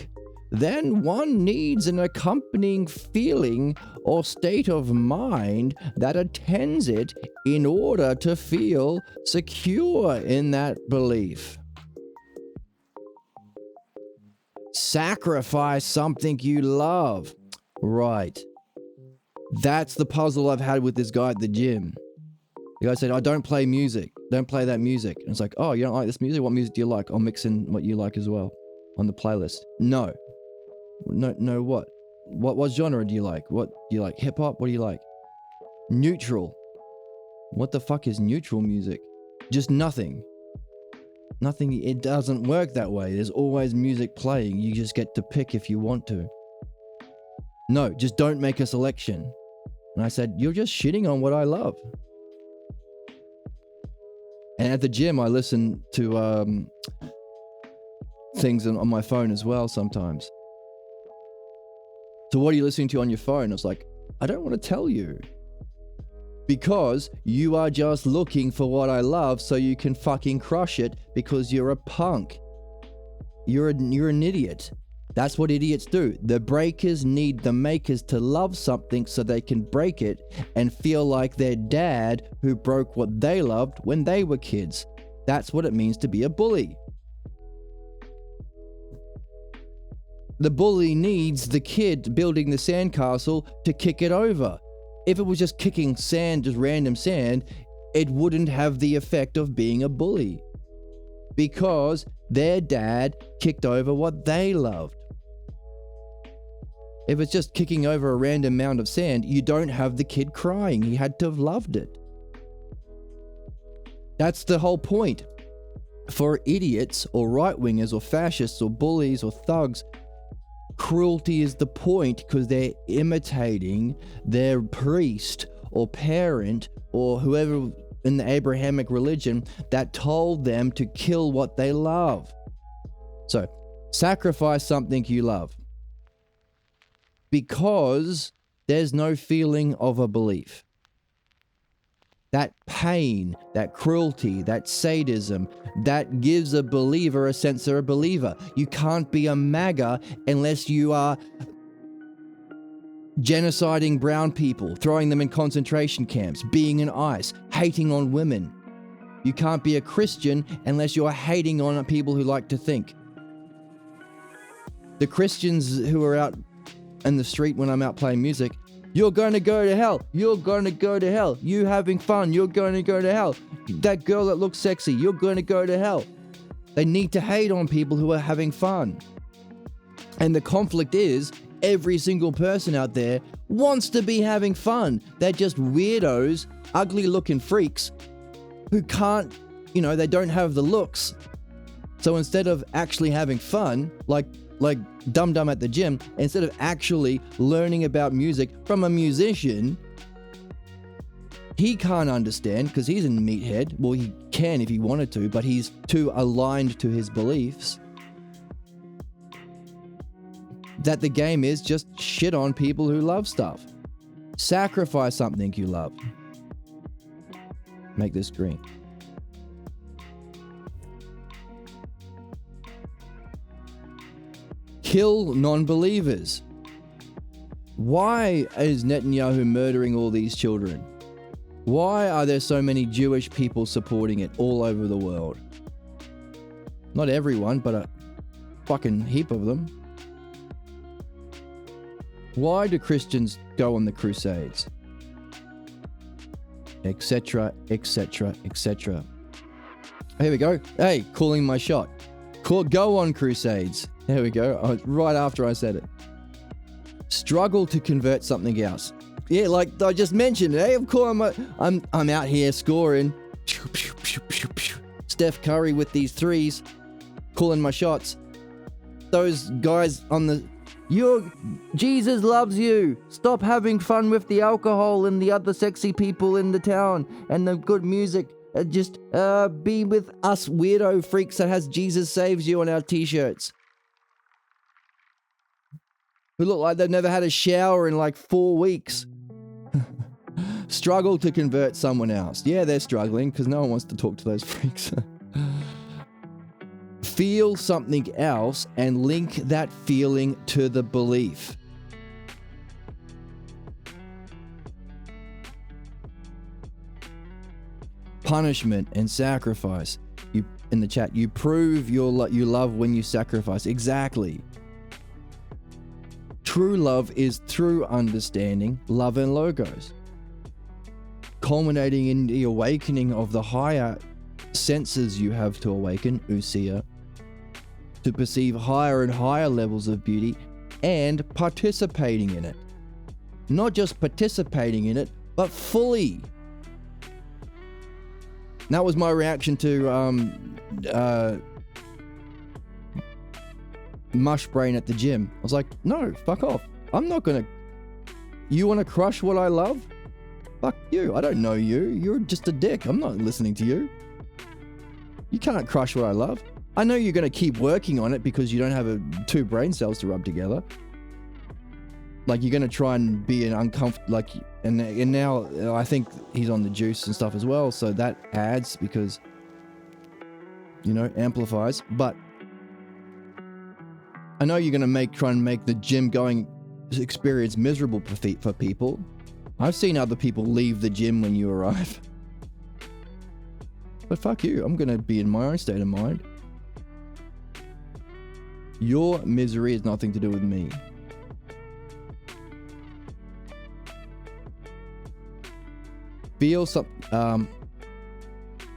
then one needs an accompanying feeling or state of mind that attends it in order to feel secure in that belief. Sacrifice something you love. Right. That's the puzzle I've had with this guy at the gym. The guy said, I don't play music. Don't play that music. And it's like, oh, you don't like this music? What music do you like? I'll mix in what you like as well on the playlist. No, what? What genre do you like? What do you like? Hip hop? What do you like? Neutral. What the fuck is neutral music? Just nothing. Nothing. It doesn't work that way. There's always music playing. You just get to pick if you want to. No, just don't make a selection. And I said, you're just shitting on what I love. And And at the gym, I listen to things on my phone as well sometimes. So what are you listening to on your phone? I was like, I don't want to tell you. Because you are just looking for what I love so you can fucking crush it because you're a punk. You're an idiot. That's what idiots do. The breakers need the makers to love something so they can break it and feel like their dad who broke what they loved when they were kids. That's what it means to be a bully. The bully needs the kid building the sandcastle to kick it over. If it was just kicking sand, just random sand, it wouldn't have the effect of being a bully. Because their dad kicked over what they loved. If it's just kicking over a random mound of sand, you don't have the kid crying. He had to have loved it. That's the whole point. For idiots or right-wingers or fascists or bullies or thugs, cruelty is the point because they're imitating their priest or parent or whoever in the Abrahamic religion that told them to kill what they love. So, sacrifice something you love because there's no feeling of a belief. That pain, that cruelty, that sadism, that gives a believer a sense of a believer. You can't be a MAGA unless you are genociding brown people, throwing them in concentration camps, being in ICE, hating on women. You can't be a Christian unless you're hating on people who like to think. The Christians who are out in the street when I'm out playing music, you're going to go to hell. You're going to go to hell. You having fun. You're going to go to hell. That girl that looks sexy. You're going to go to hell. They need to hate on people who are having fun. And the conflict is every single person out there wants to be having fun. They're just weirdos, ugly looking freaks who can't, they don't have the looks. So instead of actually having fun, like Dum Dum at the gym, instead of actually learning about music from a musician, he can't understand because he's a meathead. Well, he can if he wanted to, but he's too aligned to his beliefs. That the game is just shit on people who love stuff. Sacrifice something you love. Make this green. Kill non-believers. Why is Netanyahu murdering all these children? Why are there so many Jewish people supporting it all over the world? Not everyone, but a fucking heap of them. Why do Christians go on the crusades? Etc, etc, etc. Here we go. Hey, calling my shot. Go on crusades. There we go. Right after I said it. Struggle to convert something else. Yeah, like I just mentioned. Hey, of course I'm out here scoring. Steph Curry with these threes, calling my shots. Those guys on the Jesus loves you. Stop having fun with the alcohol and the other sexy people in the town and the good music. Just be with us weirdo freaks that has Jesus saves you on our t-shirts. Who look like they've never had a shower in like 4 weeks. Struggle to convert someone else. Yeah, they're struggling because no one wants to talk to those freaks. Feel something else and link that feeling to the belief. Punishment and sacrifice. You in the chat, you prove you love when you sacrifice. Exactly. True love is through understanding, love and logos, culminating in the awakening of the higher senses you have to awaken, usia, to perceive higher and higher levels of beauty and participating in it. Not just participating in it, but fully. That was my reaction to Mush Brain at the gym. I was like, no, fuck off. I'm not gonna... You want to crush what I love? Fuck you. I don't know you. You're just a dick. I'm not listening to you. You can't crush what I love. I know you're going to keep working on it because you don't have two brain cells to rub together. Like, you're going to try and be an uncomfortable, like, and now I think he's on the juice and stuff as well. So that adds because, you know, amplifies. But I know you're going to try and make the gym going experience miserable for people. I've seen other people leave the gym when you arrive. But fuck you, I'm going to be in my own state of mind. Your misery has nothing to do with me. Feel something.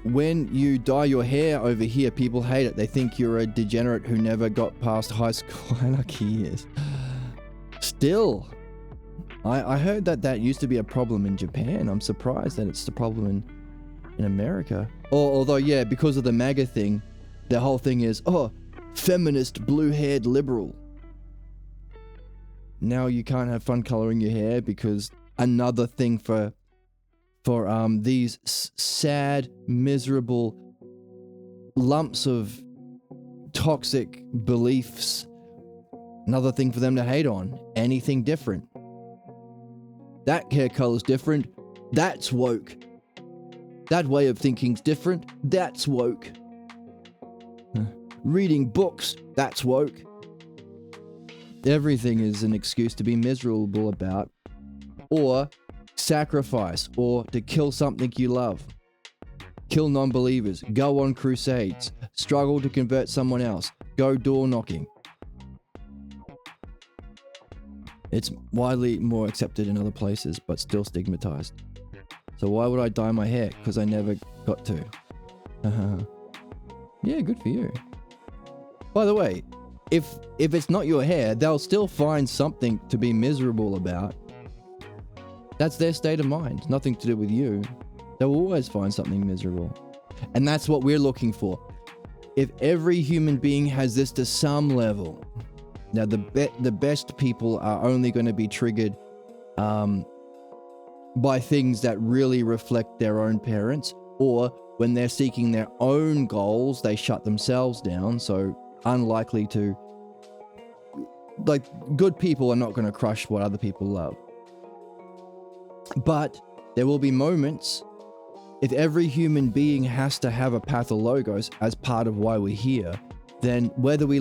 When you dye your hair over here, people hate it. They think you're a degenerate who never got past high school anarchy years. Still, I heard that used to be a problem in Japan. I'm surprised that it's the problem in America. Although, yeah, because of the MAGA thing, the whole thing is, feminist, blue-haired liberal. Now you can't have fun coloring your hair because another thing for these sad, miserable lumps of toxic beliefs. Another thing for them to hate on. Anything different. That hair color's different. That's woke. That way of thinking's different. That's woke. Reading books. That's woke. Everything is an excuse to be miserable about. Or sacrifice, or to kill something you love. Kill non-believers, go on crusades, struggle to convert someone else, go door knocking. It's widely more accepted in other places, but still stigmatized. So why would I dye my hair? Because I never got to. Yeah, good for you. By the way, if it's not your hair, they'll still find something to be miserable about. That's their state of mind. Nothing to do with you. They'll always find something miserable. And that's what we're looking for. If every human being has this to some level, now the best people are only going to be triggered by things that really reflect their own parents, or when they're seeking their own goals, they shut themselves down. So unlikely to, like, good people are not going to crush what other people love. But there will be moments, if every human being has to have a pathologos as part of why we're here, then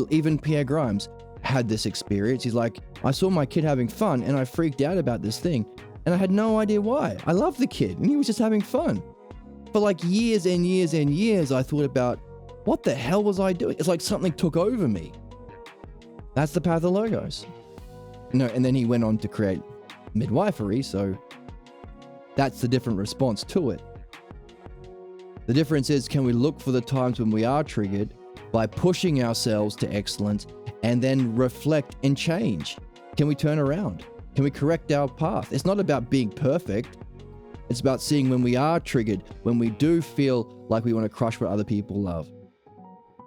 even Pierre Grimes had this experience. He's like, I saw my kid having fun and I freaked out about this thing and I had no idea why. I love the kid and he was just having fun. For like years and years and years, I thought about, what the hell was I doing? It's like something took over me. That's the pathologos. No, and then he went on to create midwifery, so that's the different response to it. The difference is, can we look for the times when we are triggered by pushing ourselves to excellence and then reflect and change? Can we turn around? Can we correct our path? It's not about being perfect. It's about seeing when we are triggered, when we do feel like we want to crush what other people love,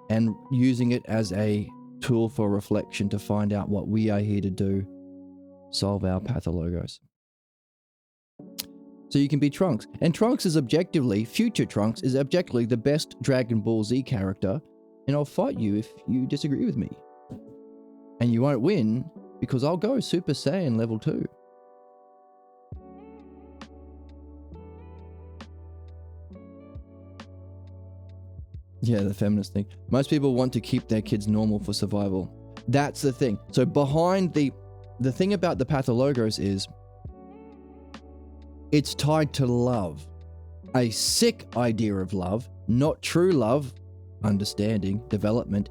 and using it as a tool for reflection to find out what we are here to do, solve our pathologos. So you can be Trunks. And Trunks is future Trunks is objectively the best Dragon Ball Z character, and I'll fight you if you disagree with me. And you won't win, because I'll go Super Saiyan level 2. Yeah, the feminist thing. Most people want to keep their kids normal for survival. That's the thing. So behind the thing about the pathologos is, it's tied to love. A sick idea of love, not true love, understanding, development,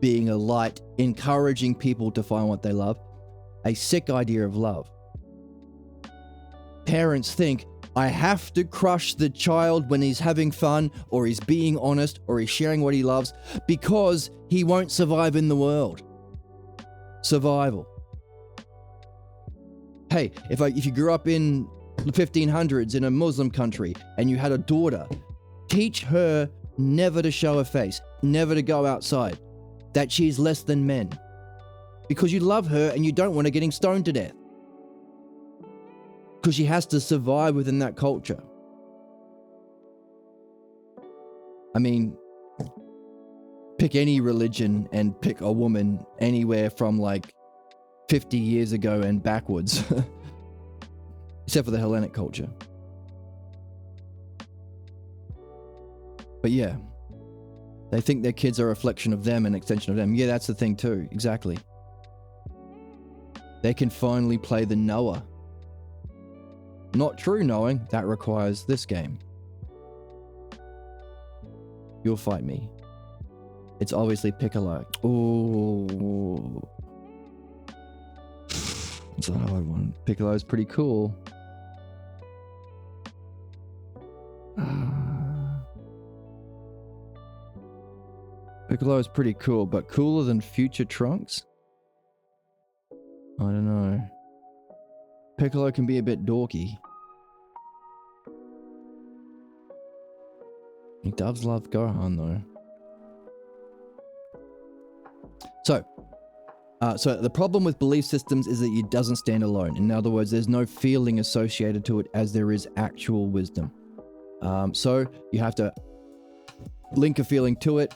being a light, encouraging people to find what they love. A sick idea of love. Parents think, I have to crush the child when he's having fun, or he's being honest, or he's sharing what he loves, because he won't survive in the world. Survival. Hey, if you grew up in the 1500s in a Muslim country and you had a daughter, teach her never to show her face, never to go outside, that she's less than men. Because you love her and you don't want her getting stoned to death. Because she has to survive within that culture. I mean, pick any religion and pick a woman anywhere from like 50 years ago and backwards, except for the Hellenic culture. But yeah, they think their kids are a reflection of them, an extension of them. Yeah, that's the thing too. Exactly. They can finally play the knower. Not true knowing, that requires this game. You'll fight me. It's obviously Piccolo. Ooh. It's a hard one. Piccolo's pretty cool. Piccolo's pretty cool, but cooler than future Trunks? I don't know. Piccolo can be a bit dorky. He does love Gohan though. So the problem with belief systems is that it doesn't stand alone. In other words, there's no feeling associated to it as there is actual wisdom. So you have to link a feeling to it,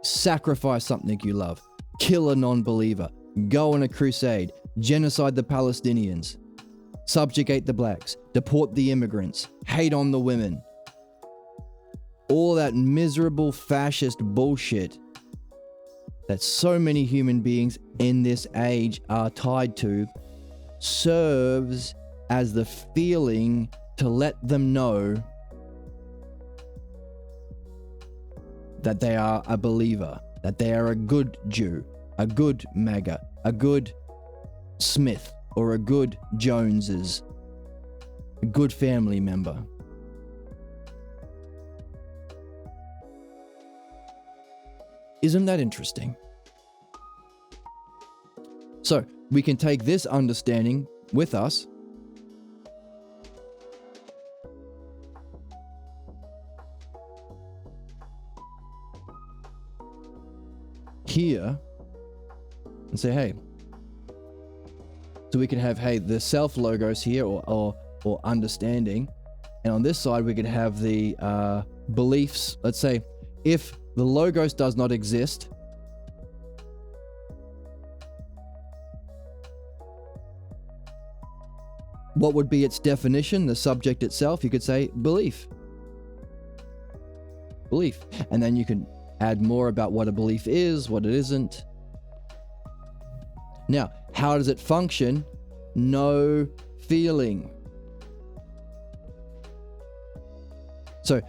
sacrifice something you love, kill a non-believer, go on a crusade, genocide the Palestinians, subjugate the blacks, deport the immigrants, hate on the women. All that miserable fascist bullshit that so many human beings in this age are tied to serves as the feeling to let them know that they are a believer, that they are a good Jew, a good MAGA, a good Smith, or a good Joneses, a good family member. Isn't that interesting? So, we can take this understanding with us here and say, hey, so we can have, hey, the self logos here or understanding, and on this side we could have the beliefs. Let's say if the logos does not exist, what would be its definition, the subject itself? You could say belief. Belief. And then you can add more about what a belief is, what it isn't. Now, how does it function? No feeling. So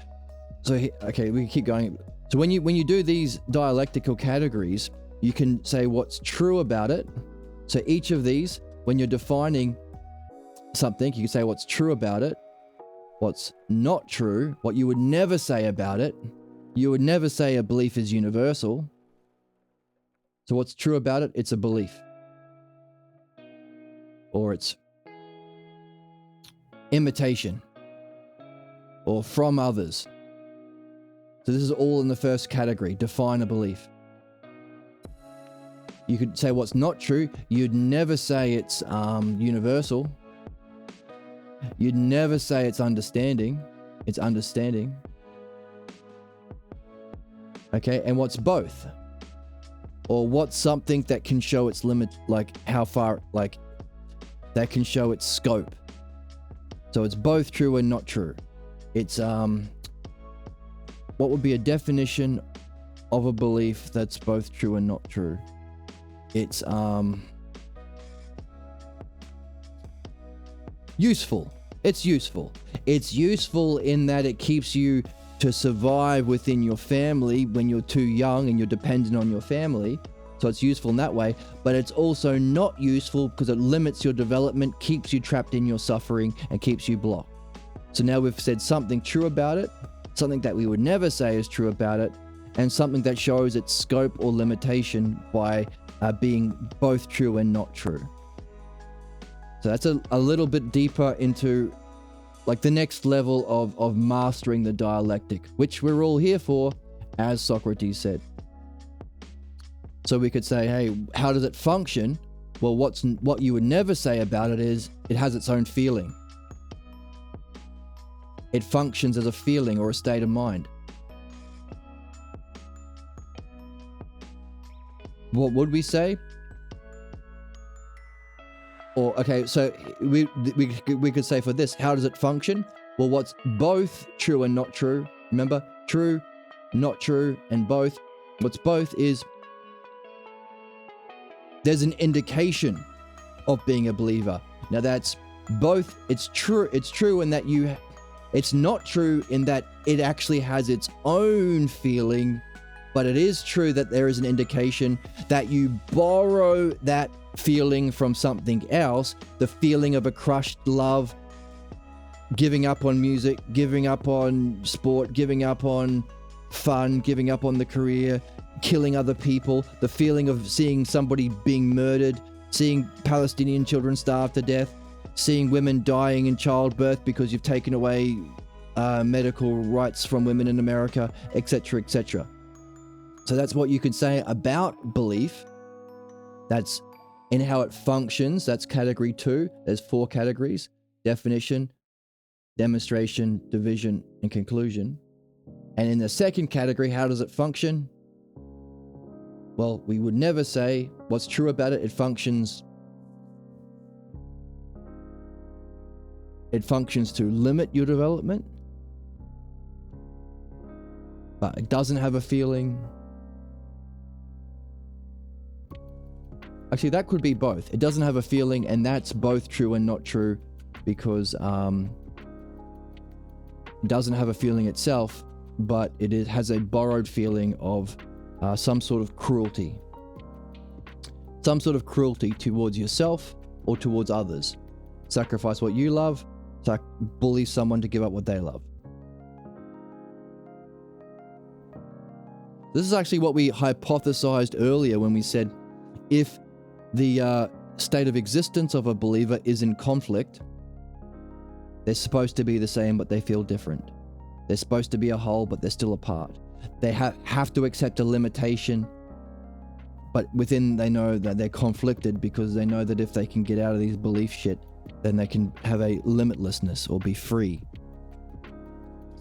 okay, we can keep going. So when you do these dialectical categories, you can say what's true about it. So each of these, when you're defining something, you can say what's true about it, what's not true, what you would never say about it. You would never say a belief is universal. So what's true about it? It's a belief. Or it's imitation. Or from others. So this is all in the first category. Define a belief. You could say what's not true. You'd never say it's universal. You'd never say it's understanding. It's understanding. Okay, and what's both? Or what's something that can show its limit, like how far, like that can show its scope. So it's both true and not true. It's what would be a definition of a belief that's both true and not true? It's useful. It's useful. It's useful in that it keeps you to survive within your family when you're too young and you're dependent on your family. So it's useful in that way, but it's also not useful because it limits your development, keeps you trapped in your suffering, and keeps you blocked. So now we've said something true about it, something that we would never say is true about it, and something that shows its scope or limitation by being both true and not true. So that's a little bit deeper into like the next level of mastering the dialectic, which we're all here for, as Socrates said. So we could say, hey, how does it function? Well, what you would never say about it is it has its own feeling. It functions as a feeling or a state of mind. what would we say? Or, okay, so we could say for this, how does it function? Well, what's both true and not true? Remember, true, not true, and both. What's both is there's an indication of being a believer. Now that's both. It's true in that it's not true in that it actually has its own feeling, but it is true that there is an indication that you borrow that feeling from something else, the feeling of a crushed love, giving up on music, giving up on sport, giving up on fun, giving up on the career, killing other people, the feeling of seeing somebody being murdered, seeing Palestinian children starve to death, seeing women dying in childbirth because you've taken away medical rights from women in America, etc., etc. So that's what you could say about belief. That's in how it functions. That's category 2. There's 4 categories: definition, demonstration, division, and conclusion. And in the second category, how does it function? Well, we would never say what's true about it. It functions to limit your development, but it doesn't have a feeling. Actually, that could be both. It doesn't have a feeling, and that's both true and not true, because it doesn't have a feeling itself, but it has a borrowed feeling of some sort of cruelty. Some sort of cruelty towards yourself or towards others. Sacrifice what you love, bully someone to give up what they love. This is actually what we hypothesized earlier when we said if the state of existence of a believer is in conflict, they're supposed to be the same, but they feel different. They're supposed to be a whole, but they're still apart. They have to accept a limitation, but within they know that they're conflicted because they know that if they can get out of these belief shit, then they can have a limitlessness or be free.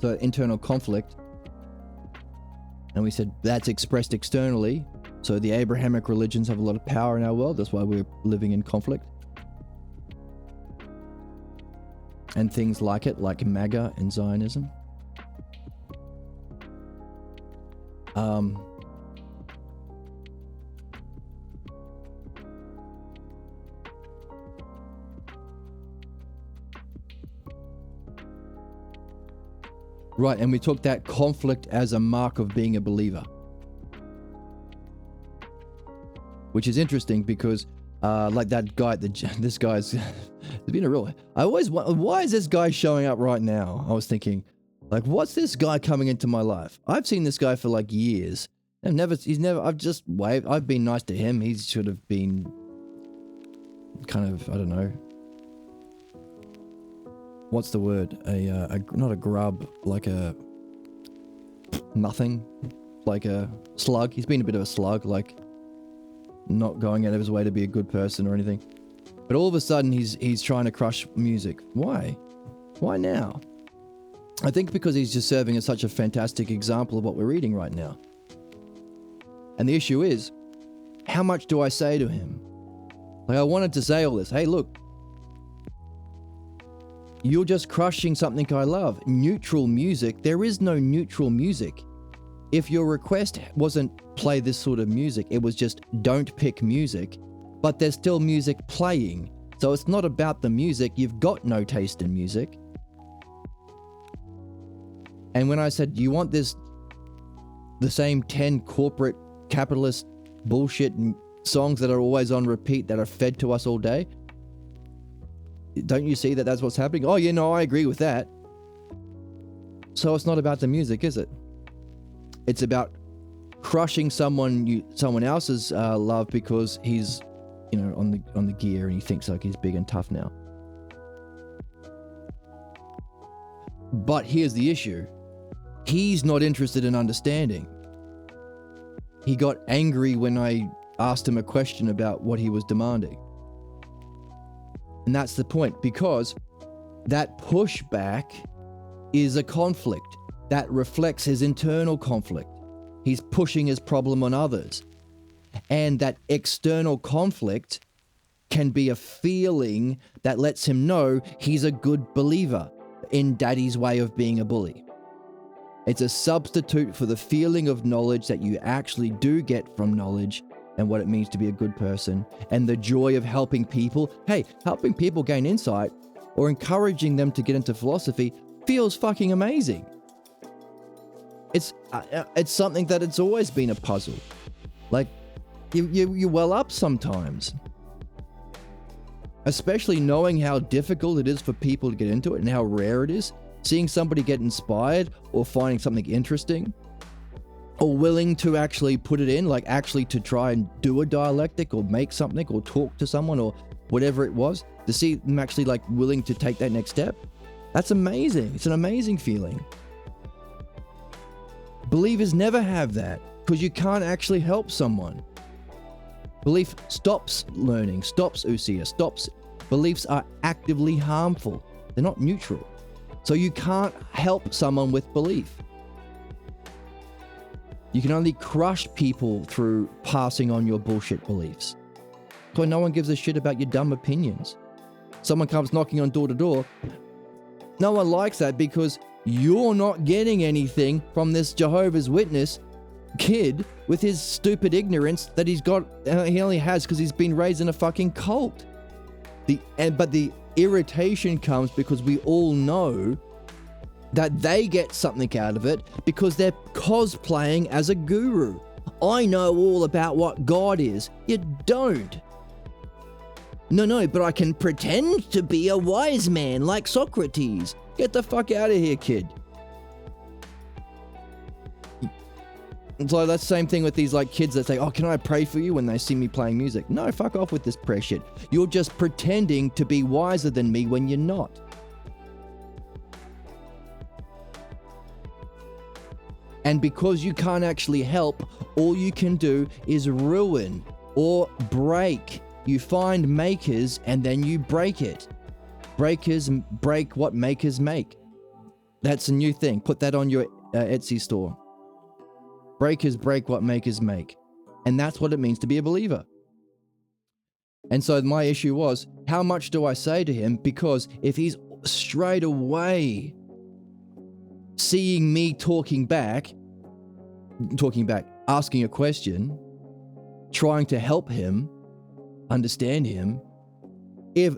So internal conflict. And we said that's expressed externally. So the Abrahamic religions have a lot of power in our world. That's why we're living in conflict. And things like it, like MAGA and Zionism. Right, and we took that conflict as a mark of being a believer. Which is interesting because, like that guy, this guy's, it's been a real, I always wonder, why is this guy showing up right now? I was thinking, like, what's this guy coming into my life? I've seen this guy for like years. I've just waved, I've been nice to him. He should have been kind of, I don't know. What's the word? Not a grub, like a nothing, like a slug. He's been a bit of a slug, like not going out of his way to be a good person or anything. But all of a sudden he's trying to crush music. Why? Why now? I think because he's just serving as such a fantastic example of what we're reading right now. And the issue is, how much do I say to him? Like, I wanted to say all this. Hey, look, you're just crushing something I love. Neutral music. There is no neutral music. If your request wasn't play this sort of music, it was just don't pick music, but there's still music playing. So it's not about the music. You've got no taste in music. And when I said, you want the same 10 corporate capitalist bullshit songs that are always on repeat that are fed to us all day, don't you see that that's what's happening? Oh, yeah, no, I agree with that. So it's not about the music, is it? It's about crushing someone else's love because he's, on the gear and he thinks like he's big and tough now. But here's the issue. He's not interested in understanding. He got angry when I asked him a question about what he was demanding. And that's the point, because that pushback is a conflict that reflects his internal conflict. He's pushing his problem on others. And that external conflict can be a feeling that lets him know he's a good believer in daddy's way of being a bully. It's a substitute for the feeling of knowledge that you actually do get from knowledge and what it means to be a good person, and the joy of helping people. Hey, helping people gain insight or encouraging them to get into philosophy feels fucking amazing. It's something that it's always been a puzzle. Like, you well up sometimes. Especially knowing how difficult it is for people to get into it and how rare it is. Seeing somebody get inspired or finding something interesting or willing to actually put it in, like actually to try and do a dialectic or make something or talk to someone or whatever it was, to see them actually like willing to take that next step. That's amazing. It's an amazing feeling. Believers never have that because you can't actually help someone. Belief stops learning, stops ousia, stops. Beliefs are actively harmful. They're not neutral. So you can't help someone with belief. You can only crush people through passing on your bullshit beliefs. Because no one gives a shit about your dumb opinions. Someone comes knocking on door to door. No one likes that because you're not getting anything from this Jehovah's Witness kid with his stupid ignorance that he only has because he's been raised in a fucking cult. But the irritation comes because we all know that they get something out of it because they're cosplaying as a guru. I know all about what God is. You don't. No, but I can pretend to be a wise man like Socrates. Get the fuck out of here, kid. So that's the same thing with these like kids that say, oh, can I pray for you when they see me playing music? No, fuck off with this prayer shit. You're just pretending to be wiser than me when you're not. And because you can't actually help, all you can do is ruin or break. You find makers and then you break it. Breakers break what makers make. That's a new thing. Put that on your Etsy store. Breakers break what makers make. And that's what it means to be a believer. And so my issue was, how much do I say to him? Because if he's straight away seeing me talking back, asking a question, trying to help him, understand him, if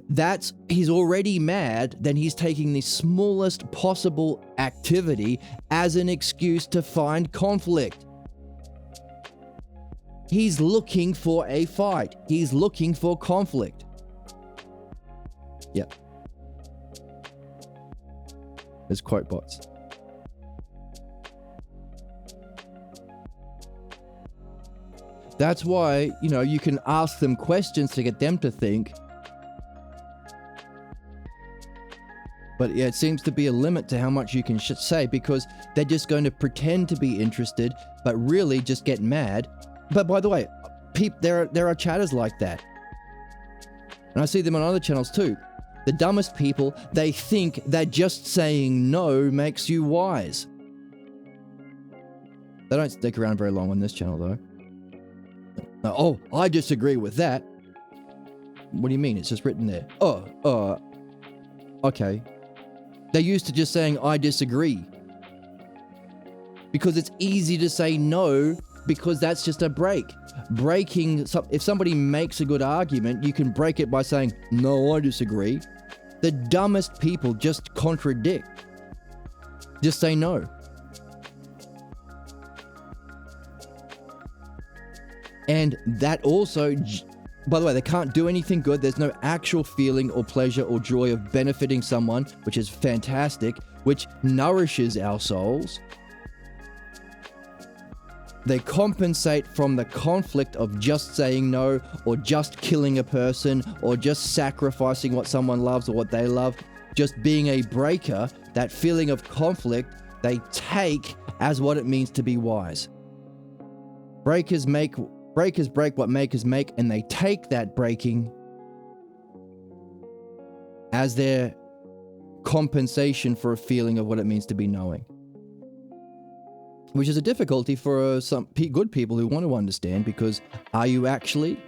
he's already mad, then he's taking the smallest possible activity as an excuse to find conflict. He's looking for a fight. He's looking for conflict. Yep. There's quote bots. That's why, you can ask them questions to get them to think. But yeah, it seems to be a limit to how much you can say because they're just going to pretend to be interested, but really just get mad. But by the way, there are chatters like that. And I see them on other channels too. The dumbest people, they think that just saying no makes you wise. They don't stick around very long on this channel though. Oh, I disagree with that. What do you mean? It's just written there. Okay. They're used to just saying, I disagree. Because it's easy to say no, because that's just a break. If somebody makes a good argument, you can break it by saying, no, I disagree. The dumbest people just contradict. Just say no. And that also, by the way, they can't do anything good. There's no actual feeling or pleasure or joy of benefiting someone, which is fantastic, which nourishes our souls. They compensate from the conflict of just saying no, or just killing a person, or just sacrificing what someone loves or what they love. Just being a breaker, that feeling of conflict, they take as what it means to be wise. Breakers break what makers make, and they take that breaking as their compensation for a feeling of what it means to be knowing. which is a difficulty for some good people who want to understand, because are you actually?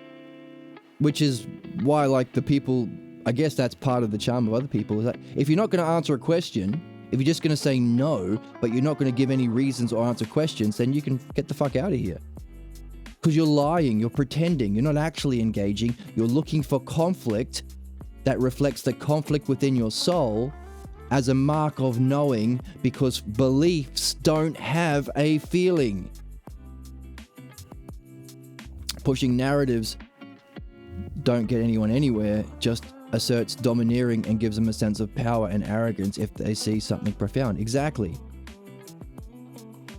Which is why, like, the people, I guess that's part of the charm of other people, is that if you're not going to answer a question, if you're just going to say no, but you're not going to give any reasons or answer questions, then you can get the fuck out of here. Because you're lying, you're pretending, you're not actually engaging, you're looking for conflict that reflects the conflict within your soul as a mark of knowing, because beliefs don't have a feeling. Pushing narratives don't get anyone anywhere, just asserts domineering and gives them a sense of power and arrogance if they see something profound. Exactly.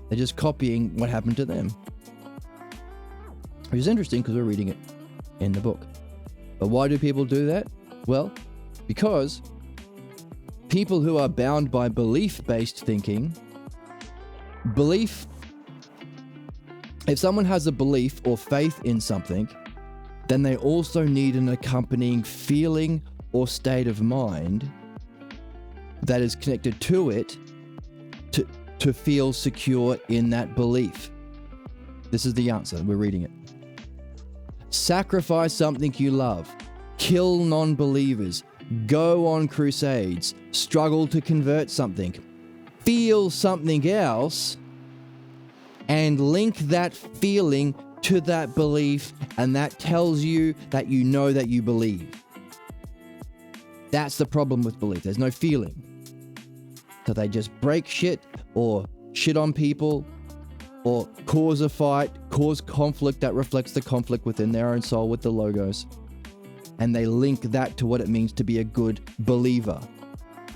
They're just copying what happened to them. Which is interesting because we're reading it in the book. But why do people do that? Well, because people who are bound by belief-based thinking, if someone has a belief or faith in something, then they also need an accompanying feeling or state of mind that is connected to it to feel secure in that belief. This is the answer. We're reading it. Sacrifice something you love. Kill non-believers. Go on crusades. Struggle to convert something. Feel something else and link that feeling to that belief, and that tells you that you know that you believe. That's the problem with belief. There's no feeling. So they just break shit or shit on people or cause a fight, cause conflict that reflects the conflict within their own soul with the logos. And they link that to what it means to be a good believer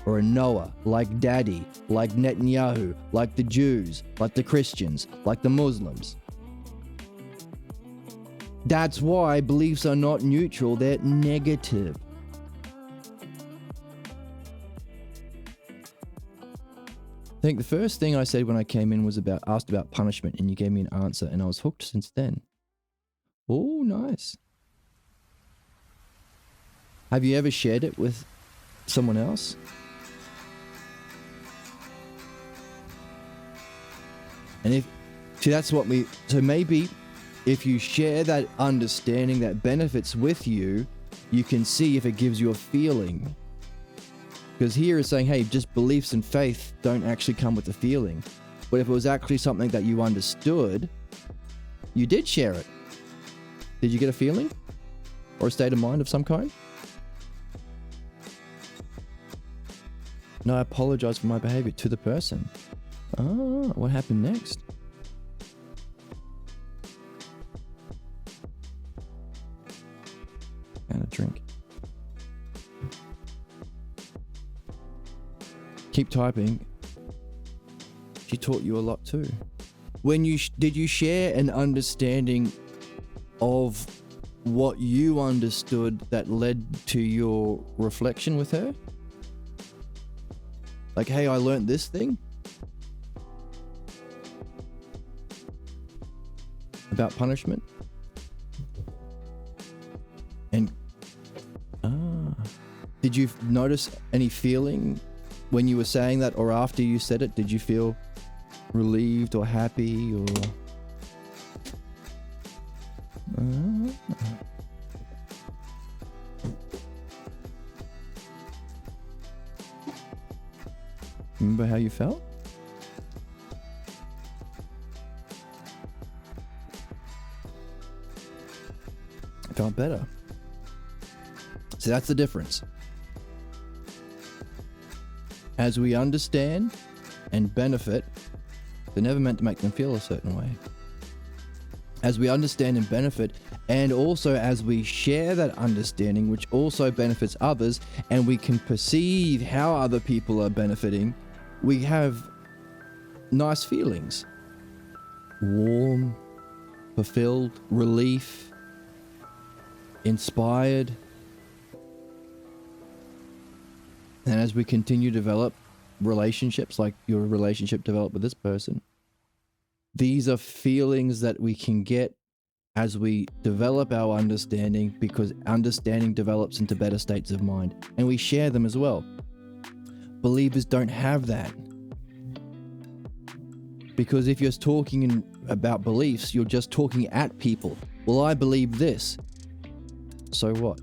or a knower, like Daddy, like Netanyahu, like the Jews, like the Christians, like the Muslims. That's why beliefs are not neutral, they're negative. I think the first thing I said when I came in was asked about punishment, and you gave me an answer, and I was hooked since then. Oh, nice. Have you ever shared it with someone else? And so maybe if you share that understanding that benefits with you, you can see if it gives you a feeling. Because here is saying, hey, just beliefs and faith don't actually come with a feeling. But if it was actually something that you understood, you did share it. Did you get a feeling? Or a state of mind of some kind? No, I apologize for my behavior to the person. Oh, what happened next? And a drink. Keep typing. She taught you a lot too. Did you share an understanding of what you understood that led to your reflection with her? Like, hey, I learned this thing about punishment. And did you notice any feeling when you were saying that, or after you said it? Did you feel relieved or happy or remember how you felt? I felt better. So that's the difference. As we understand and benefit, they're never meant to make them feel a certain way. As we understand and benefit, and also as we share that understanding, which also benefits others, and we can perceive how other people are benefiting, we have nice feelings. Warm, fulfilled, relief, inspired. And as we continue to develop relationships, like your relationship developed with this person, these are feelings that we can get as we develop our understanding, because understanding develops into better states of mind, and we share them as well. Believers don't have that. Because if you're talking about beliefs, you're just talking at people. Well, I believe this. So what?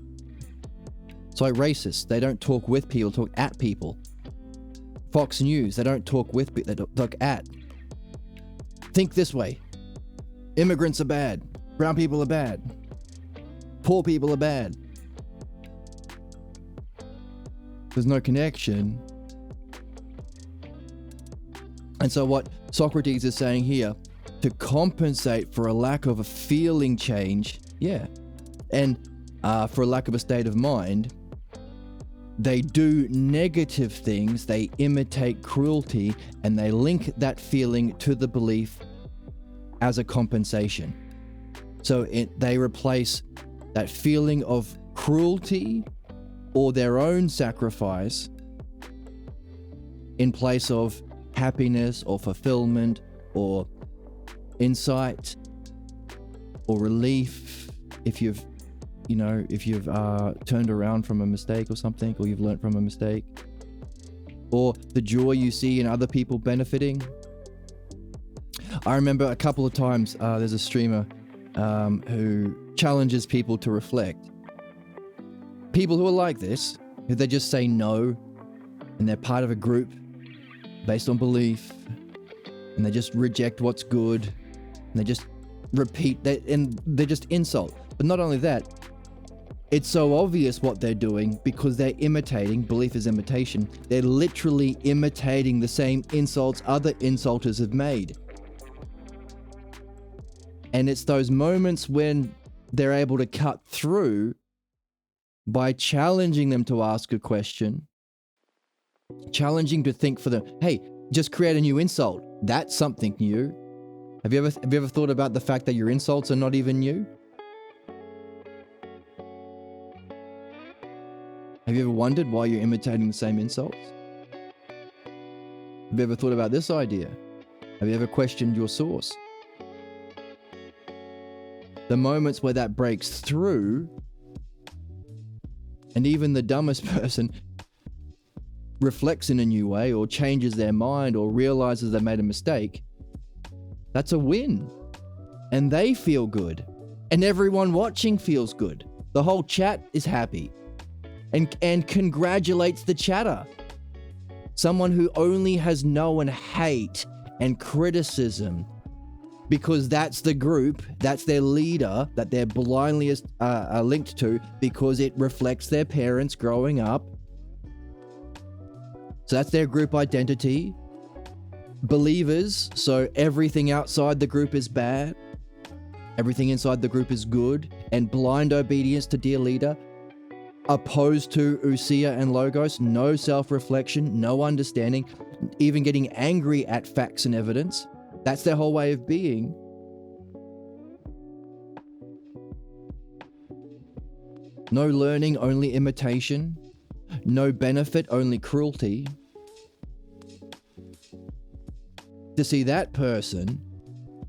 It's like racists. They don't talk with people, talk at people. Fox News, they don't talk with people, they talk at. Think this way. Immigrants are bad. Brown people are bad. Poor people are bad. There's no connection. And so what Socrates is saying here, to compensate for a lack of a feeling change, and for a lack of a state of mind, they do negative things, they imitate cruelty, and they link that feeling to the belief as a compensation. So they replace that feeling of cruelty or their own sacrifice in place of happiness or fulfillment or insight or relief if you've turned around from a mistake or something, or you've learned from a mistake, or the joy you see in other people benefiting. I remember a couple of times there's a streamer who challenges people to reflect. People who are like this, who they just say no, and they're part of a group based on belief, and they just reject what's good, and they just repeat that, and they just insult. But not only that, it's so obvious what they're doing because they're imitating. Belief is imitation. They're literally imitating the same insults other insulters have made. And it's those moments when they're able to cut through by challenging them to ask a question, challenging to think for them. Hey, just create a new insult. That's something new. Have you ever thought about the fact that your insults are not even new? Have you ever wondered why you're imitating the same insults? Have you ever thought about this idea? Have you ever questioned your source? The moments where that breaks through, and even the dumbest person reflects in a new way or changes their mind or realizes they made a mistake, that's a win. And they feel good. And everyone watching feels good. The whole chat is happy and congratulates the chatter. Someone who only has known hate and criticism because that's the group, that's their leader that they're blindly linked to because it reflects their parents growing up. So that's their group identity. Believers, so everything outside the group is bad. Everything inside the group is good. And blind obedience to dear leader. Opposed to ousia and logos, no self-reflection, no understanding, even getting angry at facts and evidence. That's their whole way of being. No learning, only imitation. No benefit, only cruelty. To see that person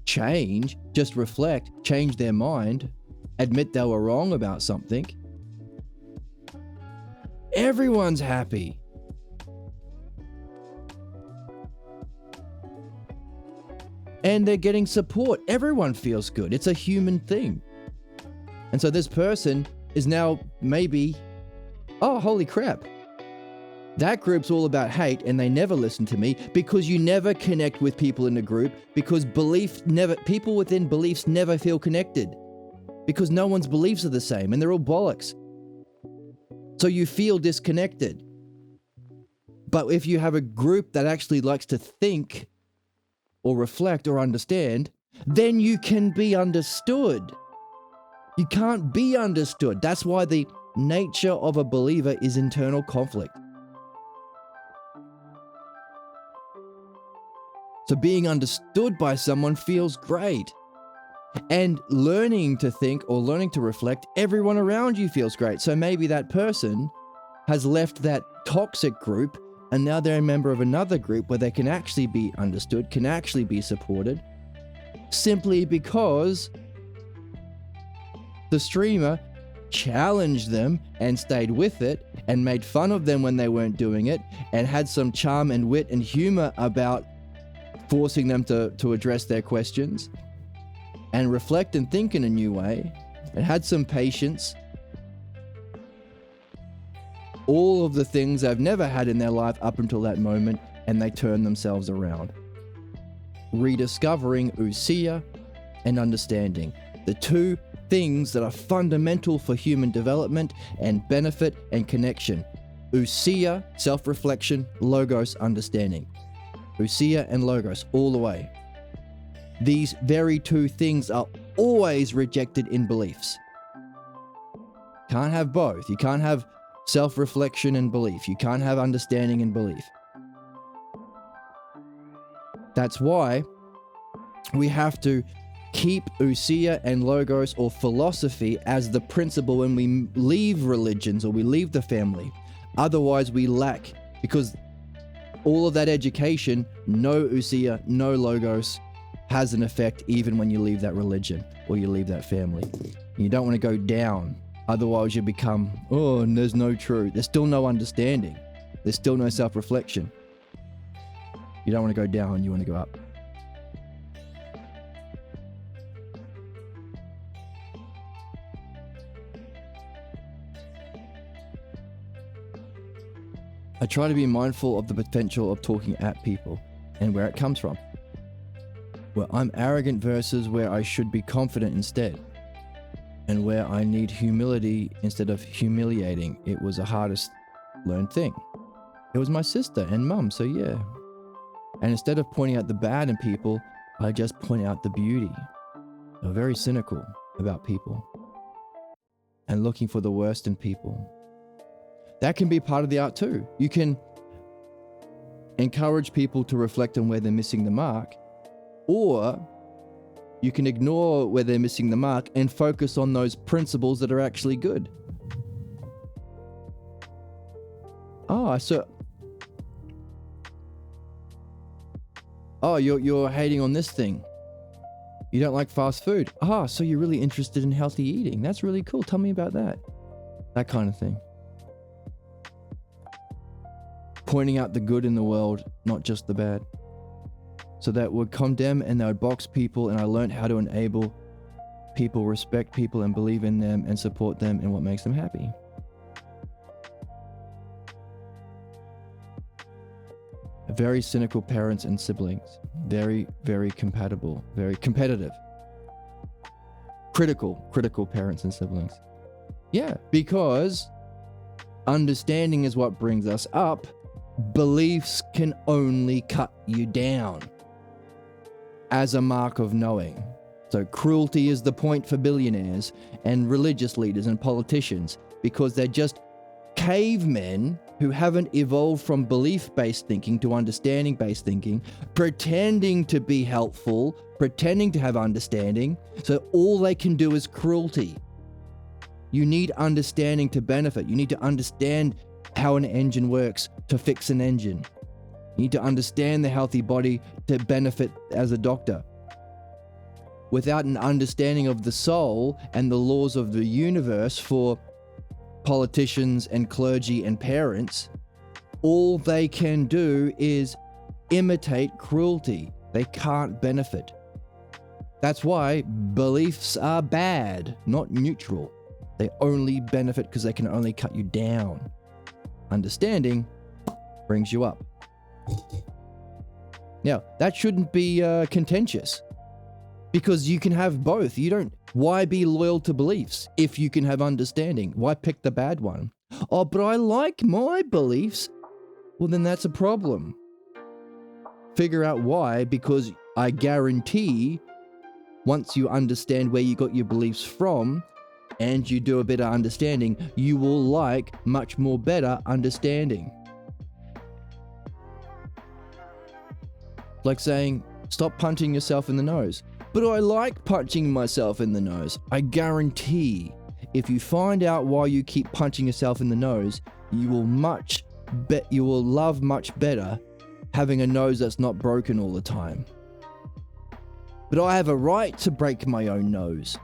change, just reflect, change their mind, admit they were wrong about something, everyone's happy. And they're getting support. Everyone feels good. It's a human thing. And so this person is now maybe, oh, holy crap. That group's all about hate and they never listen to me because you never connect with people in a group because people within beliefs never feel connected because no one's beliefs are the same and they're all bollocks. So you feel disconnected. But if you have a group that actually likes to think or reflect or understand, then you can be understood. You can't be understood. That's why the nature of a believer is internal conflict. So being understood by someone feels great. And learning to think or learning to reflect, everyone around you feels great. So maybe that person has left that toxic group and now they're a member of another group where they can actually be understood, can actually be supported, simply because the streamer challenged them and stayed with it and made fun of them when they weren't doing it and had some charm and wit and humor about forcing them to address their questions and reflect and think in a new way, and had some patience. All of the things they've never had in their life up until that moment, and they turn themselves around. Rediscovering ousia and understanding, the two things that are fundamental for human development and benefit and connection. Ousia, self-reflection; logos, understanding. Ousia and logos, all the way. These very two things are always rejected in beliefs. Can't have both. You can't have self-reflection and belief. You can't have understanding and belief. That's why we have to keep ousia and logos, or philosophy, as the principle when we leave religions or we leave the family. Otherwise we lack, because all of that education, no ousia, no logos, has an effect even when you leave that religion or you leave that family. You don't want to go down. Otherwise you become, oh, and there's no truth. There's still no understanding. There's still no self-reflection. You don't want to go down, you want to go up. I try to be mindful of the potential of talking at people and where it comes from. Where I'm arrogant versus where I should be confident instead. And where I need humility instead of humiliating. It was the hardest learned thing. It was my sister and mum, so yeah. And instead of pointing out the bad in people, I just point out the beauty. I'm very cynical about people and looking for the worst in people. That can be part of the art too. You can encourage people to reflect on where they're missing the mark, or you can ignore where they're missing the mark and focus on those principles that are actually good. You're hating on this thing. You don't like fast food. So you're really interested in healthy eating. That's really cool. Tell me about that. That kind of thing. Pointing out the good in the world, not just the bad. So that would condemn and that would box people, and I learned how to enable people, respect people, and believe in them and support them in what makes them happy. Very cynical parents and siblings. Very, very compatible. Very competitive. Critical parents and siblings. Yeah, because understanding is what brings us up. Beliefs can only cut you down as a mark of knowing. So cruelty is the point for billionaires and religious leaders and politicians, because they're just cavemen who haven't evolved from belief-based thinking to understanding-based thinking, pretending to be helpful, pretending to have understanding, so all they can do is cruelty. You need understanding to benefit. You need to understand how an engine works to fix an engine. You need to understand the healthy body to benefit as a doctor. Without an understanding of the soul and the laws of the universe for politicians and clergy and parents, all they can do is imitate cruelty. They can't benefit. That's why beliefs are bad, not neutral. They only benefit because they can only cut you down. Understanding brings you up. Now, that shouldn't be contentious, because you can have both. Why be loyal to beliefs if you can have understanding? Why pick the bad one? Oh, but I like my beliefs. Well, then that's a problem. Figure out why, because I guarantee once you understand where you got your beliefs from and you do a bit of understanding, you will like much more better understanding. Like saying, stop punching yourself in the nose. But I like punching myself in the nose. I guarantee if you find out why you keep punching yourself in the nose, you will love much better having a nose that's not broken all the time. But I have a right to break my own nose.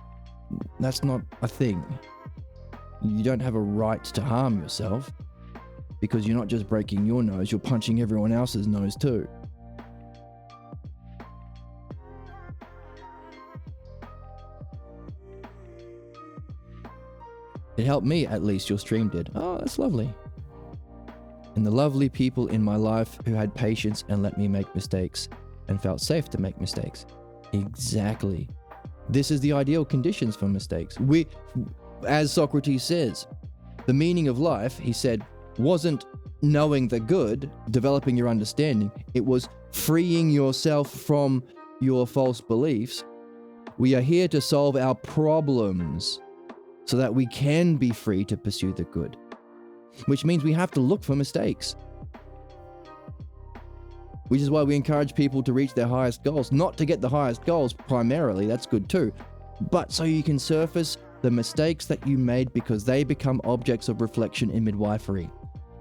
That's not a thing. You don't have a right to harm yourself, because you're not just breaking your nose, you're punching everyone else's nose too. It helped me, at least. Your stream did. Oh, that's lovely. And the lovely people in my life who had patience and let me make mistakes and felt safe to make mistakes. Exactly. This is the ideal conditions for mistakes. As Socrates says, the meaning of life, he said, wasn't knowing the good, developing your understanding. It was freeing yourself from your false beliefs. We are here to solve our problems so that we can be free to pursue the good, which means we have to look for mistakes. Which is why we encourage people to reach their highest goals, not to get the highest goals primarily, that's good too, but so you can surface the mistakes that you made because they become objects of reflection in midwifery.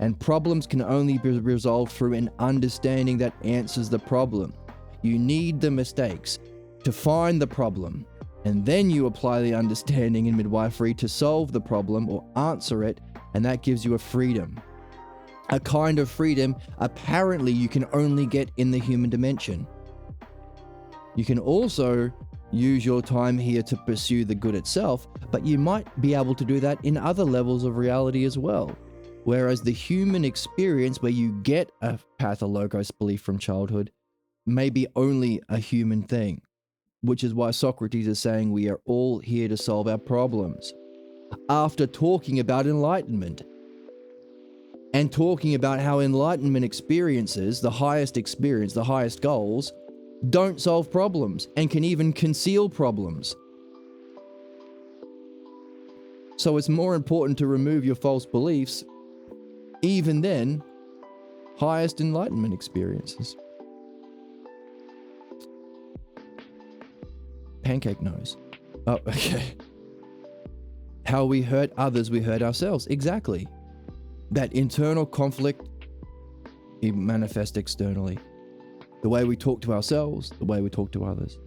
And problems can only be resolved through an understanding that answers the problem. You need the mistakes to find the problem, and then you apply the understanding in midwifery to solve the problem or answer it, and that gives you a freedom. A kind of freedom apparently you can only get in the human dimension. You can also use your time here to pursue the good itself, but you might be able to do that in other levels of reality as well. Whereas the human experience where you get a pathologos belief from childhood may be only a human thing, which is why Socrates is saying we are all here to solve our problems. After talking about enlightenment and talking about how enlightenment experiences, the highest experience, the highest goals, don't solve problems and can even conceal problems. So it's more important to remove your false beliefs, even then, highest enlightenment experiences. Pancake nose. Oh, okay. How we hurt others, we hurt ourselves. Exactly. That internal conflict, it manifests externally. The way we talk to ourselves, the way we talk to others.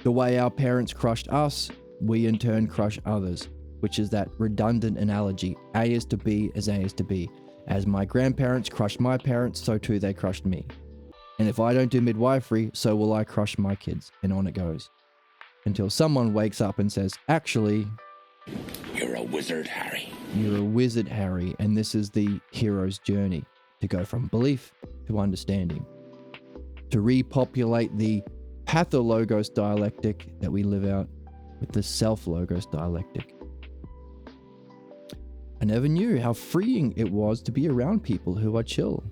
The way our parents crushed us, we in turn crush others, which is that redundant analogy. A is to B as A is to B. As my grandparents crushed my parents, so too they crushed me. And if I don't do midwifery, so will I crush my kids. And on it goes. Until someone wakes up and says, actually, You're a wizard, Harry. You're a wizard, Harry, and this is the hero's journey to go from belief to understanding, to repopulate the pathologos dialectic that we live out with the self-logos dialectic. I never knew how freeing it was to be around people who are chill,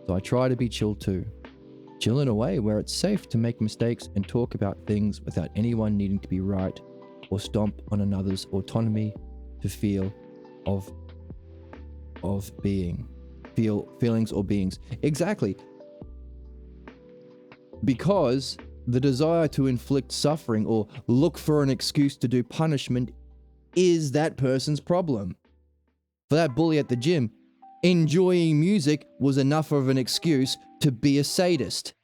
so I try to be chill too. Chill in a way where it's safe to make mistakes and talk about things without anyone needing to be right or stomp on another's autonomy to feel of being. Feelings or beings. Exactly. Because the desire to inflict suffering or look for an excuse to do punishment is that person's problem. For that bully at the gym, enjoying music was enough of an excuse to be a sadist.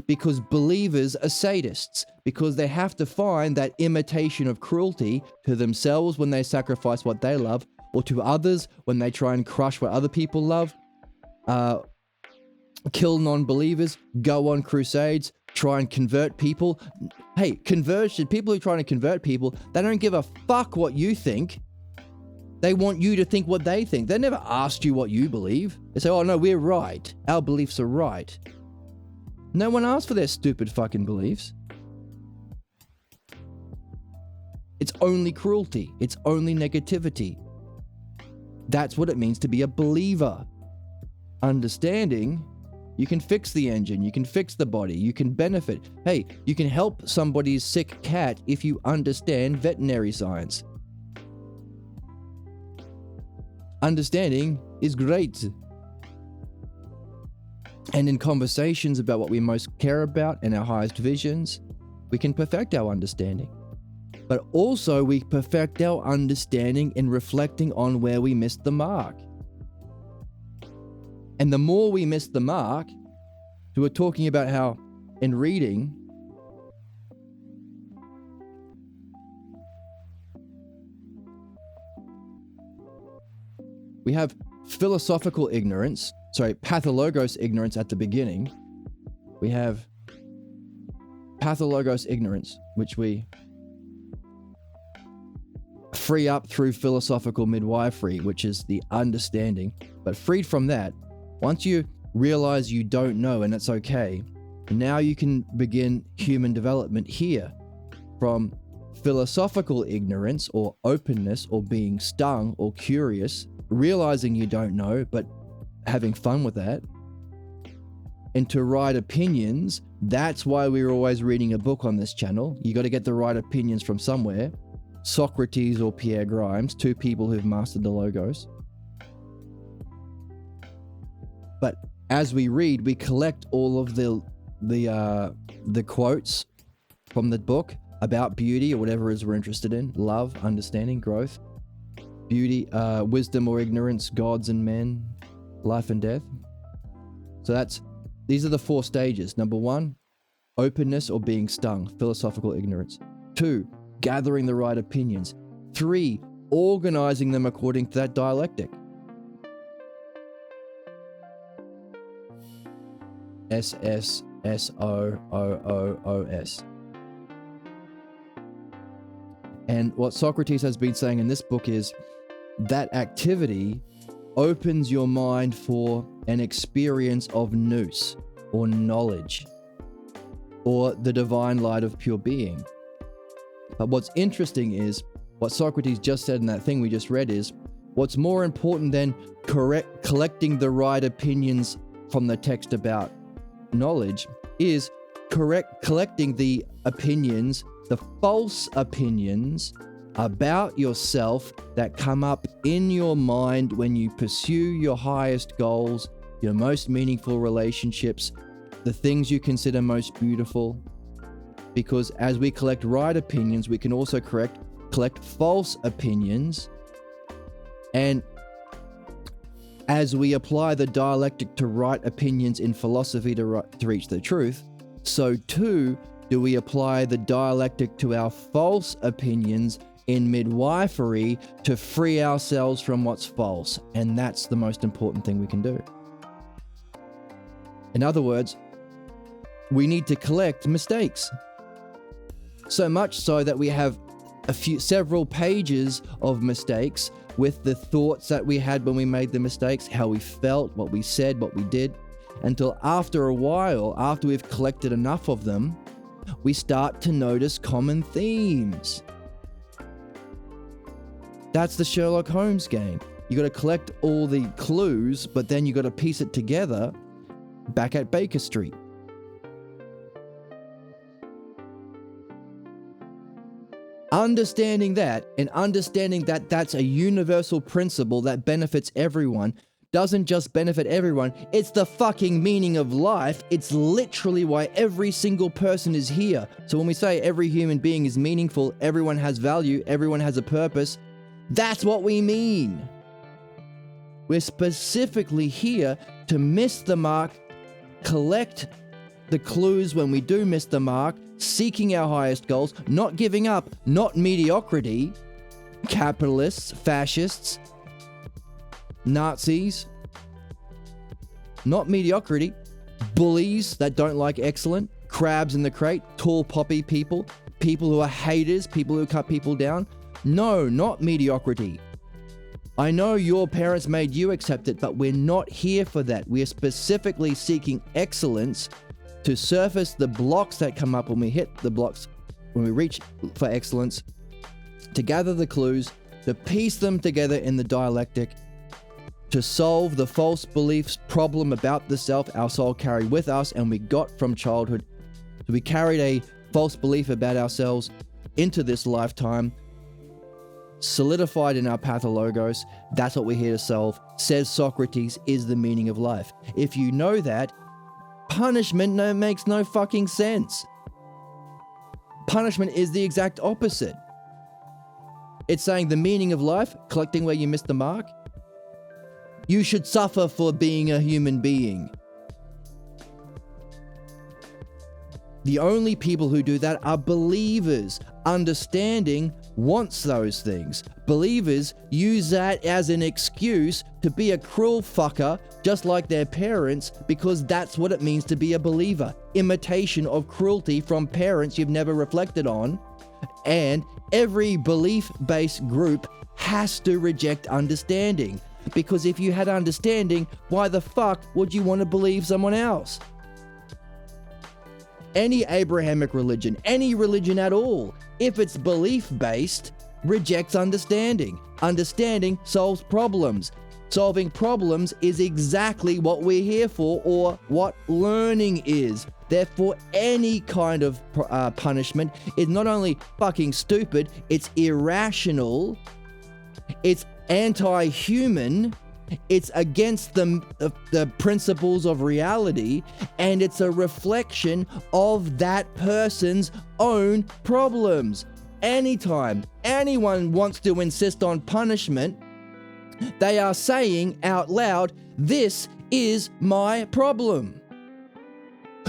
Because believers are sadists, because they have to find that imitation of cruelty to themselves when they sacrifice what they love, or to others when they try and crush what other people love, kill non-believers, go on crusades, try and convert people. Hey, conversion, people who are trying to convert people, they don't give a fuck what you think. They want you to think what they think. They never asked you what you believe. They say, oh no, we're right. Our beliefs are right. No one asked for their stupid fucking beliefs. It's only cruelty. It's only negativity. That's what it means to be a believer. Understanding, you can fix the engine, you can fix the body, you can benefit. Hey, you can help somebody's sick cat if you understand veterinary science. Understanding is great. And in conversations about what we most care about and our highest visions, we can perfect our understanding. But also we perfect our understanding in reflecting on where we missed the mark. And the more we miss the mark, so we're talking about how in reading, we have philosophical ignorance, pathologos ignorance at the beginning. We have pathologos ignorance, which we free up through philosophical midwifery, which is the understanding. But freed from that, once you realize you don't know and it's okay, now you can begin human development here from philosophical ignorance or openness or being stung or curious, realizing you don't know, but having fun with that, into right opinions. That's why we're always reading a book on this channel. You got to get the right opinions from somewhere. Socrates or Pierre Grimes, two people who've mastered the logos. But as we read, we collect all of the quotes from the book about beauty or whatever it is we're interested in: love, understanding, growth, beauty, wisdom or ignorance, gods and men, life and death. So these are the 4 stages. Number 1, openness or being stung, philosophical ignorance. 2, gathering the right opinions. 3, organizing them according to that dialectic. SSSOOOOS. And what Socrates has been saying in this book is that activity opens your mind for an experience of nous, or knowledge, or the divine light of pure being. But what's interesting is what Socrates just said in that thing we just read is, what's more important than collecting the right opinions from the text about knowledge is collecting the opinions, the false opinions about yourself that come up in your mind when you pursue your highest goals, your most meaningful relationships, the things you consider most beautiful. Because as we collect right opinions, we can also collect false opinions. And as we apply the dialectic to right opinions in philosophy to reach the truth, so too do we apply the dialectic to our false opinions in midwifery to free ourselves from what's false. And that's the most important thing we can do. In other words, we need to collect mistakes. So much so that we have several pages of mistakes with the thoughts that we had when we made the mistakes, how we felt, what we said, what we did, until after a while, after we've collected enough of them, we start to notice common themes. That's the Sherlock Holmes game. You got to collect all the clues, but then you got to piece it together back at Baker Street. Understanding that, and understanding that that's a universal principle that benefits everyone, doesn't just benefit everyone, it's the fucking meaning of life. It's literally why every single person is here. So when we say every human being is meaningful, everyone has value, everyone has a purpose, that's what we mean. We're specifically here to miss the mark, collect the clues when we do miss the mark, seeking our highest goals, not giving up, not mediocrity, capitalists, fascists, Nazis, not mediocrity, bullies that don't like excellent, crabs in the crate, tall poppy people, people who are haters, people who cut people down. No, not mediocrity. I know your parents made you accept it, but we're not here for that. We are specifically seeking excellence to surface the blocks that come up when we hit the blocks, when we reach for excellence, to gather the clues, to piece them together in the dialectic, to solve the false beliefs problem about the self our soul carried with us and we got from childhood. So we carried a false belief about ourselves into this lifetime, solidified in our pathologos. That's what we're here to solve. Says Socrates is the meaning of life. If you know that, punishment makes no fucking sense. Punishment is the exact opposite. It's saying the meaning of life, collecting where you missed the mark. You should suffer for being a human being. The only people who do that are believers. Understanding wants those things. Believers use that as an excuse to be a cruel fucker just like their parents, because that's what it means to be a believer. Imitation of cruelty from parents you've never reflected on, And every belief-based group has to reject understanding. Because if you had understanding, why the fuck would you want to believe someone else? Any Abrahamic religion, any religion at all, if it's belief-based, rejects understanding. Understanding solves problems. Solving problems is exactly what we're here for, or what learning is. Therefore, any kind of punishment is not only fucking stupid, it's irrational, it's anti-human, it's against the principles of reality, and it's a reflection of that person's own problems. Anytime anyone wants to insist on punishment, they are saying out loud, this is my problem.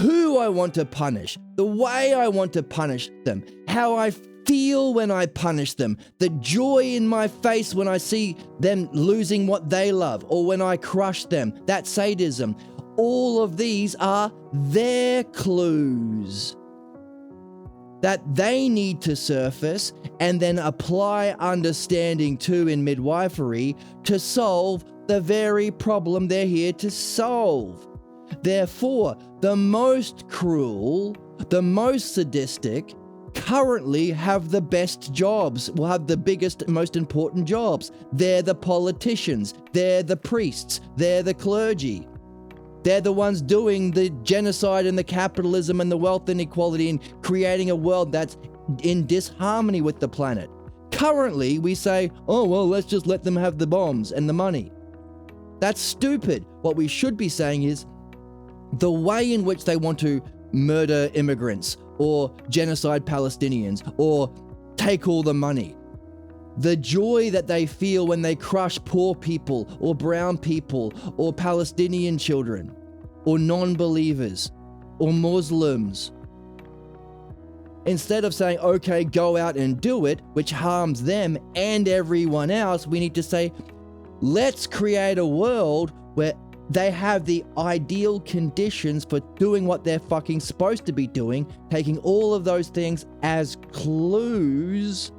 Who I want to punish, the way I want to punish them, how I feel when I punish them, the joy in my face when I see them losing what they love, or when I crush them, that sadism. All of these are their clues that they need to surface and then apply understanding to in midwifery to solve the very problem they're here to solve. Therefore, the most cruel, the most sadistic, currently have the best jobs, will have the biggest, most important jobs. They're the politicians, they're the priests, they're the clergy. They're the ones doing the genocide and the capitalism and the wealth inequality and creating a world that's in disharmony with the planet. Currently, we say, oh, well, let's just let them have the bombs and the money. That's stupid. What we should be saying is the way in which they want to murder immigrants or genocide Palestinians or take all the money. The joy that they feel when they crush poor people or brown people or Palestinian children or non-believers or Muslims. Instead of saying, okay, go out and do it, which harms them and everyone else, we need to say, let's create a world where they have the ideal conditions for doing what they're fucking supposed to be doing, taking all of those things as clues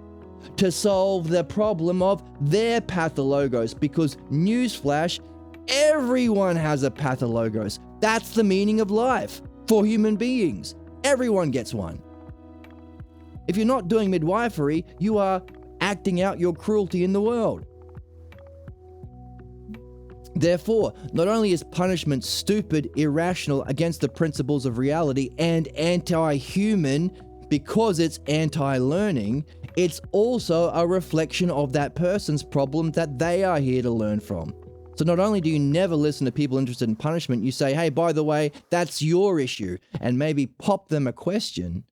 to solve the problem of their pathologos. Because newsflash, everyone has a pathologos. That's the meaning of life for human beings. Everyone gets one. If you're not doing midwifery, you are acting out your cruelty in the world. Therefore, not only is punishment stupid, irrational, against the principles of reality, and anti-human because it's anti-learning, it's also a reflection of that person's problem that they are here to learn from. So not only do you never listen to people interested in punishment, you say, hey, by the way, that's your issue, and maybe pop them a question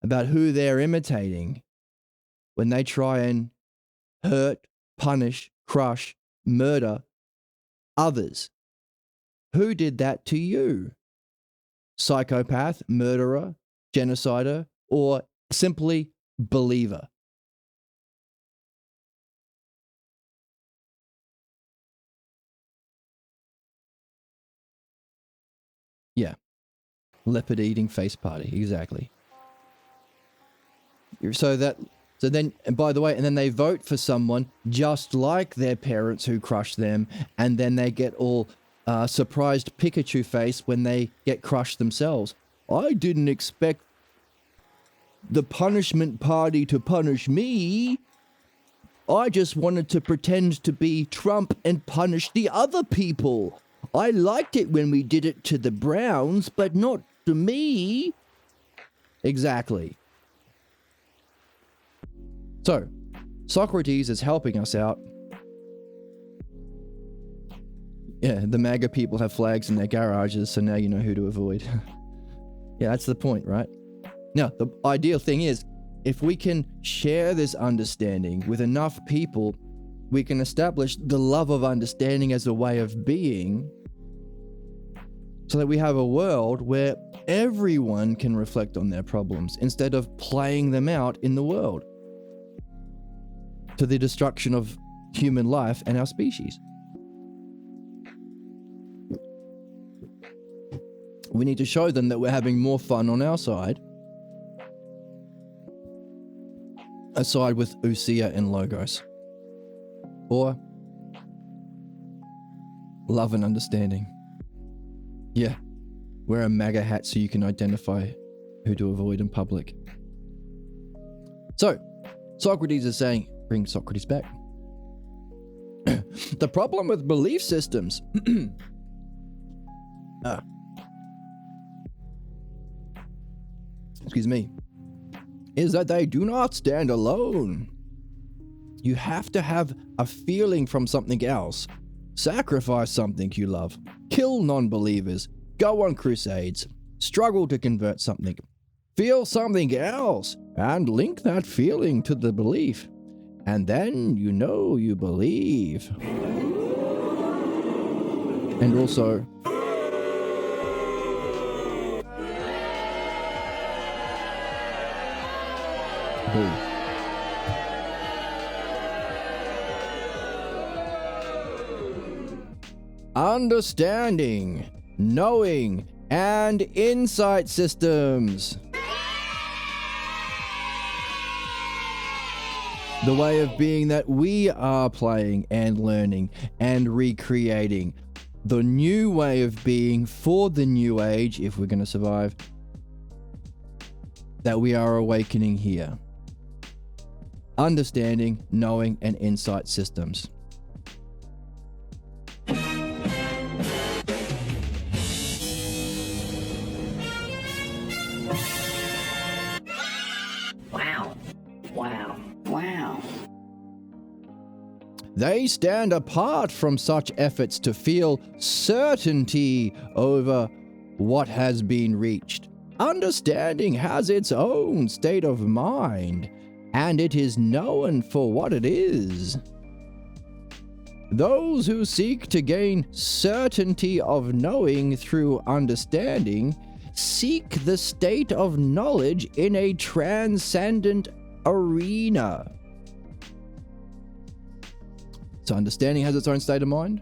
about who they're imitating when they try and hurt, punish, crush, murder others. Who did that to you? Psychopath, murderer, genocider, or simply believer? Yeah. Leopard eating face party, exactly. So then, and by the way, and then they vote for someone just like their parents who crushed them, and then they get all surprised Pikachu face when they get crushed themselves. I didn't expect the punishment party to punish me. I just wanted to pretend to be Trump and punish the other people. I liked it when we did it to the Browns, but not to me. Exactly. So, Socrates is helping us out. Yeah, the MAGA people have flags in their garages, so now you know who to avoid. Yeah, that's the point, right? Now, the ideal thing is, if we can share this understanding with enough people, we can establish the love of understanding as a way of being, so that we have a world where everyone can reflect on their problems instead of playing them out in the world to the destruction of human life and our species. We need to show them that we're having more fun on our side aside with ousia and logos. Or love and understanding. Yeah, wear a MAGA hat so you can identify who to avoid in public. So, Socrates is saying, bring Socrates back. The problem with belief systems excuse me, is that they do not stand alone. You have to have a feeling from something else. Sacrifice something you love. Kill non-believers. Go on crusades. Struggle to convert something. Feel something else and link that feeling to the belief. And then you know you believe. And also, understanding, knowing, and insight systems. The way of being that we are playing and learning and recreating. The new way of being for the new age, if we're going to survive, that we are awakening here. Understanding, knowing, and insight systems. Wow. They stand apart from such efforts to feel certainty over what has been reached. Understanding has its own state of mind, and it is known for what it is. Those who seek to gain certainty of knowing through understanding seek the state of knowledge in a transcendent arena. So understanding has its own state of mind.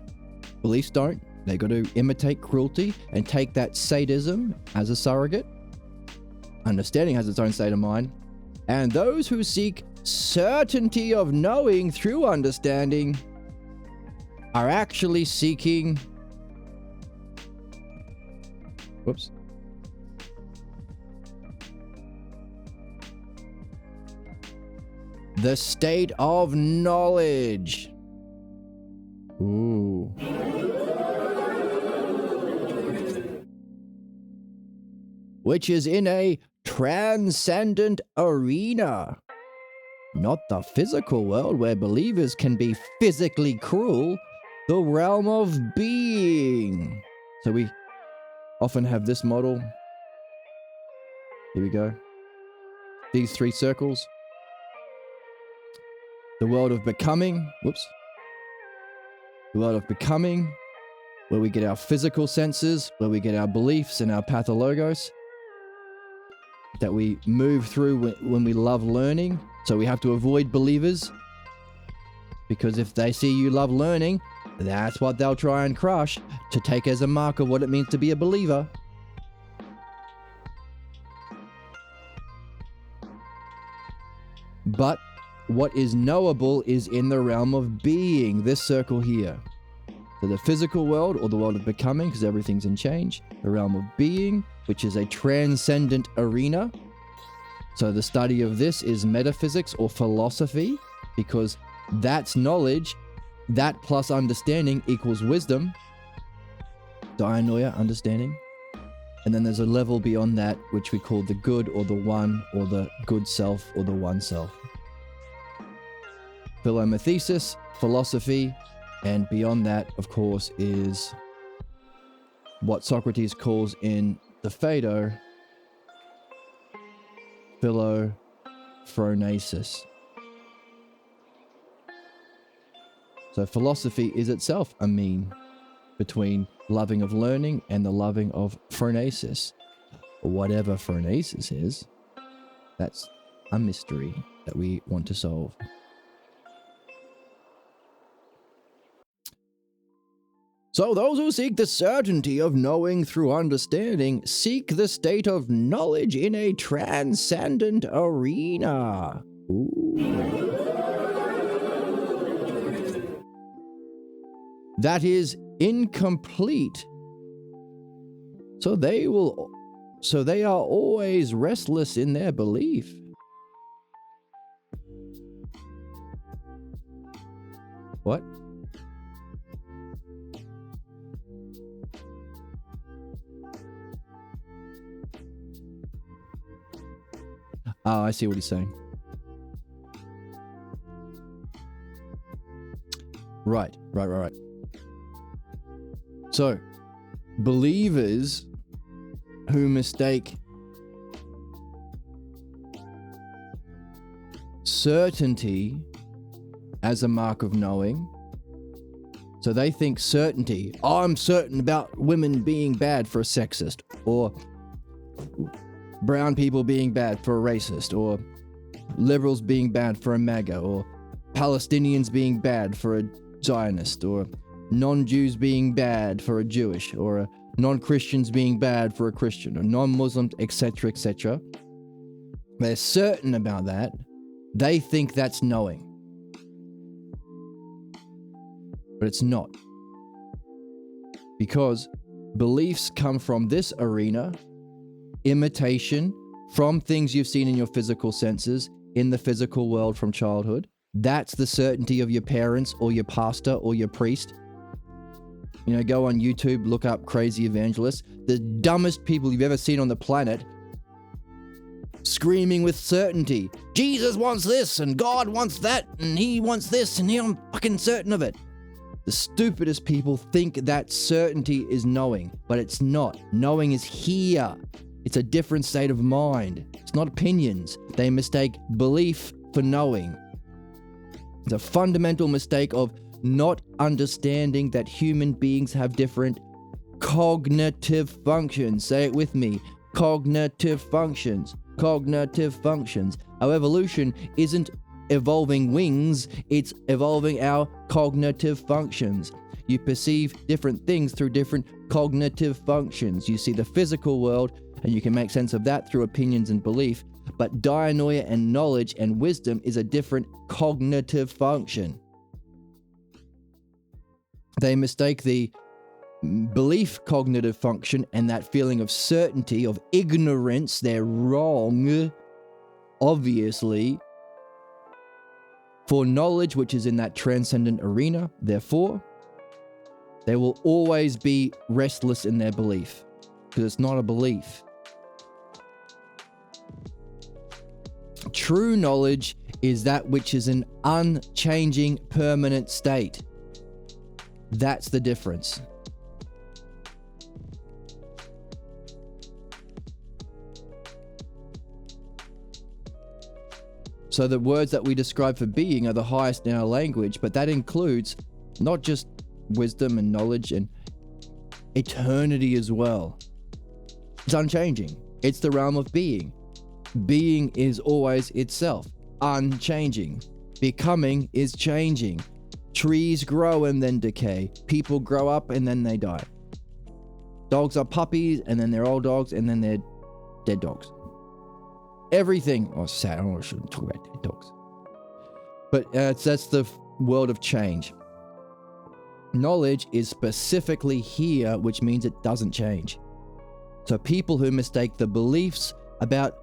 Beliefs don't. They got to imitate cruelty and take that sadism as a surrogate. Understanding has its own state of mind. And those who seek certainty of knowing through understanding are actually seeking the state of knowledge. Ooh. Which is in a transcendent arena. Not the physical world where believers can be physically cruel, the realm of being. So we often have this model. Here we go. These three circles. The world of becoming. The world of becoming, where we get our physical senses, where we get our beliefs and our pathologos that we move through when we love learning. So we have to avoid believers, because if they see you love learning, that's what they'll try and crush to take as a mark of what it means to be a believer. But what is knowable is in the realm of being, this circle here. So the physical world, or the world of becoming, because everything's in change. The realm of being, which is a transcendent arena. So the study of this is metaphysics or philosophy, because that's knowledge. That plus understanding equals wisdom. Dianoia, understanding. And then there's a level beyond that, which we call the good, or the one, or the good self, or the one self. Philomathesis, philosophy, and beyond that, of course, is what Socrates calls in the Phaedo, philophronesis. So philosophy is itself a mean between loving of learning and the loving of phronesis. Whatever phronesis is, that's a mystery that we want to solve. So those who seek the certainty of knowing through understanding seek the state of knowledge in a transcendent arena, Ooh. That is incomplete. So they are always restless in their belief. What? Oh, I see what he's saying. Right. So, believers who mistake certainty as a mark of knowing. So they think certainty, I'm certain about women being bad for a sexist, or brown people being bad for a racist, or liberals being bad for a MAGA, or Palestinians being bad for a Zionist, or non-Jews being bad for a Jewish, or non-Christians being bad for a Christian, or non-Muslims, etc., etc. They're certain about that. They think that's knowing. But it's not. Because beliefs come from this arena, imitation, from things you've seen in your physical senses, in the physical world from childhood. That's the certainty of your parents or your pastor or your priest. You know, go on YouTube, look up crazy evangelists. The dumbest people you've ever seen on the planet screaming with certainty. Jesus wants this and God wants that and he wants this and I'm fucking certain of it. The stupidest people think that certainty is knowing, but it's not. Knowing is here. It's a different state of mind. It's not opinions. They mistake belief for knowing. It's a fundamental mistake of not understanding that human beings have different cognitive functions. Say it with me. Cognitive functions. Cognitive functions. Our evolution isn't evolving wings, it's evolving our cognitive functions. You perceive different things through different cognitive functions. You see the physical world, and you can make sense of that through opinions and belief. But dianoia and knowledge and wisdom is a different cognitive function. They mistake the belief cognitive function and that feeling of certainty, of ignorance. They're wrong, obviously, for knowledge, which is in that transcendent arena. Therefore, they will always be restless in their belief, because it's not a belief. True knowledge is that which is an unchanging, permanent state. That's the difference. So the words that we describe for being are the highest in our language, but that includes not just wisdom and knowledge and eternity as well. It's unchanging. It's the realm of being. Being is always itself, unchanging. Becoming is changing. Trees grow and then decay. People grow up and then they die. Dogs are puppies and then they're old dogs and then they're dead dogs. Everything. Oh, sad. I shouldn't talk about dead dogs. But that's the world of change. Knowledge is specifically here, which means it doesn't change. So people who mistake the beliefs about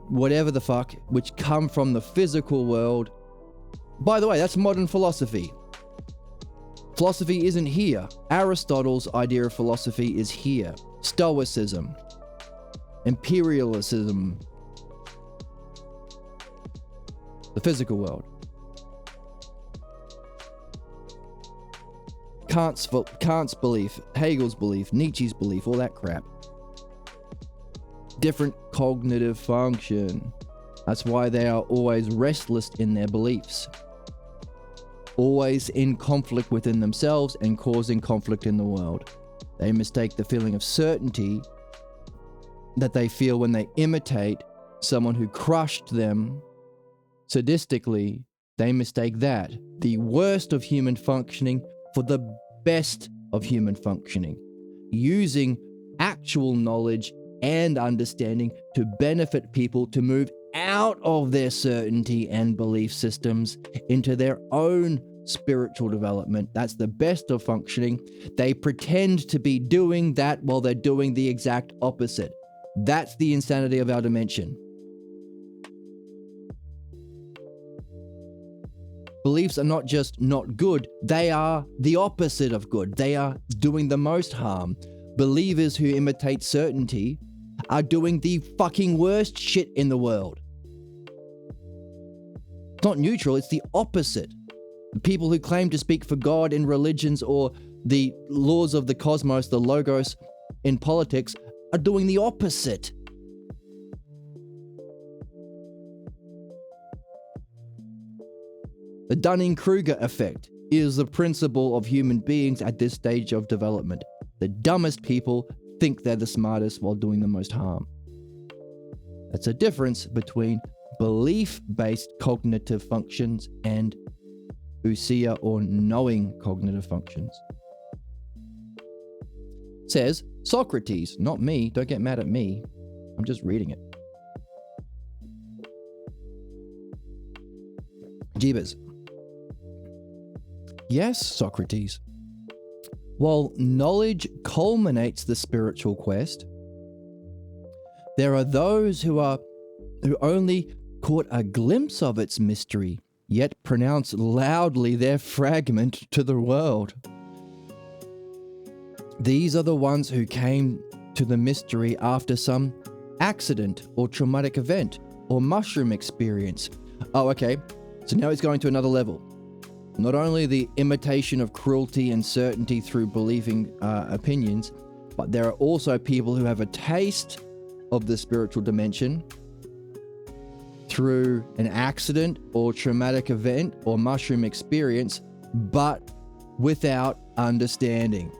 whatever the fuck, which come from the physical world. By the way, that's modern philosophy. Philosophy isn't here. Aristotle's idea of philosophy is here. Stoicism, imperialism, the physical world. Kant's belief, Hegel's belief, Nietzsche's belief, all that crap. Different cognitive function. That's why they are always restless in their beliefs. Always in conflict within themselves and causing conflict in the world. They mistake the feeling of certainty that they feel when they imitate someone who crushed them sadistically. They mistake that, the worst of human functioning, for the best of human functioning. Using actual knowledge and understanding to benefit people to move out of their certainty and belief systems into their own spiritual development. That's the best of functioning. They pretend to be doing that while they're doing the exact opposite. That's the insanity of our dimension. Beliefs are not just not good, they are the opposite of good. They are doing the most harm. Believers who imitate certainty are doing the fucking worst shit in the world. It's not neutral, it's the opposite. The people who claim to speak for God in religions or the laws of the cosmos, the logos in politics, are doing the opposite. The Dunning-Kruger effect is the principle of human beings at this stage of development. The dumbest people think they're the smartest while doing the most harm. That's a difference between belief-based cognitive functions and ousia or knowing cognitive functions. Says Socrates, not me. Don't get mad at me. I'm just reading it. Jeebus. Yes, Socrates. While knowledge culminates the spiritual quest, there are those who only caught a glimpse of its mystery, yet pronounce loudly their fragment to the world. These are the ones who came to the mystery after some accident or traumatic event or mushroom experience. Oh, okay. So now he's going to another level. Not only the imitation of cruelty and certainty through believing opinions, but there are also people who have a taste of the spiritual dimension through an accident or traumatic event or mushroom experience, but without understanding.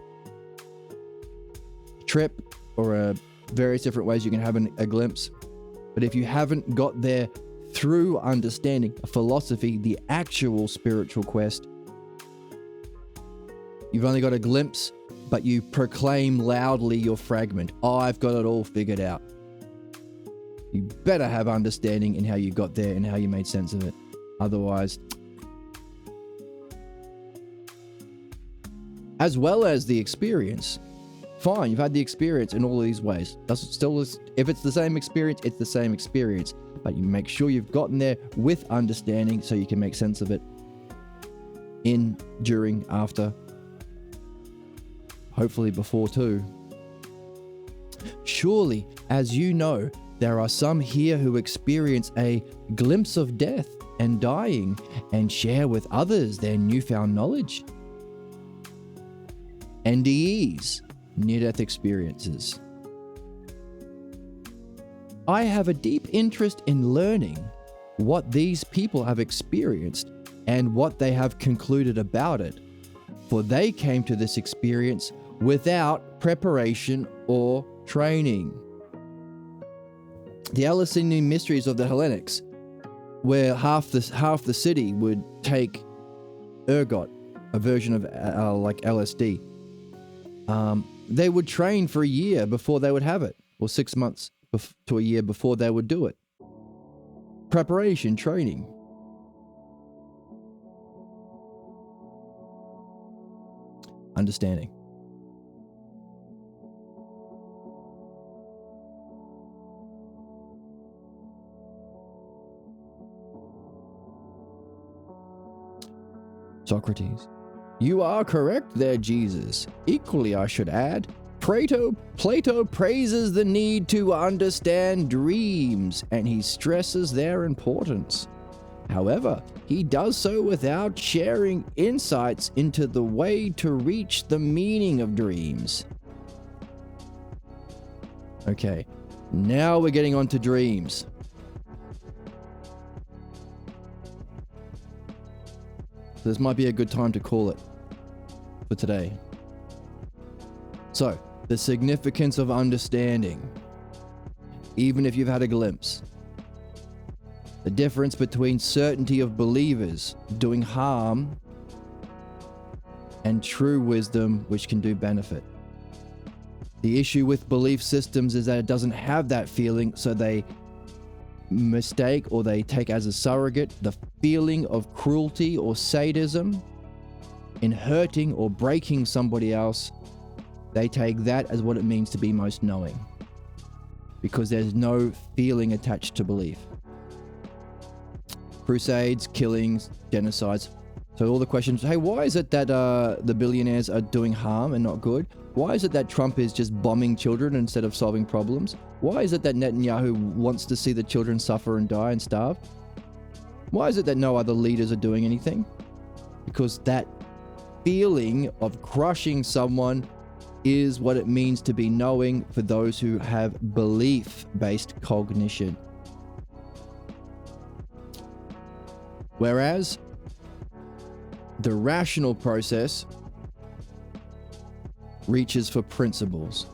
Trip or various different ways you can have a glimpse. But if you haven't got there through understanding philosophy, the actual spiritual quest, you've only got a glimpse, but you proclaim loudly your fragment. Oh, I've got it all figured out. You better have understanding in how you got there and how you made sense of it. Otherwise, as well as the experience. Fine, you've had the experience in all of these ways. If it's the same experience, it's the same experience. But you make sure you've gotten there with understanding so you can make sense of it in, during, after, hopefully before too. Surely, as you know, there are some here who experience a glimpse of death and dying and share with others their newfound knowledge. NDEs, near-death experiences. I have a deep interest in learning what these people have experienced and what they have concluded about it, for they came to this experience without preparation or training. The Eleusinian mysteries of the Hellenics, where half the city would take ergot, a version of like LSD. They would train for a year before they would have it, or 6 months to a year before they would do it. Preparation, training. Understanding. Socrates. You are correct there, Jesus. Equally, I should add, Plato praises the need to understand dreams, and he stresses their importance. However, he does so without sharing insights into the way to reach the meaning of dreams. Okay, now we're getting on to dreams. This might be a good time to call it for today. So, the significance of understanding, even if you've had a glimpse. The difference between certainty of believers doing harm and true wisdom which can do benefit. The issue with belief systems is that it doesn't have that feeling, so they mistake or they take as a surrogate the feeling of cruelty or sadism in hurting or breaking somebody else. They take that as what it means to be most knowing, because there's no feeling attached to belief. Crusades, killings, genocides. So all the questions, hey, why is it that the billionaires are doing harm and not good? Why is it that Trump is just bombing children instead of solving problems? Why is it that Netanyahu wants to see the children suffer and die and starve? Why is it that no other leaders are doing anything? Because that feeling of crushing someone is what it means to be knowing for those who have belief-based cognition. Whereas the rational process reaches for principles.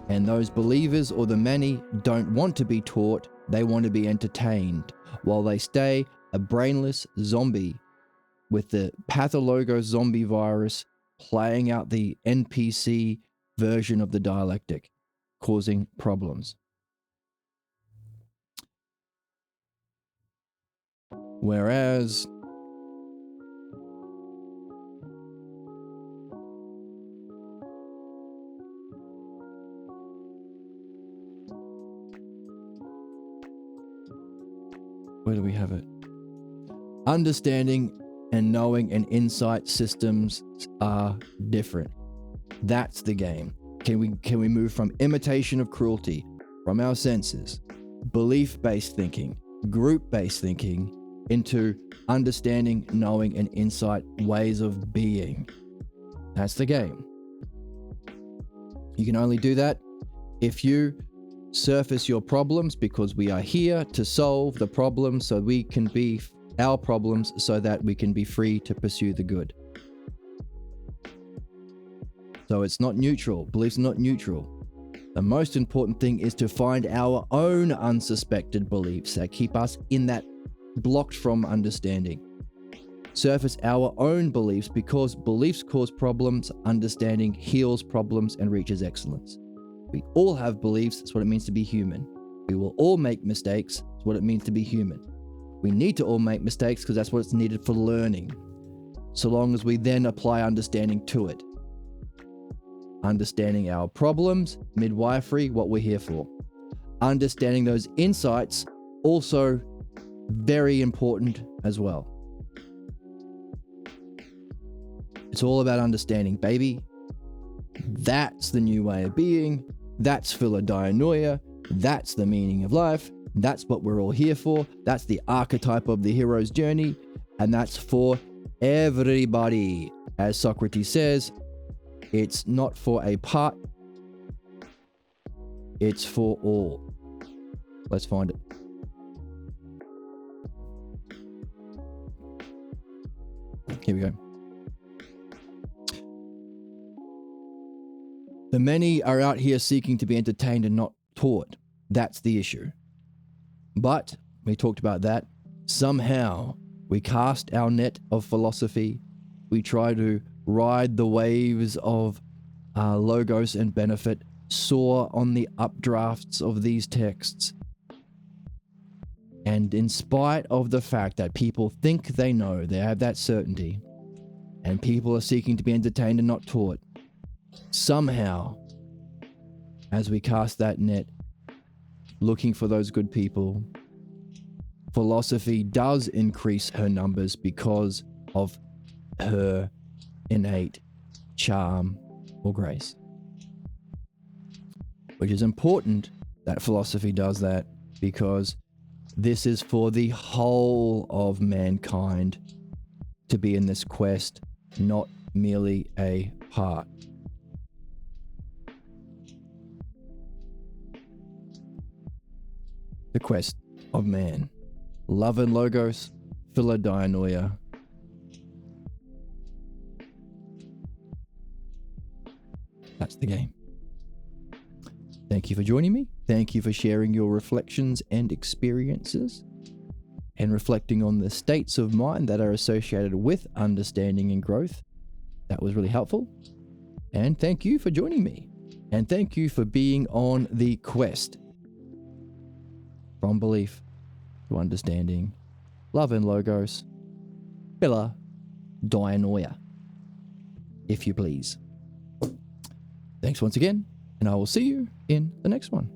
And those believers or the many don't want to be taught, they want to be entertained, while they stay a brainless zombie with the pathologo zombie virus playing out the NPC version of the dialectic, causing problems. Whereas where do we have it? Understanding and knowing and insight systems are different. That's the game. Can we move from imitation of cruelty, from our senses, belief-based thinking, group-based thinking, into understanding, knowing, and insight ways of being? That's the game. You can only do that if you surface your problems, because we are here to solve the problems so we can be our problems, so that we can be free to pursue the good. So it's not neutral. Belief's not neutral. The most important thing is to find our own unsuspected beliefs that keep us in that blocked from understanding. Surface our own beliefs, because beliefs cause problems, understanding heals problems and reaches excellence. We all have beliefs. That's what it means to be human. We will all make mistakes. That's what it means to be human. We need to all make mistakes because that's what's needed for learning, so long as we then apply understanding to it. Understanding our problems, midwifery, what we're here for. Understanding those insights, also very important as well. It's all about understanding, baby. That's the new way of being. That's philodainoia. That's the meaning of life. That's what we're all here for. That's the archetype of the hero's journey. And that's for everybody. As Socrates says, it's not for a part, it's for all. Let's find it. Here we go. The many are out here seeking to be entertained and not taught. That's the issue. But we talked about that. Somehow we cast our net of philosophy. We try to ride the waves of logos and benefit, soar on the updrafts of these texts. And in spite of the fact that people think they know, they have that certainty, and people are seeking to be entertained and not taught, somehow, as we cast that net, looking for those good people, philosophy does increase her numbers because of her innate charm or grace. Which is important that philosophy does that, because this is for the whole of mankind to be in this quest, not merely a part. The quest of man. Love and logos, philodainoia. That's the game. Thank you for joining me. Thank you for sharing your reflections and experiences, and reflecting on the states of mind that are associated with understanding and growth. That was really helpful. And thank you for joining me. And thank you for being on the quest. from belief to understanding. Love and logos. Bella Dianoia, if you please. Thanks once again, and I will see you in the next one.